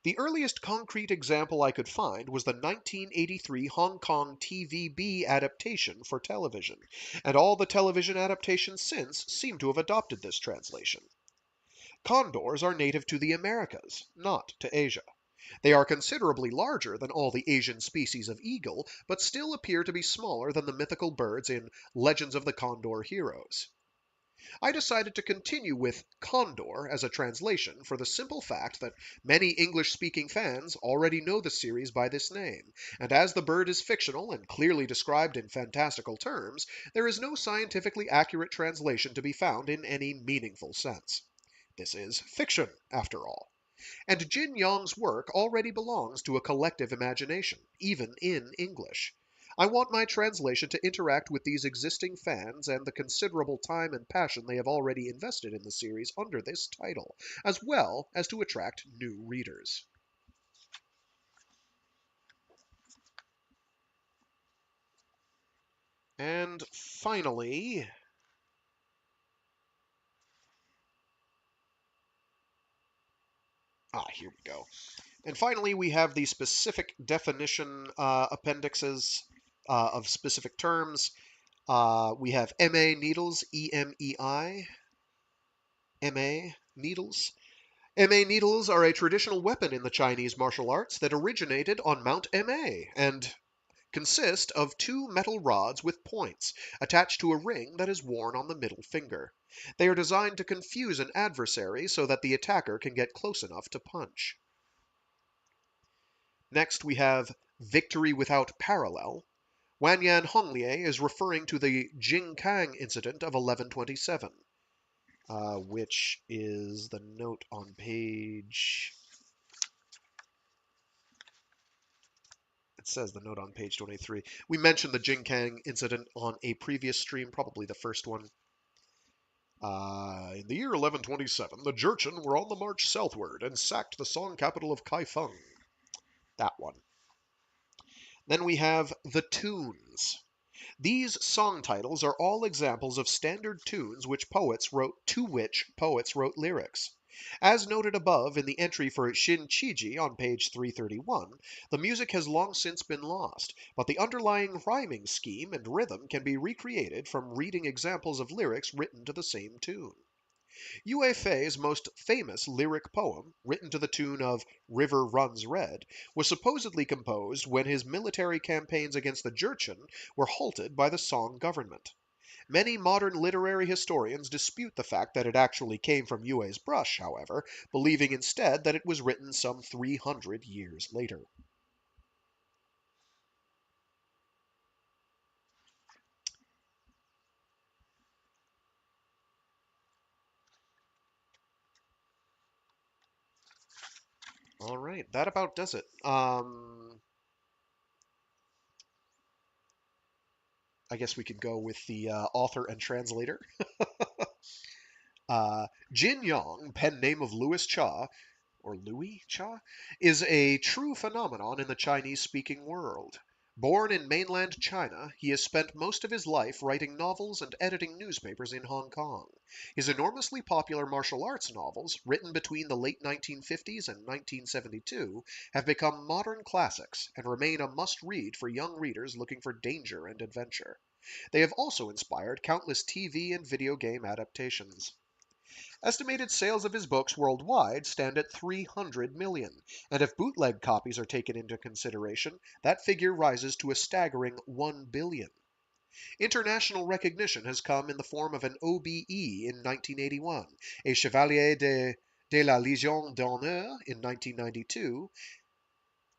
[SPEAKER 2] The earliest concrete example I could find was the 1983 Hong Kong TVB adaptation for television, and all the television adaptations since seem to have adopted this translation. Condors are native to the Americas, not to Asia. They are considerably larger than all the Asian species of eagle, but still appear to be smaller than the mythical birds in Legends of the Condor Heroes. I decided to continue with Condor as a translation for the simple fact that many English-speaking fans already know the series by this name, and as the bird is fictional and clearly described in fantastical terms, there is no scientifically accurate translation to be found in any meaningful sense. This is fiction, after all. And Jin Yong's work already belongs to a collective imagination, even in English. I want my translation to interact with these existing fans and the considerable time and passion they have already invested in the series under this title, as well as to attract new readers. And finally, here we go. And finally, we have the specific definition appendixes of specific terms. We have MA needles, EMEI, MA needles. MA needles are a traditional weapon in the Chinese martial arts that originated on Mount MA and consist of two metal rods with points attached to a ring that is worn on the middle finger. They are designed to confuse an adversary so that the attacker can get close enough to punch. Next, we have victory without parallel. Wanyan Honglie is referring to the Yang Kang incident of 1127, which is the note on page... It says the note on page 23. We mentioned the Jin Kang incident on a previous stream, probably the first one. In the year 1127, the Jurchen were on the march southward and sacked the Song capital of Kaifeng. That one. Then we have the tunes. These song titles are all examples of standard tunes to which poets wrote lyrics. As noted above in the entry for Shin Chiji on page 331, the music has long since been lost, but the underlying rhyming scheme and rhythm can be recreated from reading examples of lyrics written to the same tune. Yue Fei's most famous lyric poem, written to the tune of River Runs Red, was supposedly composed when his military campaigns against the Jurchen were halted by the Song government. Many modern literary historians dispute the fact that it actually came from Yue's brush, however, believing instead that it was written some 300 years later. All right, that about does it. I guess we could go with the author and translator. Jin Yong, pen name of Louis Cha, or Louis Cha, is a true phenomenon in the Chinese speaking world. Born in mainland China, he has spent most of his life writing novels and editing newspapers in Hong Kong. His enormously popular martial arts novels, written between the late 1950s and 1972, have become modern classics and remain a must read for young readers looking for danger and adventure. They have also inspired countless TV and video game adaptations. Estimated sales of his books worldwide stand at 300 million, and if bootleg copies are taken into consideration, that figure rises to a staggering 1 billion. International recognition has come in the form of an OBE in 1981, a Chevalier de la Légion d'honneur in 1992,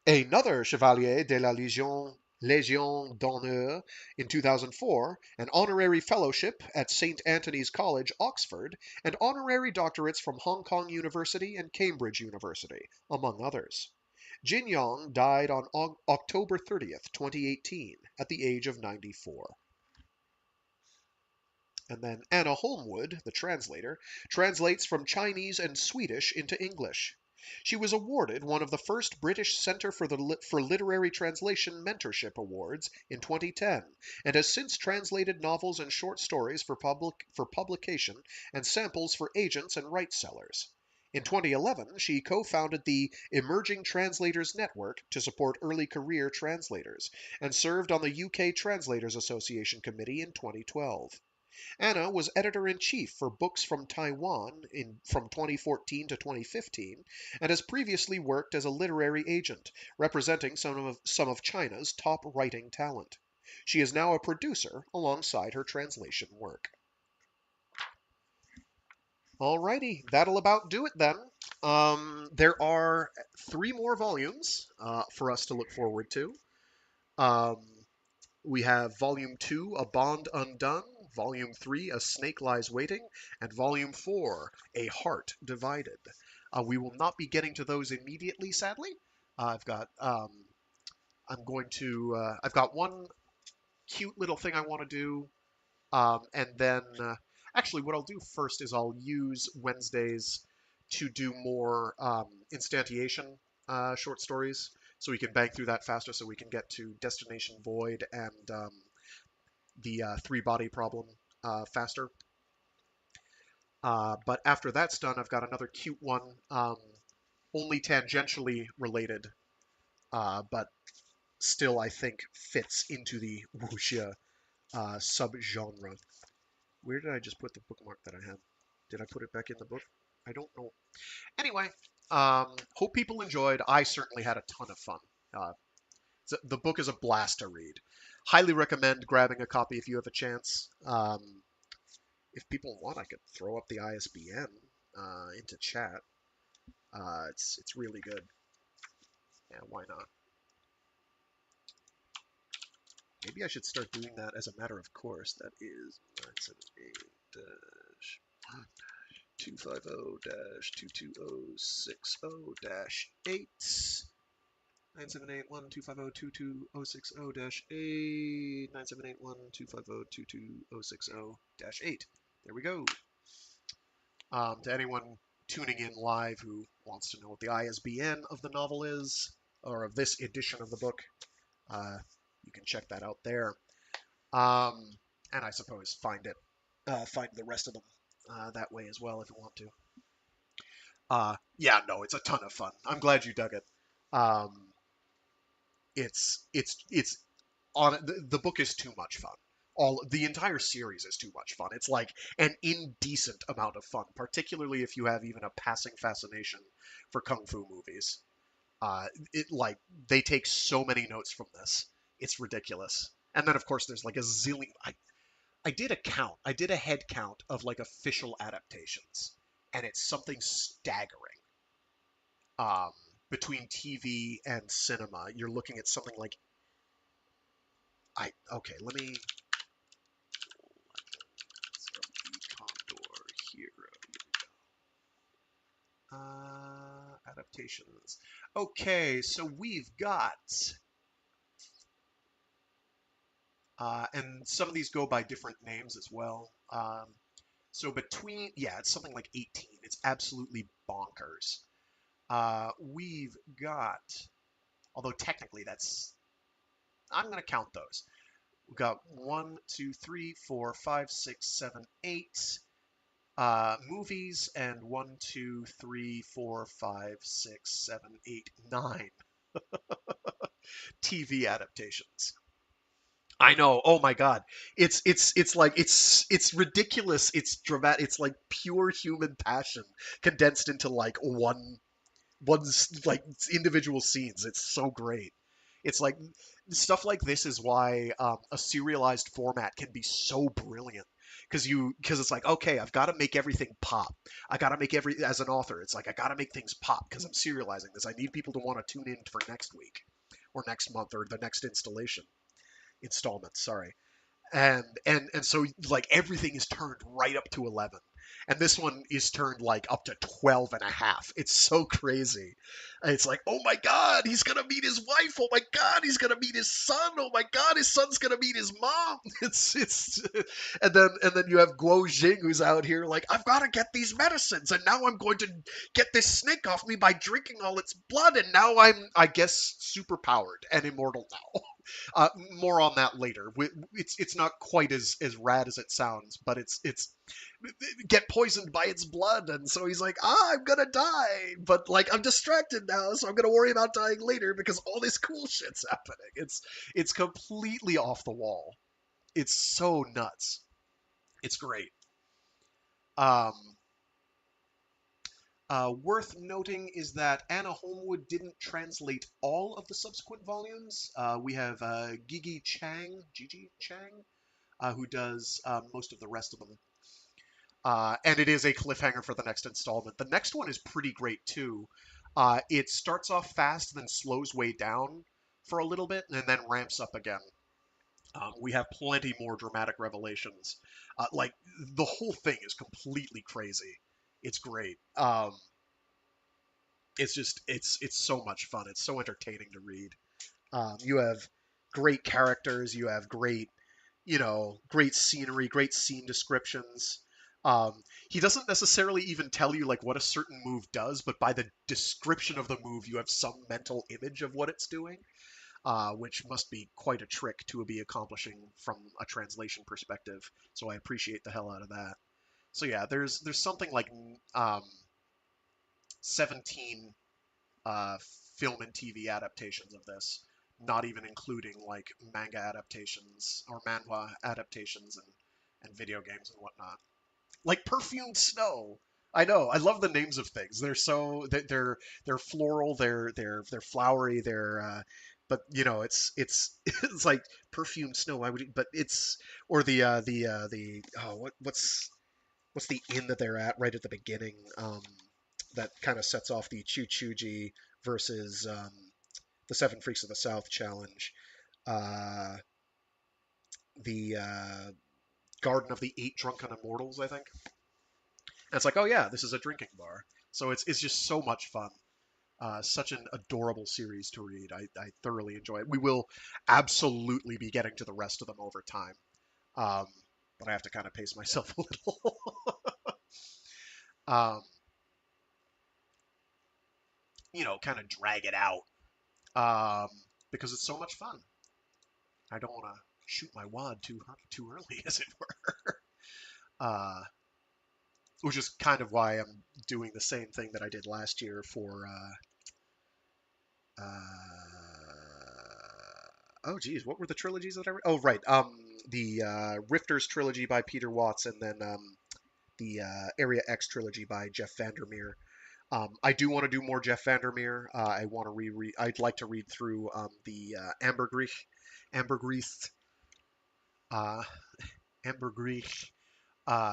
[SPEAKER 2] another Chevalier de la Légion d'honneur in 2004, an honorary fellowship at St. Antony's College, Oxford, and honorary doctorates from Hong Kong University and Cambridge University, among others. Jin Yong died on October 30th, 2018, at the age of 94. And then Anna Holmwood, the translator, translates from Chinese and Swedish into English. She was awarded one of the first British Centre for Literary Translation Mentorship Awards in 2010, and has since translated novels and short stories for publication and samples for agents and rights sellers. In 2011, she co-founded the Emerging Translators Network to support early career translators, and served on the UK Translators Association Committee in 2012. Anna was editor-in-chief for Books from Taiwan from 2014 to 2015, and has previously worked as a literary agent, representing some of China's top writing talent. She is now a producer alongside her translation work. Alrighty, that'll about do it then. There are 3 more volumes for us to look forward to. Um, We have Volume 2, A Bond Undone, Volume 3, A Snake Lies Waiting, and Volume 4, A Heart Divided. We will not be getting to those immediately, sadly. I've got I've got one cute little thing I want to do, and then actually what I'll do first is I'll use Wednesdays to do more instantiation short stories, so we can bang through that faster, so we can get to Destination Void and the 3-body problem faster. But after that's done, I've got another cute one, only tangentially related, but still I think fits into the Wuxia subgenre. Where did I just put the bookmark that I had? Did I put it back in the book? I don't know. Anyway, hope people enjoyed. I certainly had a ton of fun. The book is a blast to read. Highly recommend grabbing a copy if you have a chance. If people want, I could throw up the ISBN into chat. It's really good. Yeah, why not? Maybe I should start doing that as a matter of course. That is 978-250-22060-8. 978-1250-22060-8. 978-1250-22060-8. There we go. To anyone tuning in live who wants to know what the ISBN of the novel is, or of this edition of the book, you can check that out there. And I suppose find the rest of them that way as well if you want to. Yeah, no, it's a ton of fun. I'm glad you dug it. It's on the book is too much fun. all the entire series is too much fun. It's like an indecent amount of fun, particularly if you have even a passing fascination for kung fu movies. It like they take so many notes from this. It's ridiculous. And then of course there's like a zillion. I did a count. I did a head count of like official adaptations, and it's something staggering. Um, Between TV and cinema, you're looking at something like I okay. Let me Condor Hero adaptations. Okay, so we've got and some of these go by different names as well. So between yeah, it's something like 18. It's absolutely bonkers. We've got, although technically that's, I'm going to count those. We've got 1, 2, 3, 4, 5, 6, 7, 8 movies, and 1, 2, 3, 4, 5, 6, 7, 8, 9 TV adaptations. I know. Oh my God. It's like it's ridiculous. It's dramatic. It's like pure human passion condensed into like one's like individual scenes. It's so great. It's like stuff like this is why a serialized format can be so brilliant because it's like okay, I've got to make everything pop. I got to make every as an author. It's like I got to make things pop because I'm serializing this. I need people to want to tune in for next week or next month or the next installment. Sorry. And so like everything is turned right up to 11, and this one is turned like up to 12 and a half. It's so crazy. And it's like, oh my God, he's gonna meet his wife. Oh my God, he's gonna meet his son. Oh my God, his son's gonna meet his mom. It's and then you have Guo Jing who's out here like, I've got to get these medicines, and now I'm going to get this snake off me by drinking all its blood, and now I'm, I guess, super powered and immortal now. More on that later. It's not quite as rad as it sounds, but it's get poisoned by its blood, and so he's like, I'm gonna die, but like I'm distracted now, so I'm gonna worry about dying later because all this cool shit's happening. It's completely off the wall. It's so nuts. It's great. Um, Worth noting is that Anna Holmwood didn't translate all of the subsequent volumes. We have Gigi Chang, who does most of the rest of them. And it is a cliffhanger for the next installment. The next one is pretty great too. It starts off fast, then slows way down for a little bit, and then ramps up again. We have plenty more dramatic revelations. Like the whole thing is completely crazy. It's great. It's just it's so much fun. It's so entertaining to read. You have great characters. You have great, great scenery, great scene descriptions. He doesn't necessarily even tell you like what a certain move does, but by the description of the move, you have some mental image of what it's doing, which must be quite a trick to be accomplishing from a translation perspective. So I appreciate the hell out of that. So yeah, there's something like 17 uh, film and TV adaptations of this, not even including like manga adaptations or manhwa adaptations and video games and whatnot. Like Perfumed Snow. I know. I love the names of things. They're so they're floral. They're flowery. But it's like Perfumed Snow. Why would you? But it's or the oh what's the inn that they're at right at the beginning? That kind of sets off the Chuchuji versus the Seven Freaks of the South challenge. Uh, the Garden of the Eight Drunken Immortals, I think. And it's like, oh yeah, this is a drinking bar. So it's just so much fun. Such an adorable series to read. I thoroughly enjoy it. We will absolutely be getting to the rest of them over time. Um, but I have to kind of pace myself a little. um, kind of drag it out um, because it's so much fun. I don't want to shoot my wad too early, as it were. uh, which is kind of why I'm doing the same thing that I did last year for uh, Oh, geez, what were the trilogies that I read? Oh, right. The Rifters trilogy by Peter Watts, and then the Area X trilogy by Jeff Vandermeer. I do want to do more Jeff Vandermeer. I want to reread. I'd like to read through the Ambergris, uh, Ambergris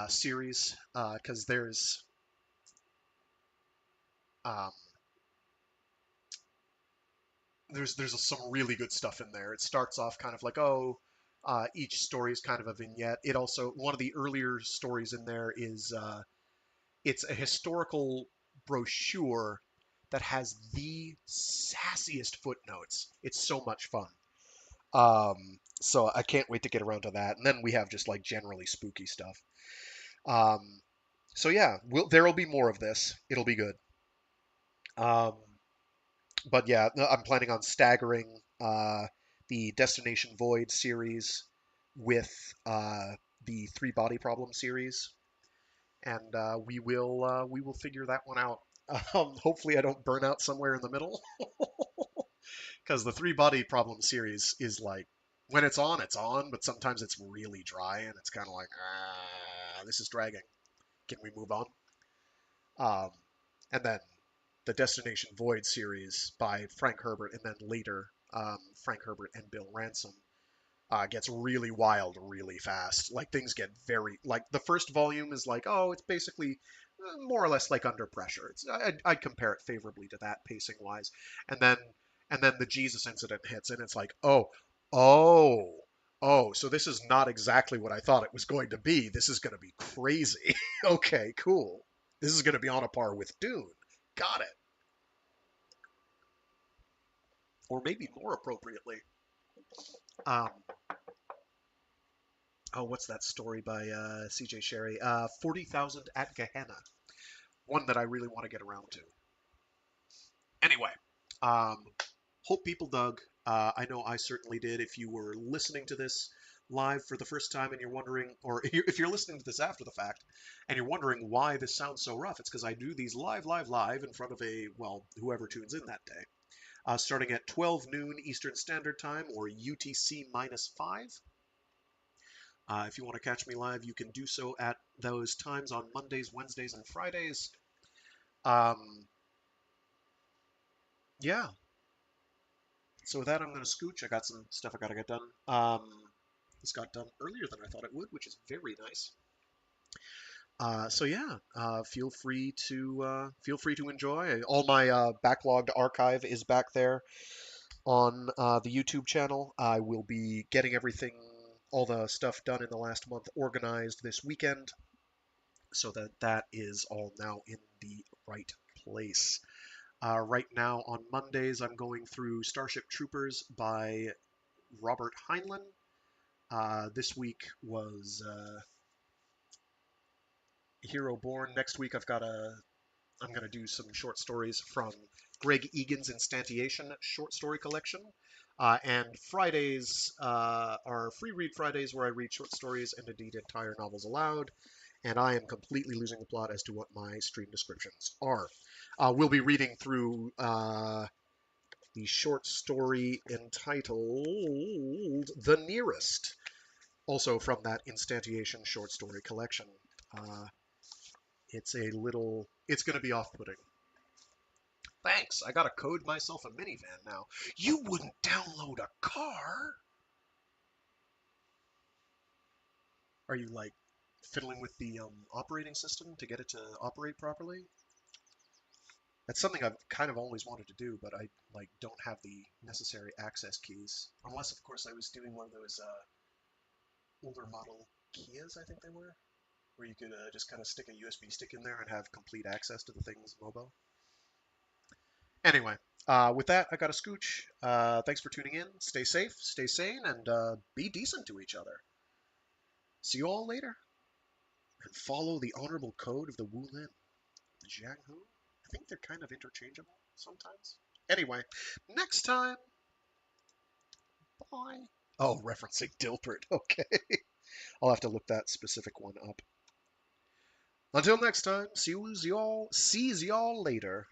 [SPEAKER 2] series because um, there's some really good stuff in there. It starts off kind of like, oh, each story is kind of a vignette. It also, one of the earlier stories in there is it's a historical brochure that has the sassiest footnotes. It's so much fun. So I can't wait to get around to that. And then we have just like generally spooky stuff. Um, so yeah, there'll be more of this. It'll be good. Um, but yeah, no, I'm planning on staggering the Destination Void series with the Three Body Problem series, and we will figure that one out. Hopefully, I don't burn out somewhere in the middle, because the Three Body Problem series is like when it's on, but sometimes it's really dry, and it's kind of like, this is dragging. Can we move on? Um, and then the Destination Void series by Frank Herbert, and then later Frank Herbert and Bill Ransom gets really wild really fast. Like things get very like the first volume is like, oh, it's basically more or less like Under Pressure. I'd compare it favorably to that pacing wise, and then the Jesus incident hits, and it's like, oh. Oh, so this is not exactly what I thought it was going to be. This is going to be crazy. Okay, cool. This is going to be on a par with Dune. Got it. Or maybe more appropriately. Um, oh, what's that story by C.J. Sherry? 40,000 at Gehenna. One that I really want to get around to. Anyway, um, hope people dug. I know I certainly did. If you were listening to this live for the first time and you're wondering, or if you're listening to this after the fact and you're wondering why this sounds so rough, it's because I do these live in front of whoever tunes in that day. Starting at 12 noon Eastern Standard Time, or UTC -5. If you want to catch me live, you can do so at those times on Mondays, Wednesdays, and Fridays. Yeah. So with that, I'm going to scooch. I got some stuff I got to get done. This got done earlier than I thought it would, which is very nice. So yeah, feel free to enjoy. All my backlogged archive is back there on the YouTube channel. I will be getting all the stuff done in the last month organized this weekend, so that is all now in the right place. Right now on Mondays, I'm going through Starship Troopers by Robert Heinlein. This week was Hero Born. Next week I'm gonna do some short stories from Greg Egan's Instantiation short story collection. And Fridays are free read Fridays, where I read short stories and indeed entire novels aloud. And I am completely losing the plot as to what my stream descriptions are. We'll be reading through the short story entitled The Nearest, also from that Instantiation short story collection. It's going to be off-putting. Thanks, I gotta code myself a minivan now. You wouldn't download a car? Are you, like, fiddling with the operating system to get it to operate properly? That's something I've kind of always wanted to do, but I, like, don't have the necessary access keys. Unless, of course, I was doing one of those older model Kias, I think they were, where you could just kind of stick a USB stick in there and have complete access to the thing's mobile. Anyway, with that, I got a scooch. Thanks for tuning in. Stay safe, stay sane, and be decent to each other. See you all later. And follow the honorable code of the Wulin. The Jiang Hu? I think they're kind of interchangeable sometimes. Anyway, next time. Bye. Oh, referencing Dilbert. Okay. I'll have to look that specific one up. Until next time, see y'all later.